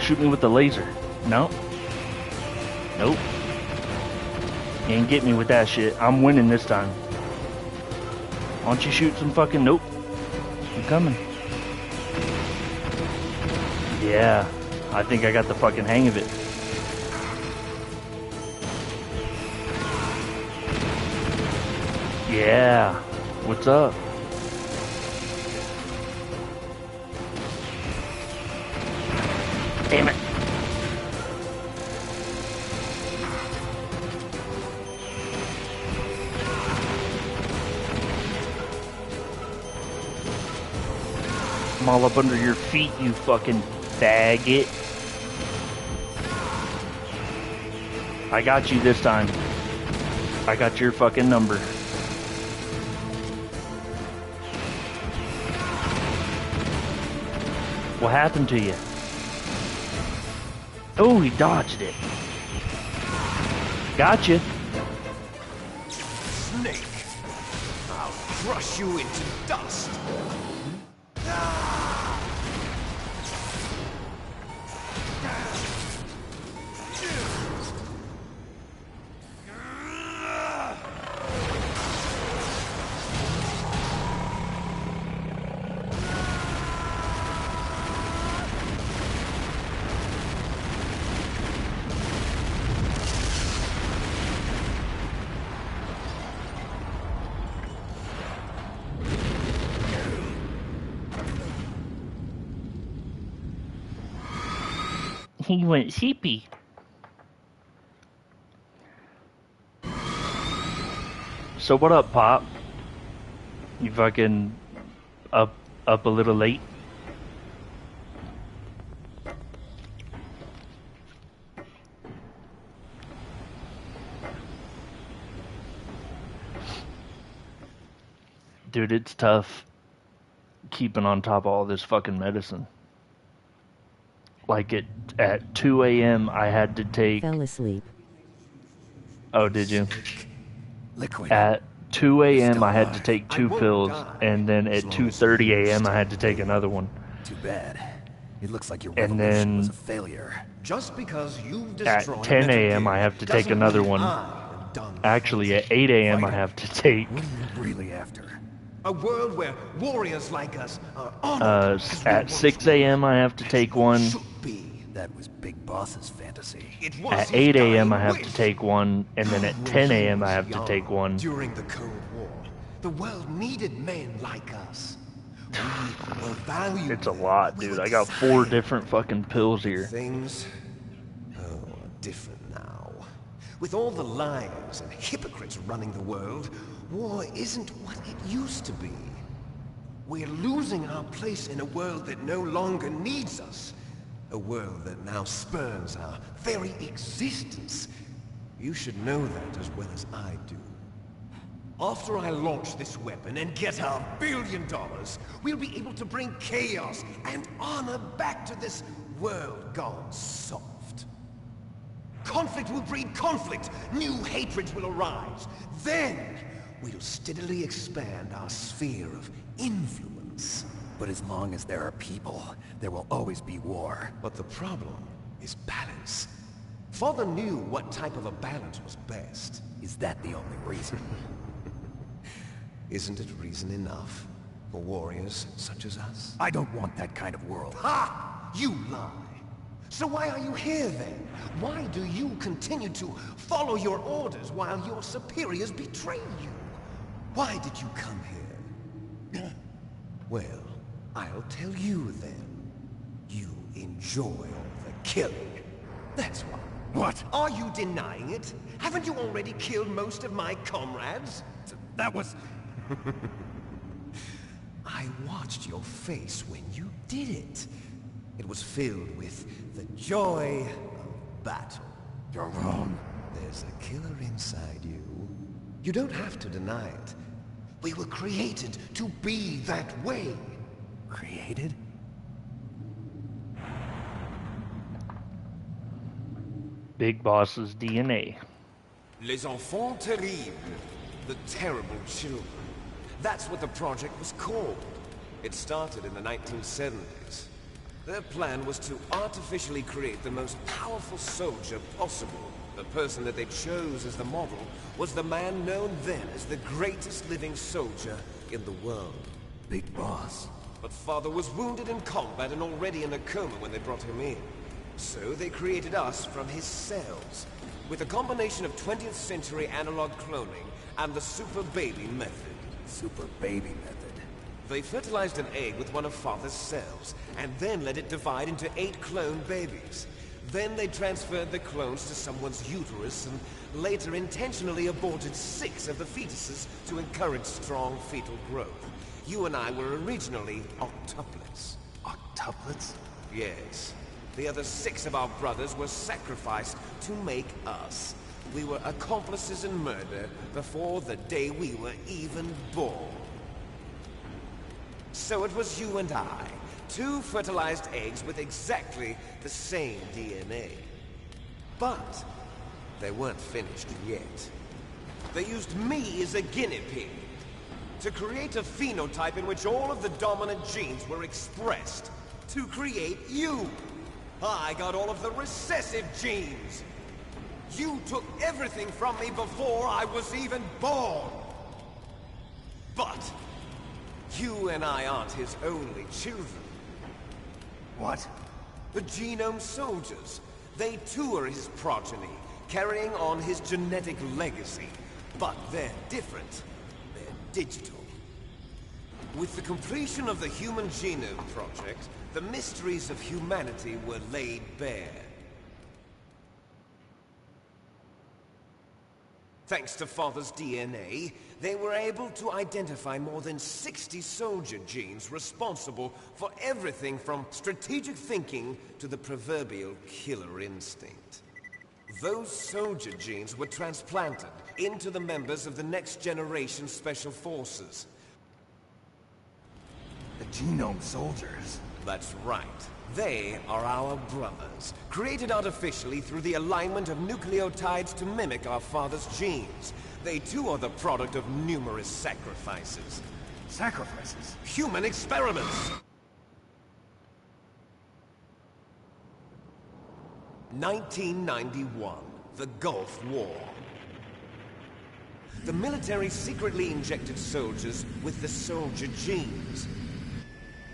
Shoot me with the laser. No. Nope. You ain't get me with that shit. I'm winning this time. Why don't you shoot some fucking... Nope. I'm coming. Yeah. I think I got the fucking hang of it. Yeah. What's up? Damn it. I'm all up under your feet, you fucking faggot. I got you this time. I got your fucking number. What happened to you? Oh, he dodged it. Gotcha. Snake, I'll crush you into dust. He went sheepy. So what up, Pop? You fucking up a little late? Dude, it's tough keeping on top of all this fucking medicine. Like at 2 a.m. I had to take... Fell asleep. Oh, did you? Liquid. At 2 a.m. I had to take 2 pills, and then at 2:30 a.m. I had to take another one. Too bad. It looks like your And revolution then was a failure. Just because you've at destroyed 10 Metal a.m. Gear I have to take doesn't another mean one. I am done. Actually, at 8 a.m. I have to take... What are you really after? A world where warriors like us are honored. At 6 a.m. I have to take one. That was Big Boss's fantasy. At 8 a.m. I have to take one, and then at 10 a.m. I have to take one. During the Cold War, the world needed men like us. We were valued. It's a lot, dude. I got 4 different fucking pills here. Things are different now. With all the liars and hypocrites running the world, war isn't what it used to be. We're losing our place in a world that no longer needs us. A world that now spurns our very existence. You should know that as well as I do. After I launch this weapon and get $1 billion, we'll be able to bring chaos and honor back to this world gone soft. Conflict will breed conflict. New hatreds will arise. Then, we'll steadily expand our sphere of influence. But as long as there are people, there will always be war. But the problem is balance. Father knew what type of a balance was best. Is that the only reason? Isn't it reason enough for warriors such as us? I don't want that kind of world. Ha! You lie! So why are you here then? Why do you continue to follow your orders while your superiors betray you? Why did you come here? Well, I'll tell you then. You enjoy all the killing. That's why. What? Are you denying it? Haven't you already killed most of my comrades? That was... I watched your face when you did it. It was filled with the joy of battle. You're wrong. There's a killer inside you. You don't have to deny it. We were created to be that way. Created? Big Boss's DNA. Les enfants terribles. The terrible children. That's what the project was called. It started in the 1970s. Their plan was to artificially create the most powerful soldier possible. The person that they chose as the model was the man known then as the greatest living soldier in the world. Big Boss. But Father was wounded in combat and already in a coma when they brought him in. So they created us from his cells, with a combination of 20th century analog cloning and the super baby method. Super baby method. They fertilized an egg with one of Father's cells, and then let it divide into 8 clone babies. Then they transferred the clones to someone's uterus, and later intentionally aborted 6 of the fetuses to encourage strong fetal growth. You and I were originally octuplets. Octuplets? Yes. The other 6 of our brothers were sacrificed to make us. We were accomplices in murder before the day we were even born. So it was you and I, 2 fertilized eggs with exactly the same DNA. But they weren't finished yet. They used me as a guinea pig to create a phenotype in which all of the dominant genes were expressed. To create you. I got all of the recessive genes. You took everything from me before I was even born. But you and I aren't his only children. What? The Genome Soldiers. They too are his progeny, carrying on his genetic legacy. But they're different. They're digital. With the completion of the Human Genome Project, the mysteries of humanity were laid bare. Thanks to Father's DNA, they were able to identify more than 60 soldier genes responsible for everything from strategic thinking to the proverbial killer instinct. Those soldier genes were transplanted into the members of the next generation Special Forces. The Genome Soldiers? That's right. They are our brothers, created artificially through the alignment of nucleotides to mimic our father's genes. They too are the product of numerous sacrifices. Sacrifices? Human experiments! 1991, the Gulf War. The military secretly injected soldiers with the soldier genes.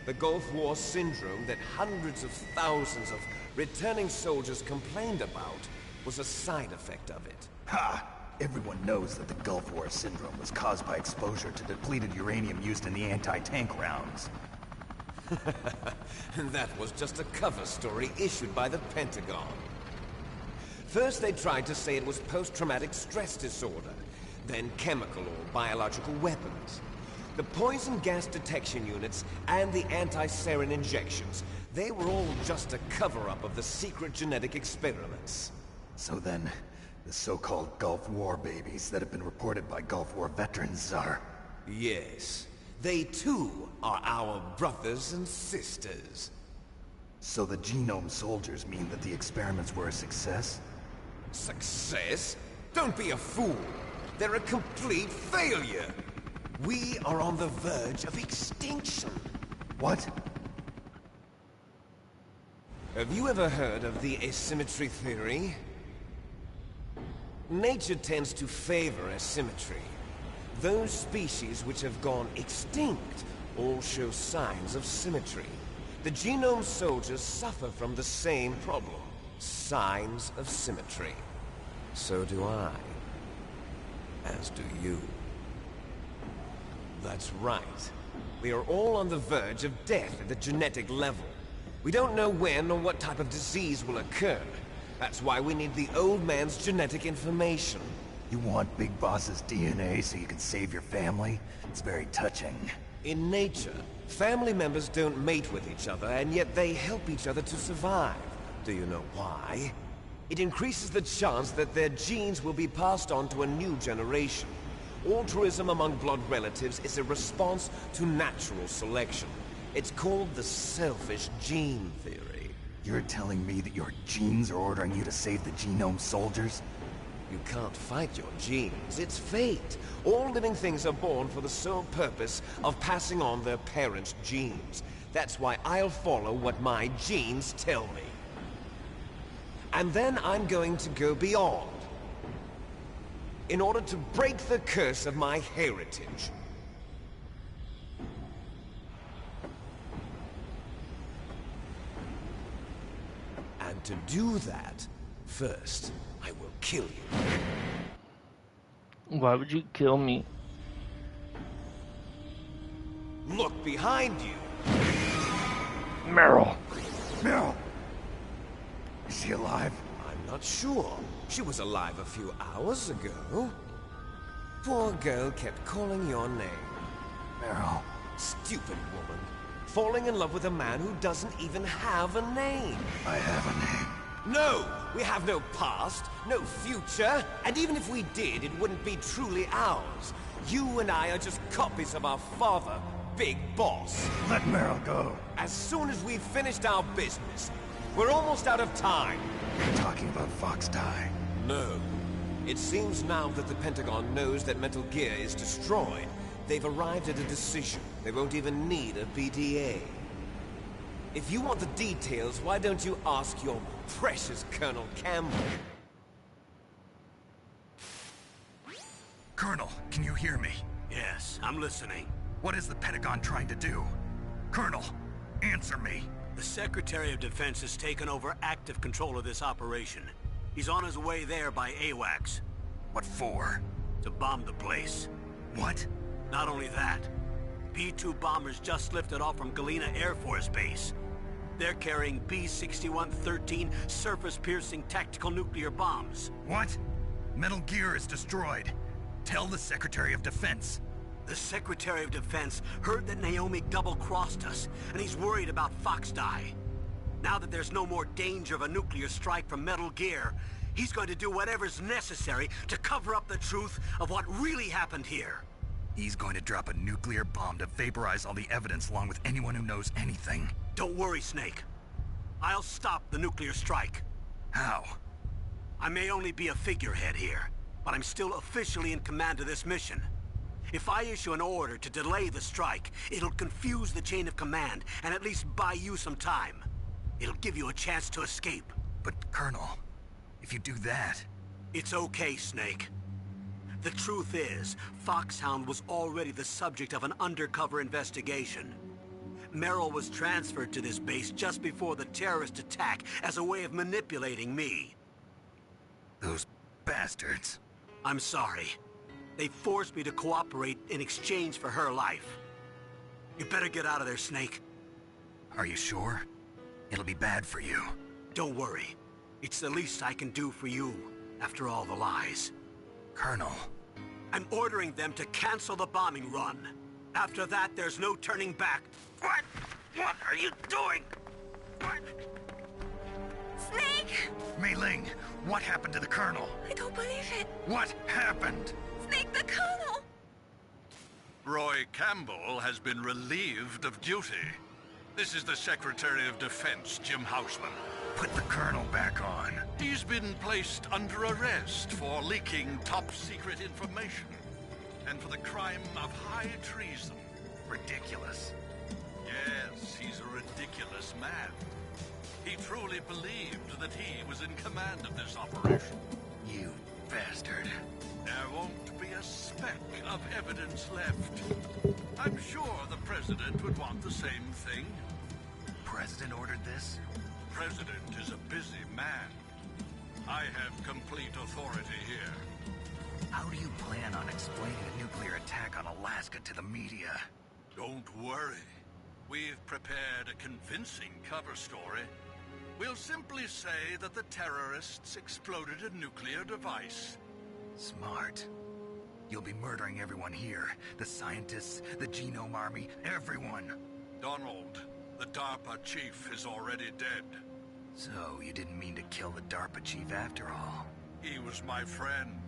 The Gulf War syndrome that hundreds of thousands of returning soldiers complained about was a side effect of it. Ha! Everyone knows that the Gulf War syndrome was caused by exposure to depleted uranium used in the anti-tank rounds. That was just a cover story issued by the Pentagon. First they tried to say it was post-traumatic stress disorder, then chemical or biological weapons. The poison gas detection units and the anti-sarin injections, they were all just a cover-up of the secret genetic experiments. So then, The so-called Gulf War babies that have been reported by Gulf War veterans are... Yes. They too are our brothers and sisters. So the genome soldiers mean that the experiments were a success? Success? Don't be a fool. They're a complete failure. We are on the verge of extinction. What? Have you ever heard of the asymmetry theory? Nature tends to favor asymmetry. Those species which have gone extinct all show signs of symmetry. The genome soldiers suffer from the same problem. Signs of symmetry. So do I. As do you. That's right. We are all on the verge of death at the genetic level. We don't know when or what type of disease will occur. That's why we need the old man's genetic information. You want Big Boss's DNA so you can save your family? It's very touching. In nature, family members don't mate with each other, and yet they help each other to survive. Do you know why? It increases the chance that their genes will be passed on to a new generation. Altruism among blood relatives is a response to natural selection. It's called the selfish gene theory. You're telling me that your genes are ordering you to save the genome soldiers? You can't fight your genes. It's fate. All living things are born for the sole purpose of passing on their parents' genes. That's why I'll follow what my genes tell me. And then I'm going to go beyond. In order to break the curse of my heritage. And to do that, first, I will kill you. Why would you kill me? Look behind you! Meryl! Meryl! Is she alive? I'm not sure. She was alive a few hours ago. Poor girl kept calling your name. Meryl. Stupid woman. Falling in love with a man who doesn't even have a name. I have a name. No! We have no past, no future, and even if we did, it wouldn't be truly ours. You and I are just copies of our father, Big Boss. Let Meryl go. As soon as we've finished our business, we're almost out of time. You're talking about Fox Die. No. It seems now that the Pentagon knows that Metal Gear is destroyed. They've arrived at a decision. They won't even need a PDA. If you want the details, why don't you ask your precious Colonel Campbell? Colonel, can you hear me? Yes, I'm listening. What is the Pentagon trying to do? Colonel, answer me. The Secretary of Defense has taken over active control of this operation. He's on his way there by AWACS. What for? To bomb the place. What? Not only that, P-2 bombers just lifted off from Galena Air Force Base. They're carrying B-6113 surface-piercing tactical nuclear bombs. What? Metal Gear is destroyed. Tell the Secretary of Defense. The Secretary of Defense heard that Naomi double-crossed us, and he's worried about Fox Die. Now that there's no more danger of a nuclear strike from Metal Gear, he's going to do whatever's necessary to cover up the truth of what really happened here. He's going to drop a nuclear bomb to vaporize all the evidence along with anyone who knows anything. Don't worry, Snake. I'll stop the nuclear strike. How? I may only be a figurehead here, but I'm still officially in command of this mission. If I issue an order to delay the strike, it'll confuse the chain of command and at least buy you some time. It'll give you a chance to escape. But, Colonel, if you do that... It's okay, Snake. The truth is, Foxhound was already the subject of an undercover investigation. Meryl was transferred to this base just before the terrorist attack as a way of manipulating me. Those bastards. I'm sorry. They forced me to cooperate in exchange for her life. You better get out of there, Snake. Are you sure? It'll be bad for you. Don't worry. It's the least I can do for you, after all the lies. Colonel. I'm ordering them to cancel the bombing run. After that, there's no turning back. What? What are you doing? What? Snake! Mei Ling, what happened to the Colonel? I don't believe it. What happened? Snake the Colonel! Roy Campbell has been relieved of duty. This is the Secretary of Defense, Jim Houseman. Put the Colonel back on. He's been placed under arrest for leaking top-secret information and for the crime of high treason. Ridiculous. Yes, he's a ridiculous man. He truly believed that he was in command of this operation. You bastard. There won't be a speck of evidence left. I'm sure the President would want the same thing. President ordered this? President is a busy man. I have complete authority here. How do you plan on explaining a nuclear attack on Alaska to the media? Don't worry. We've prepared a convincing cover story. We'll simply say that the terrorists exploded a nuclear device. Smart. You'll be murdering everyone here. The scientists, the Genome Army, everyone. Donald, the DARPA chief, is already dead. So, you didn't mean to kill the DARPA chief after all? He was my friend.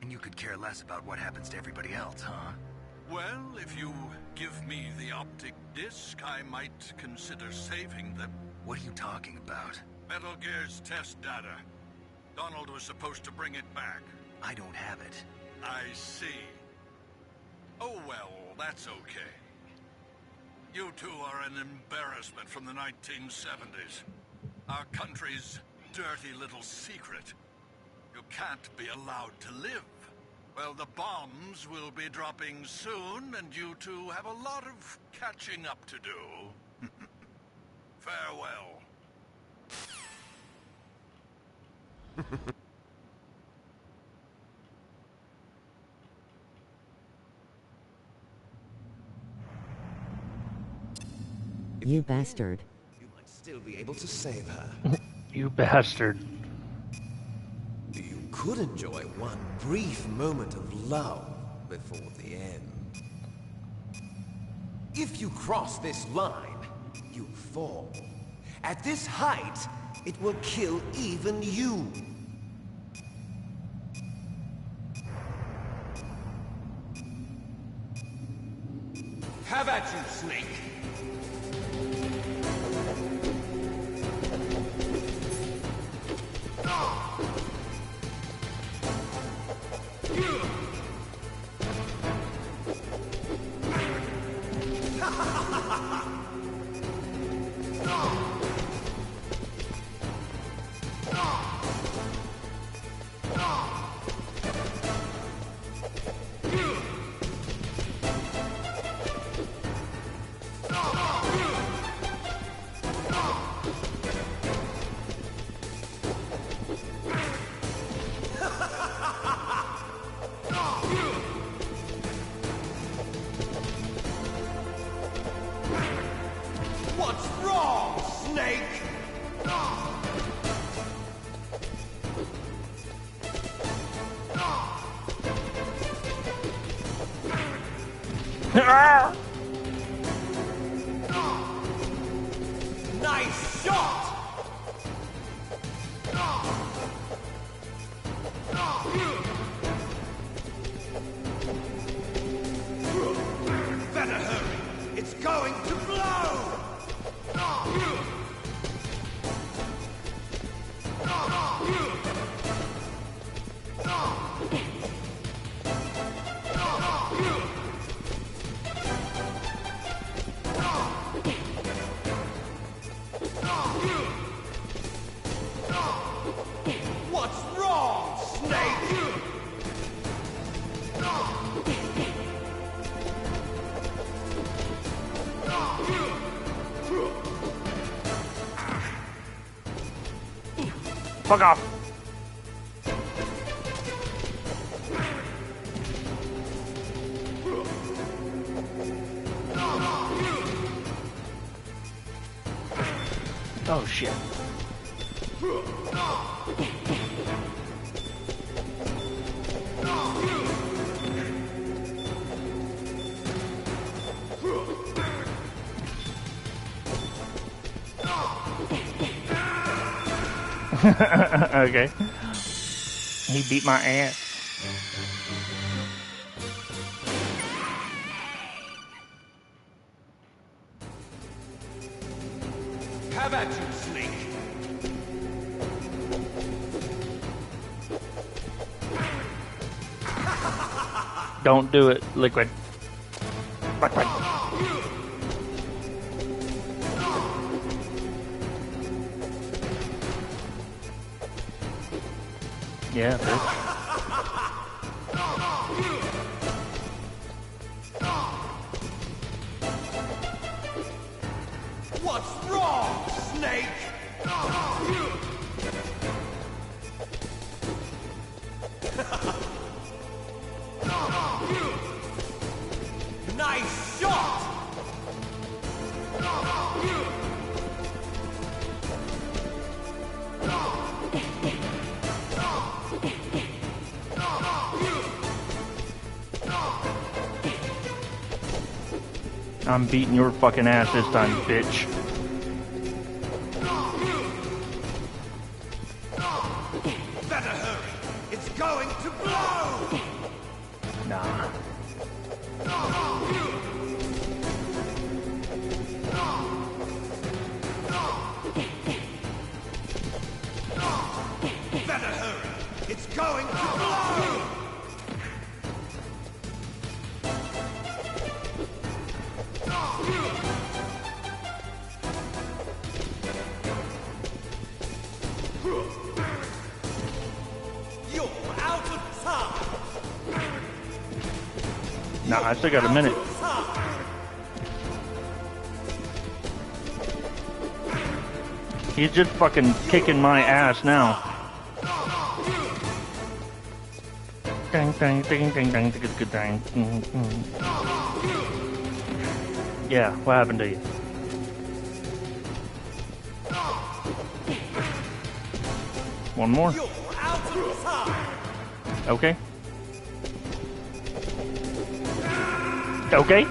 And you could care less about what happens to everybody else, huh? Well, if you give me the optic disc, I might consider saving them. What are you talking about? Metal Gear's test data. Donald was supposed to bring it back. I don't have it. I see. Oh well, that's okay. You two are an embarrassment from the 1970s. Our country's dirty little secret. You can't be allowed to live. Well, the bombs will be dropping soon, and you two have a lot of catching up to do. Farewell. You bastard. You might still be able to save her. You bastard. You could enjoy one brief moment of lull before the end. If you cross this line, you fall. At this height, it will kill even you. Have at you, Snake! What's wrong, Snake? Nice shot! Better hurry! It's going to blow! What's wrong, Snake? Fuck off. Oh shit. Okay. He beat my ass. Have at you, Snake. Don't do it, Liquid. Liquid. Yeah, bitch. What's wrong, Snake? Nice shot! I'm beating your fucking ass this time, bitch. Better hurry. It's going to blow! Nah. Better hurry. It's going to blow! You're out of time! Nah, I still got a minute. He's just fucking kicking my ass now. Dang, dang, dang, dang, dang, dang, dang. Yeah, what happened to you? One more. You're out of time! Okay. Okay.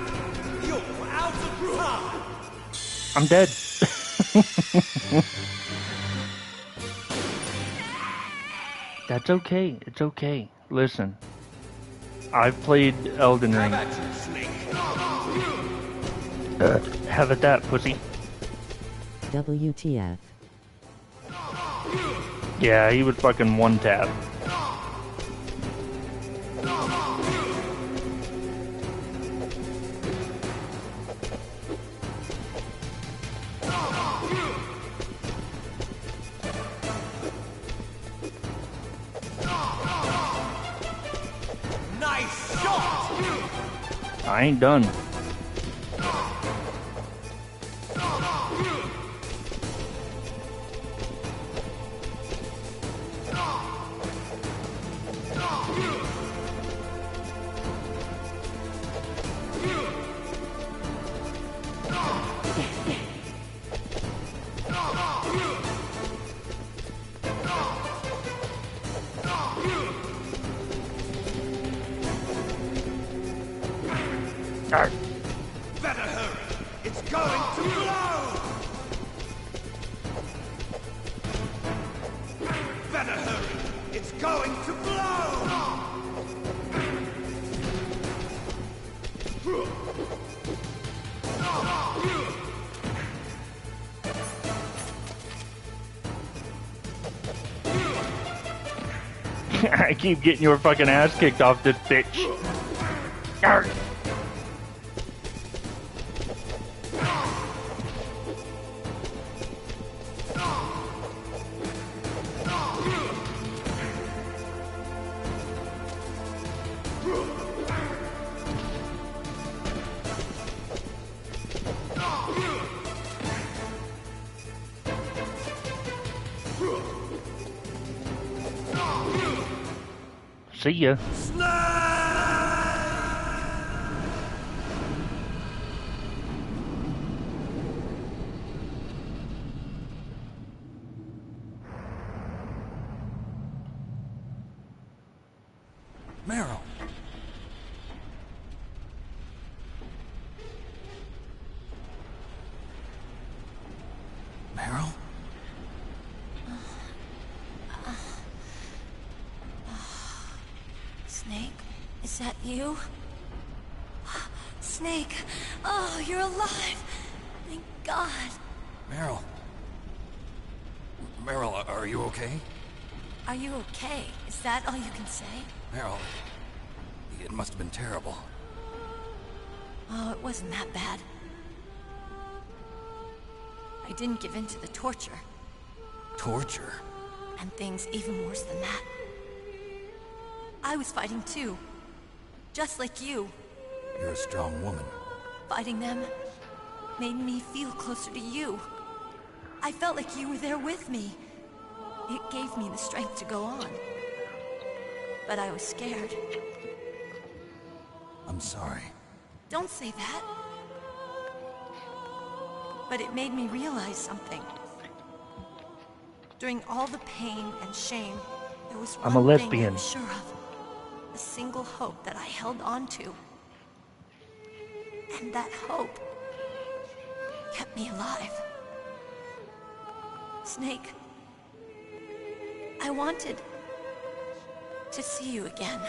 You're out of time! I'm dead. That's okay. It's okay. Listen. I've played Elden Ring. Have at you, Snake. Have at that, pussy. WTF. Yeah, he would fucking one tap. Nice shot! I ain't done. Better hurry! It's going to blow! Better hurry! It's going to blow! I keep getting your fucking ass kicked off this bitch. Arr. See ya. Meryl. Meryl? Is that you? Snake! Oh, you're alive! Thank God. Meryl. Meryl, are you okay? Are you okay? Is that all you can say? Meryl, it must have been terrible. Oh, it wasn't that bad. I didn't give in to the torture. Torture? And things even worse than that. I was fighting too. Just like you. You're a strong woman. Fighting them made me feel closer to you. I felt like you were there with me. It gave me the strength to go on. But I was scared. I'm sorry. Don't say that. But it made me realize something. During all the pain and shame, there was I'm a one thing I lesbian. was sure of. A single hope that I held on to. And that hope kept me alive. Snake, I wanted to see you again.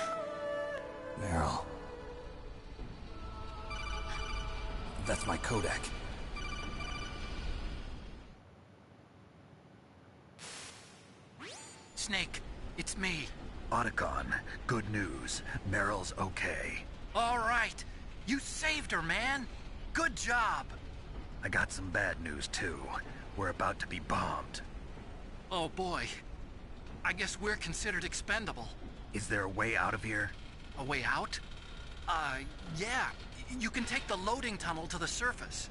Meryl. That's my Kodak. Snake, it's me. Otacon, good news. Meryl's okay. All right. You saved her, man. Good job. I got some bad news, too. We're about to be bombed. Oh, boy. I guess we're considered expendable. Is there a way out of here? A way out? Yeah. You can take the loading tunnel to the surface.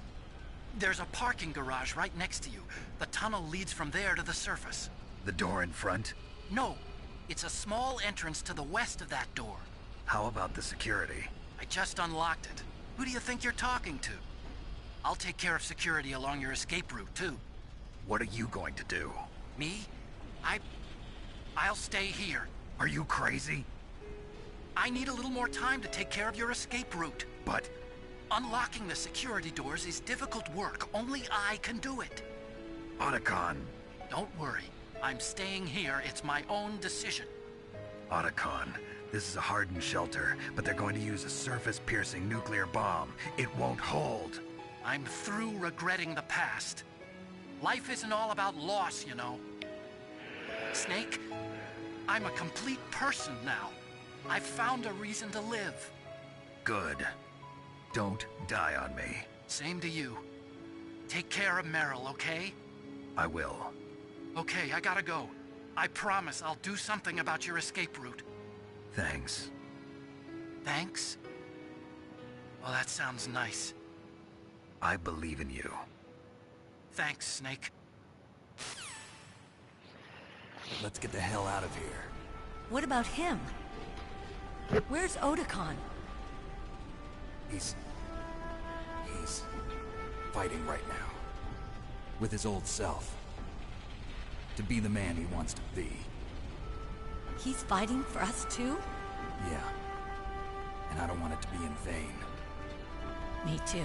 There's a parking garage right next to you. The tunnel leads from there to the surface. The door in front? No. It's a small entrance to the west of that door. How about the security? I just unlocked it. Who do you think you're talking to? I'll take care of security along your escape route, too. What are you going to do? Me? I'll stay here. Are you crazy? I need a little more time to take care of your escape route. But... unlocking the security doors is difficult work. Only I can do it. Otacon. Don't worry. I'm staying here. It's my own decision. Otacon, this is a hardened shelter, but they're going to use a surface-piercing nuclear bomb. It won't hold. I'm through regretting the past. Life isn't all about loss, you know. Snake, I'm a complete person now. I've found a reason to live. Good. Don't die on me. Same to you. Take care of Meryl, okay? I will. Okay, I gotta go. I promise I'll do something about your escape route. Thanks. Thanks? Well, that sounds nice. I believe in you. Thanks, Snake. Let's get the hell out of here. What about him? Where's Otacon? He's fighting right now. With his old self. To be the man he wants to be. He's fighting for us too? Yeah. And I don't want it to be in vain. Me too.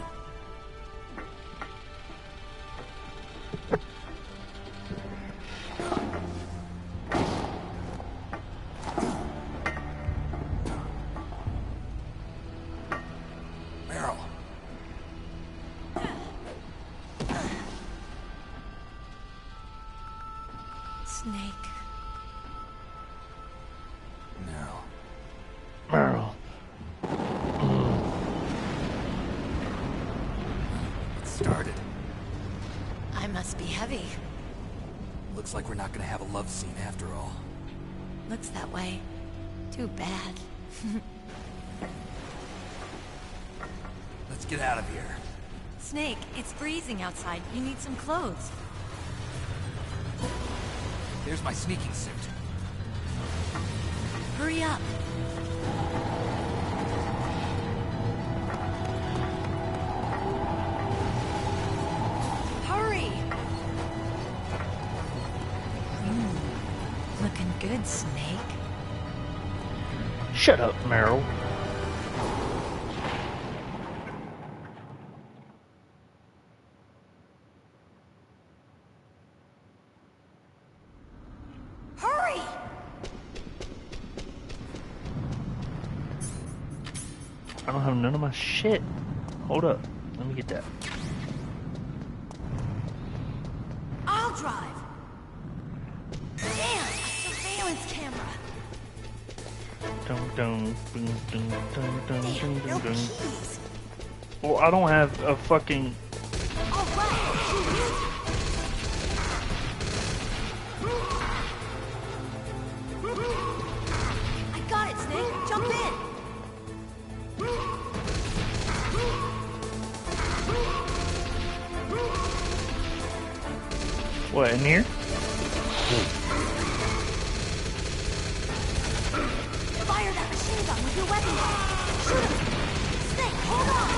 Meryl. Snake. No. Meryl. It started. I must be heavy. Looks like we're not gonna have a love scene after all. Looks that way. Too bad. Let's get out of here. Snake, it's freezing outside. You need some clothes. There's my sneaking suit. Hurry up. Hurry! Looking good, Snake. Shut up, Meryl. Hurry! I don't have none of my shit. Hold up. Let me get that. I'll drive. Damn, a surveillance camera. Dun, dun, dun, dun, dun, dun, Damn, dun, no dun. keys. Well, I don't have a fucking... All right. I got it, Snake. Jump in. What, in here? Fire that machine gun with your weapon. Shoot him. Snake, hold on.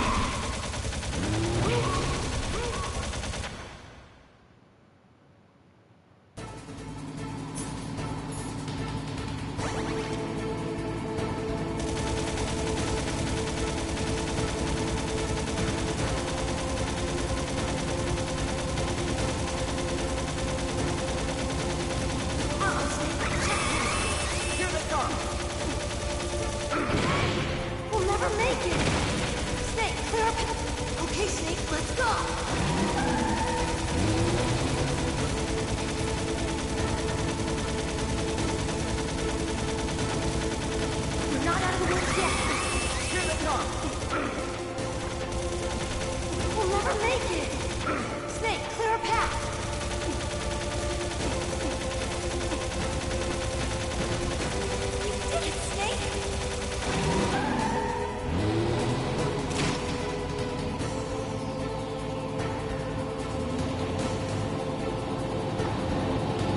We'll never make it. Snake, clear up. Okay, Snake, let's go. We're not out of the woods yet. Here they come. We'll never make it. Snake, clear a path. You did it, Snake.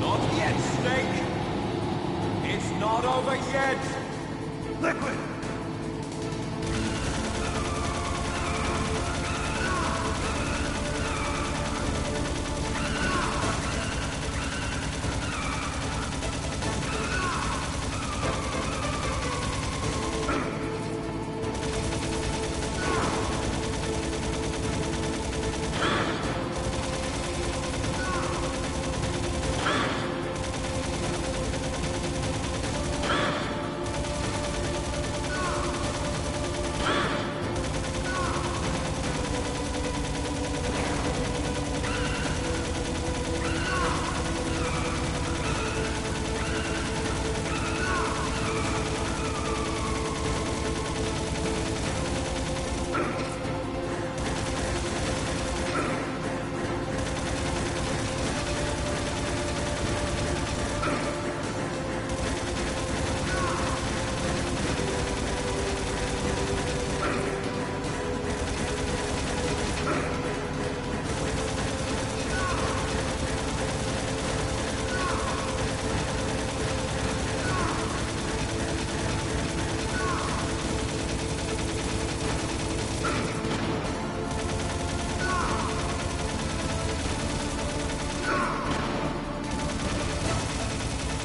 Not yet, Snake! It's not over yet! Liquid!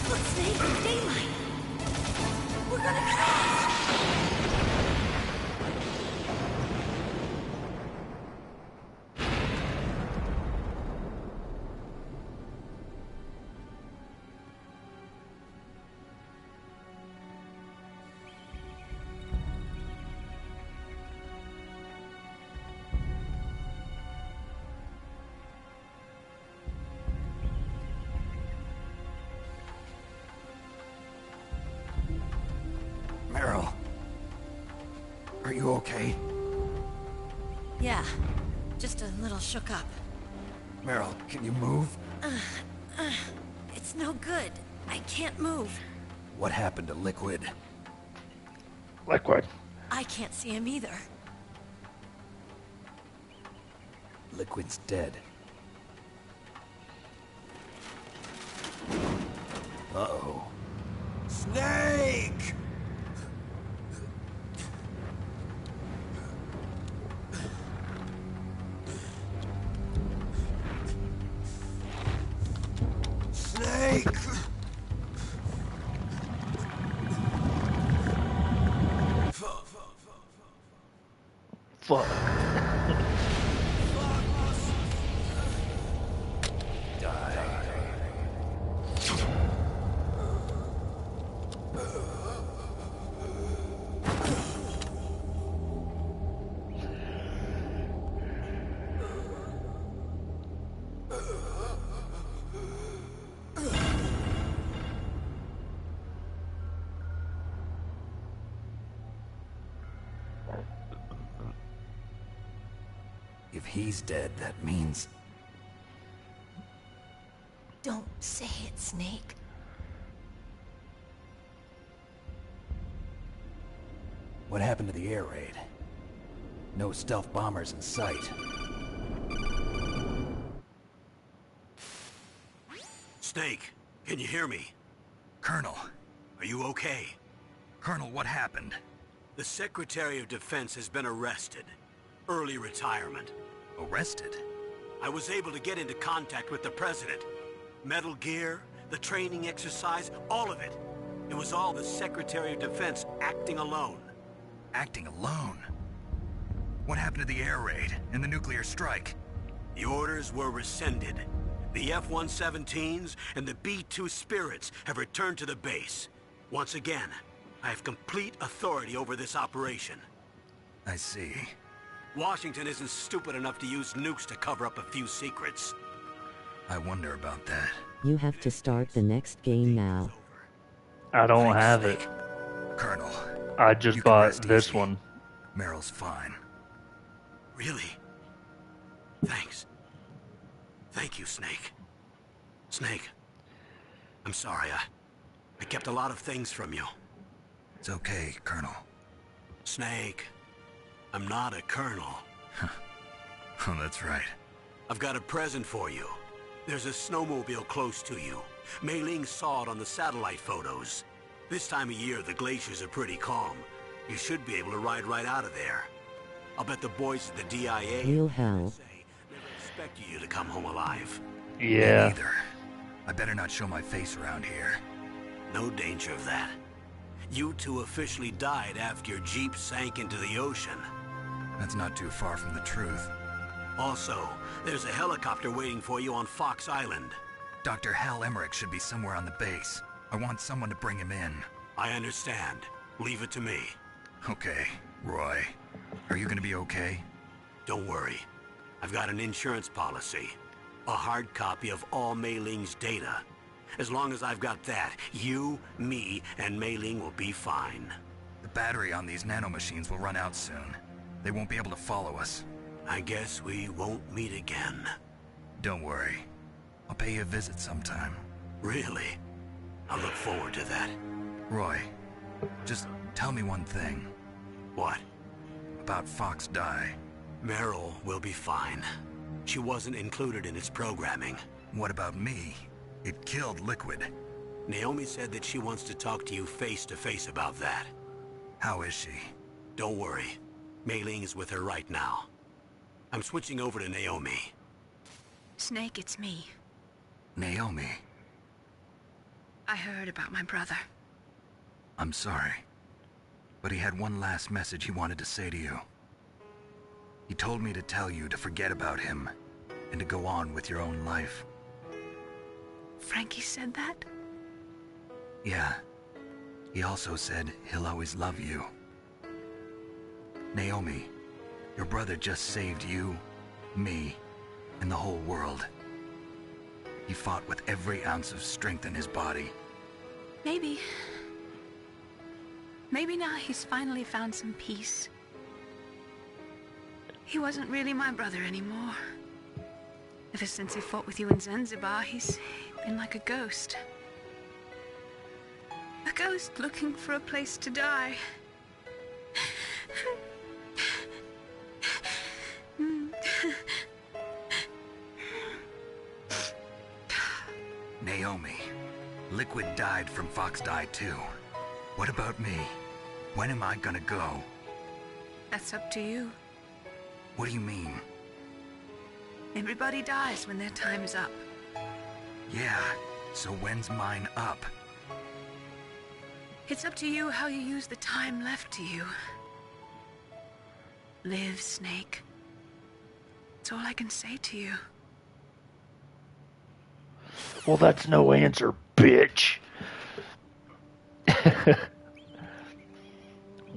Look, Snake, daylight. We're gonna crash. Meryl. Are you okay? Yeah, just a little shook up. Meryl, can you move? It's no good. I can't move. What happened to Liquid? Liquid. I can't see him either. Liquid's dead. Uh-oh. Snake! Snake! Fuck. he's dead, that means... Don't say it, Snake. What happened to the air raid? No stealth bombers in sight. Snake, can you hear me? Colonel. Are you okay? Colonel, what happened? The Secretary of Defense has been arrested. Early retirement. Arrested? I was able to get into contact with the President. Metal Gear, the training exercise, all of it. It was all the Secretary of Defense acting alone. Acting alone? What happened to the air raid and the nuclear strike? The orders were rescinded. The F-117s and the B-2 Spirits have returned to the base. Once again, I have complete authority over this operation. I see. Washington isn't stupid enough to use nukes to cover up a few secrets. I wonder about that. You have to start the next game now. I don't have it. Colonel. I just bought this one. Meryl's fine. Really? Thanks. Thank you, Snake. Snake, I'm sorry, I kept a lot of things from you. It's okay, Colonel. Snake, I'm not a colonel. Oh, that's right. I've got a present for you. There's a snowmobile close to you. Mei Ling saw it on the satellite photos. This time of year, the glaciers are pretty calm. You should be able to ride right out of there. I'll bet the boys at the DIA Real hell. never expected you to come home alive. Yeah. Me neither. I better not show my face around here. No danger of that. You two officially died after your Jeep sank into the ocean. That's not too far from the truth. Also, there's a helicopter waiting for you on Fox Island. Dr. Hal Emmerich should be somewhere on the base. I want someone to bring him in. I understand. Leave it to me. Okay, Roy. Are you gonna be okay? Don't worry. I've got an insurance policy. A hard copy of all Mei Ling's data. As long as I've got that, you, me, and Mei Ling will be fine. The battery on these nanomachines will run out soon. They won't be able to follow us. I guess we won't meet again. Don't worry. I'll pay you a visit sometime. Really? I'll look forward to that. Roy, just tell me one thing. What? About Fox Die. Meryl will be fine. She wasn't included in its programming. What about me? It killed Liquid. Naomi said that she wants to talk to you face to face about that. How is she? Don't worry. Mei Ling is with her right now. I'm switching over to Naomi. Snake, it's me. Naomi. I heard about my brother. I'm sorry. But he had one last message he wanted to say to you. He told me to tell you to forget about him and to go on with your own life. Frankie said that? Yeah. He also said he'll always love you. Naomi, your brother just saved you, me, and the whole world. He fought with every ounce of strength in his body. Maybe. Maybe now he's finally found some peace. He wasn't really my brother anymore. Ever since he fought with you in Zanzibar, he's been like a ghost. A ghost looking for a place to die. Naomi, Liquid died from Fox Die too. What about me? When am I gonna go? That's up to you. What do you mean? Everybody dies when their time is up. Yeah, so when's mine up? It's up to you how you use the time left to you. Live, Snake. That's all I can say to you. Well, that's no answer, bitch. I'm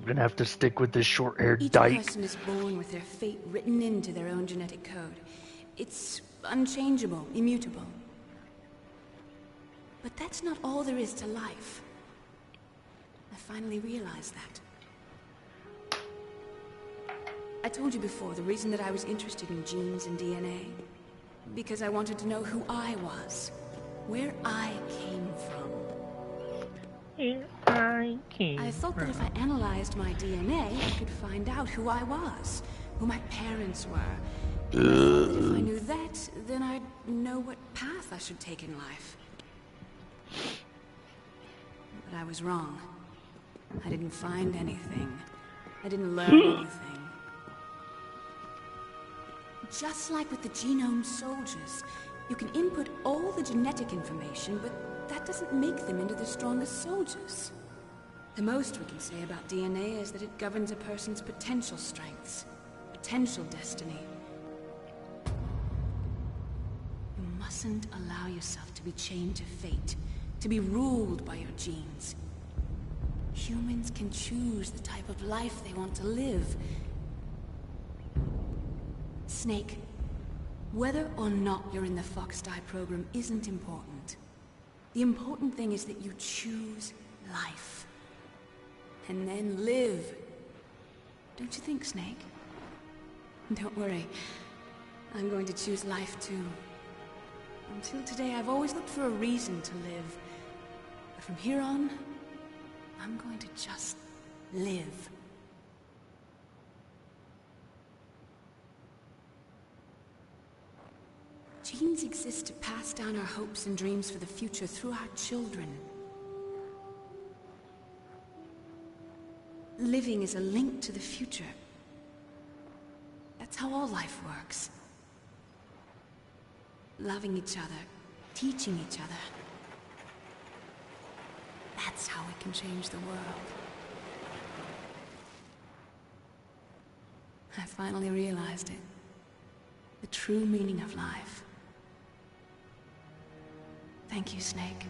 gonna have to stick with this short-haired Each dyke. person is born with their fate written into their own genetic code. It's unchangeable, immutable. But that's not all there is to life. I finally realized that. I told you before the reason that I was interested in genes and DNA. Because I wanted to know who I was. Where I came from. I thought that if I analyzed my DNA, I could find out who I was, who my parents were. And I thought that if I knew that, then I'd know what path I should take in life. But I was wrong. I didn't find anything. I didn't learn anything. Just like with the genome soldiers, you can input all the genetic information, but that doesn't make them into the strongest soldiers. The most we can say about DNA is that it governs a person's potential strengths, potential destiny. You mustn't allow yourself to be chained to fate, to be ruled by your genes. Humans can choose the type of life they want to live. Snake, whether or not you're in the Fox-Die program isn't important. The important thing is that you choose life. And then live. Don't you think, Snake? Don't worry. I'm going to choose life too. Until today, I've always looked for a reason to live. But from here on, I'm going to just live. Genes exist to pass down our hopes and dreams for the future through our children. Living is a link to the future. That's how all life works. Loving each other, teaching each other. That's how we can change the world. I finally realized it. The true meaning of life. Thank you, Snake.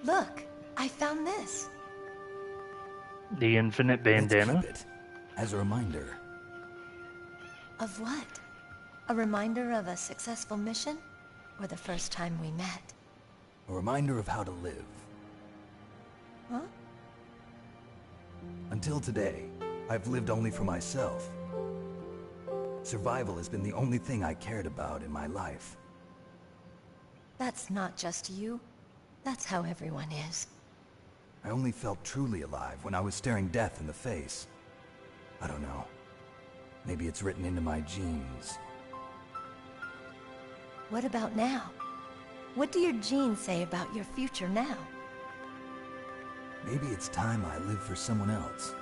Look, I found this. The infinite bandana? Let's keep it as a reminder. Of what? A reminder of a successful mission? Or the first time we met? A reminder of how to live. Huh? Until today, I've lived only for myself. Survival has been the only thing I cared about in my life. That's not just you. That's how everyone is. I only felt truly alive when I was staring death in the face. I don't know. Maybe it's written into my genes. What about now? What do your genes say about your future now? Maybe it's time I live for someone else.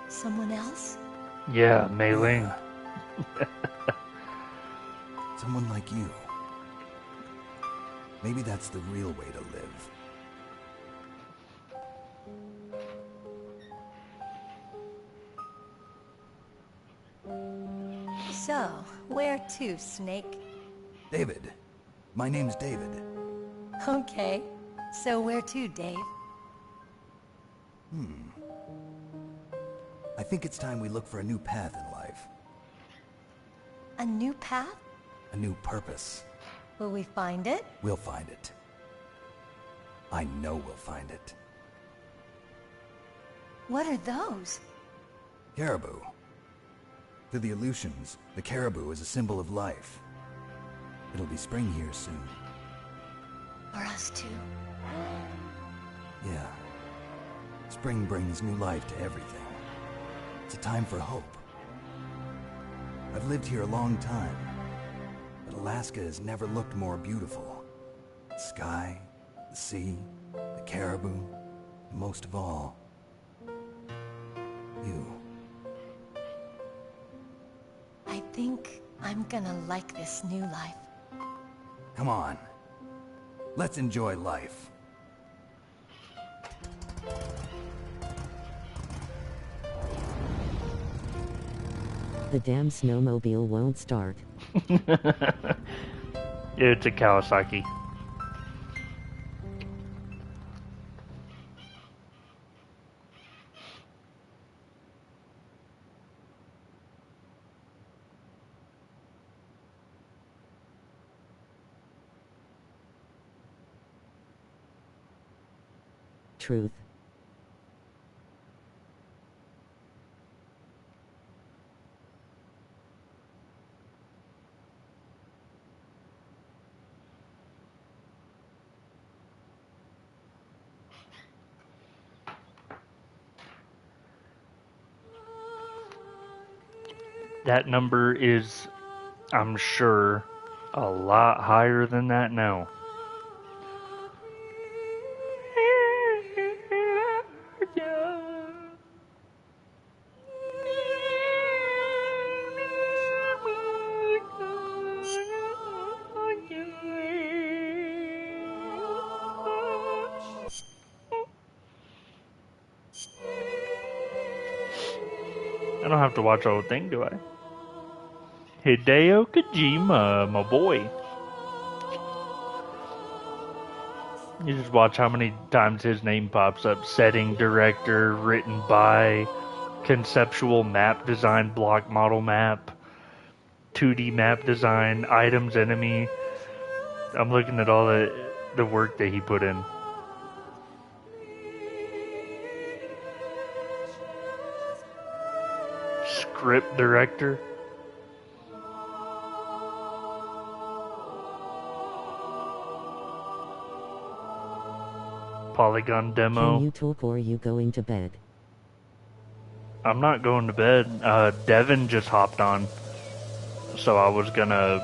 Someone else? Yeah, Mei Ling. Someone like you. Maybe that's the real way to live. So, where to, Snake? David. My name's David. Okay. So where to, Dave? I think it's time we look for a new path in life. A new path? A new purpose. Will we find it? We'll find it. I know we'll find it. What are those? Caribou. To the Aleutians, the caribou is a symbol of life. It'll be spring here soon. For us too. Yeah. Spring brings new life to everything. It's a time for hope. I've lived here a long time, but Alaska has never looked more beautiful. The sky, the sea, the caribou, and most of all, you. I think I'm gonna like this new life. Come on. Let's enjoy life. The damn snowmobile won't start. It's a Kawasaki. truth. That number is, I'm sure, a lot higher than that now. I don't have to watch the whole thing, do I? Hideo Kojima, my boy. You just watch how many times his name pops up. Setting director, written by, conceptual map design, block model map, 2D map design, items, enemy. I'm looking at all the work that he put in. Script director. Polygon demo. Can you talk or are you going to bed? I'm not going to bed. Devin just hopped on. So I was gonna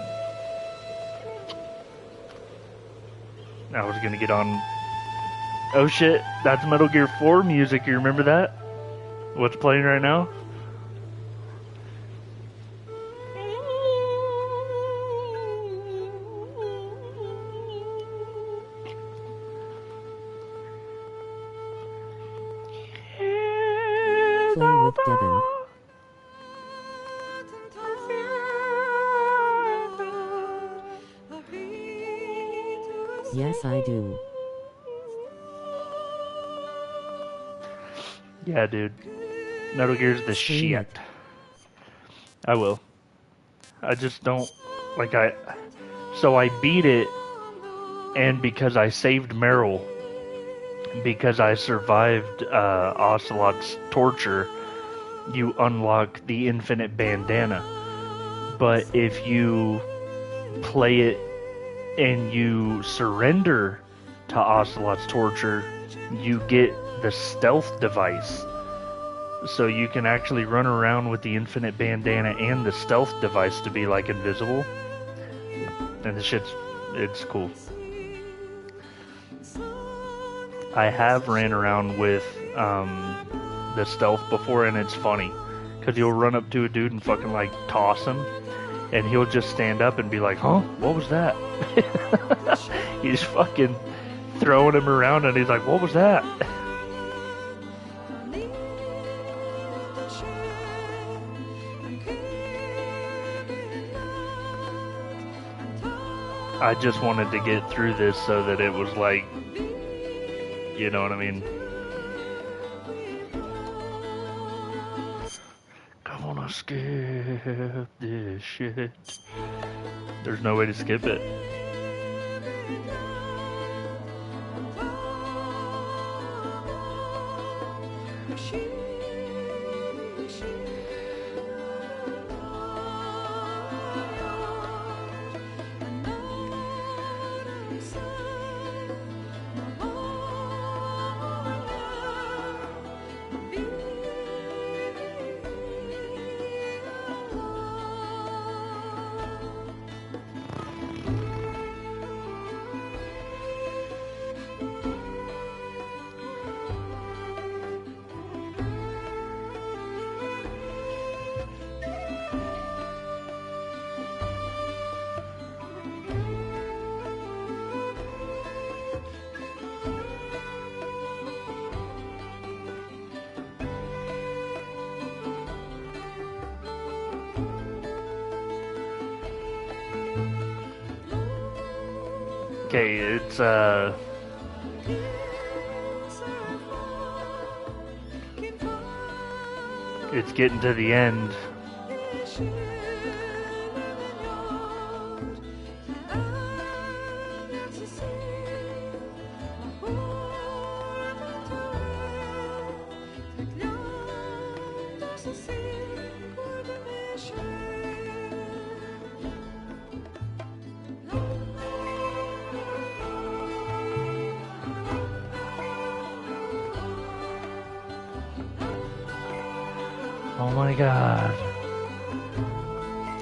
get on. Oh shit, that's Metal Gear 4 music, you remember that? What's playing right now? Play with Devin. Yes, I do. Yeah, dude. Metal Gear's the shit. I will. I just don't like so I beat it, and because I saved Meryl, because I survived Ocelot's torture, you unlock the infinite bandana. But if you play it and you surrender to Ocelot's torture, you get the stealth device. So you can actually run around with the infinite bandana and the stealth device to be like invisible. And it's cool. I have ran around with the stealth before, and it's funny. Because you'll run up to a dude and fucking like toss him, and he'll just stand up and be like, huh? What was that? He's fucking throwing him around, and he's like, what was that? I just wanted to get through this so that it was like, you know what I mean? I wanna skip this shit. There's no way to skip it. Okay, it's getting to the end. Oh my god.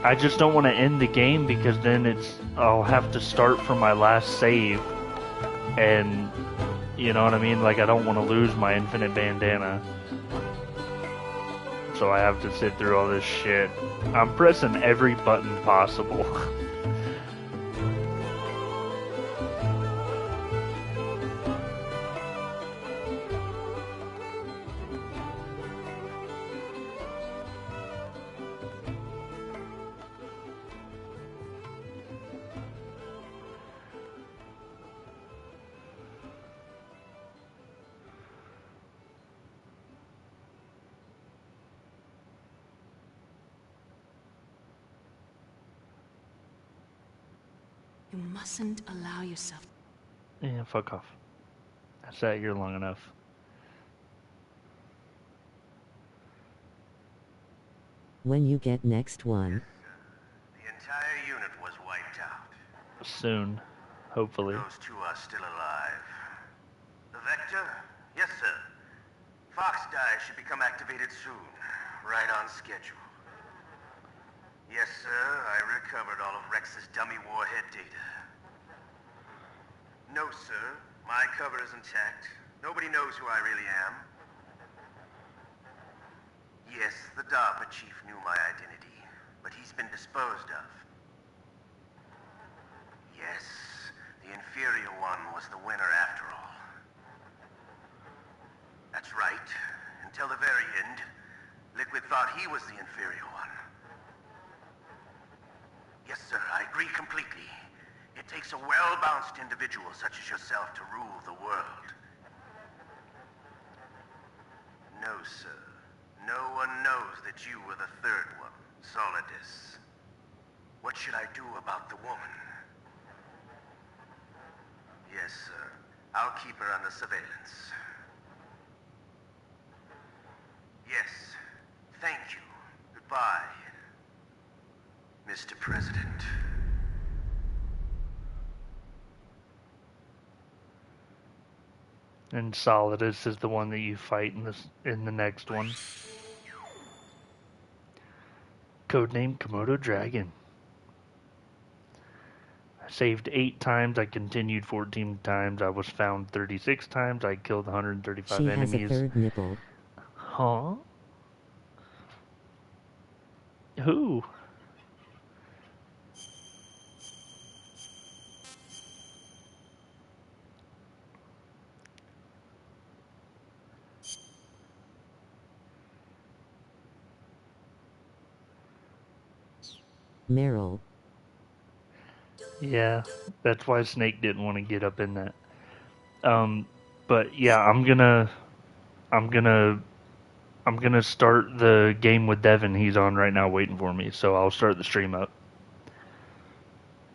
I just don't want to end the game because then I'll have to start from my last save. And, you know what I mean? Like, I don't want to lose my infinite bandana. So I have to sit through all this shit. I'm pressing every button possible. You mustn't allow yourself. Yeah, fuck off. I sat here long enough. When you get next one. The entire unit was wiped out. Soon, hopefully. Those two are still alive. The Vector? Yes, sir. Fox Die should become activated soon. Right on schedule. Yes, sir. I recovered all of Rex's dummy warhead data. No, sir. My cover is intact. Nobody knows who I really am. Yes, the DARPA chief knew my identity, but he's been disposed of. Yes, the inferior one was the winner after all. That's right. Until the very end, Liquid thought he was the inferior one. Yes, sir, I agree completely. It takes a well-balanced individual such as yourself to rule the world. No, sir. No one knows that you were the third one, Solidus. What should I do about the woman? Yes, sir. I'll keep her under surveillance. Yes. Thank you. Goodbye, Mr. President. And Solidus is the one that you fight in the next one. Codename Komodo Dragon. I saved 8 times, I continued 14 times, I was found 36 times, I killed 135 she enemies. She has a third nipple. Huh? Who? Meryl. Yeah, that's why Snake didn't want to get up in that. But yeah, I'm gonna start the game with Devin. He's on right now waiting for me, so I'll start the stream up.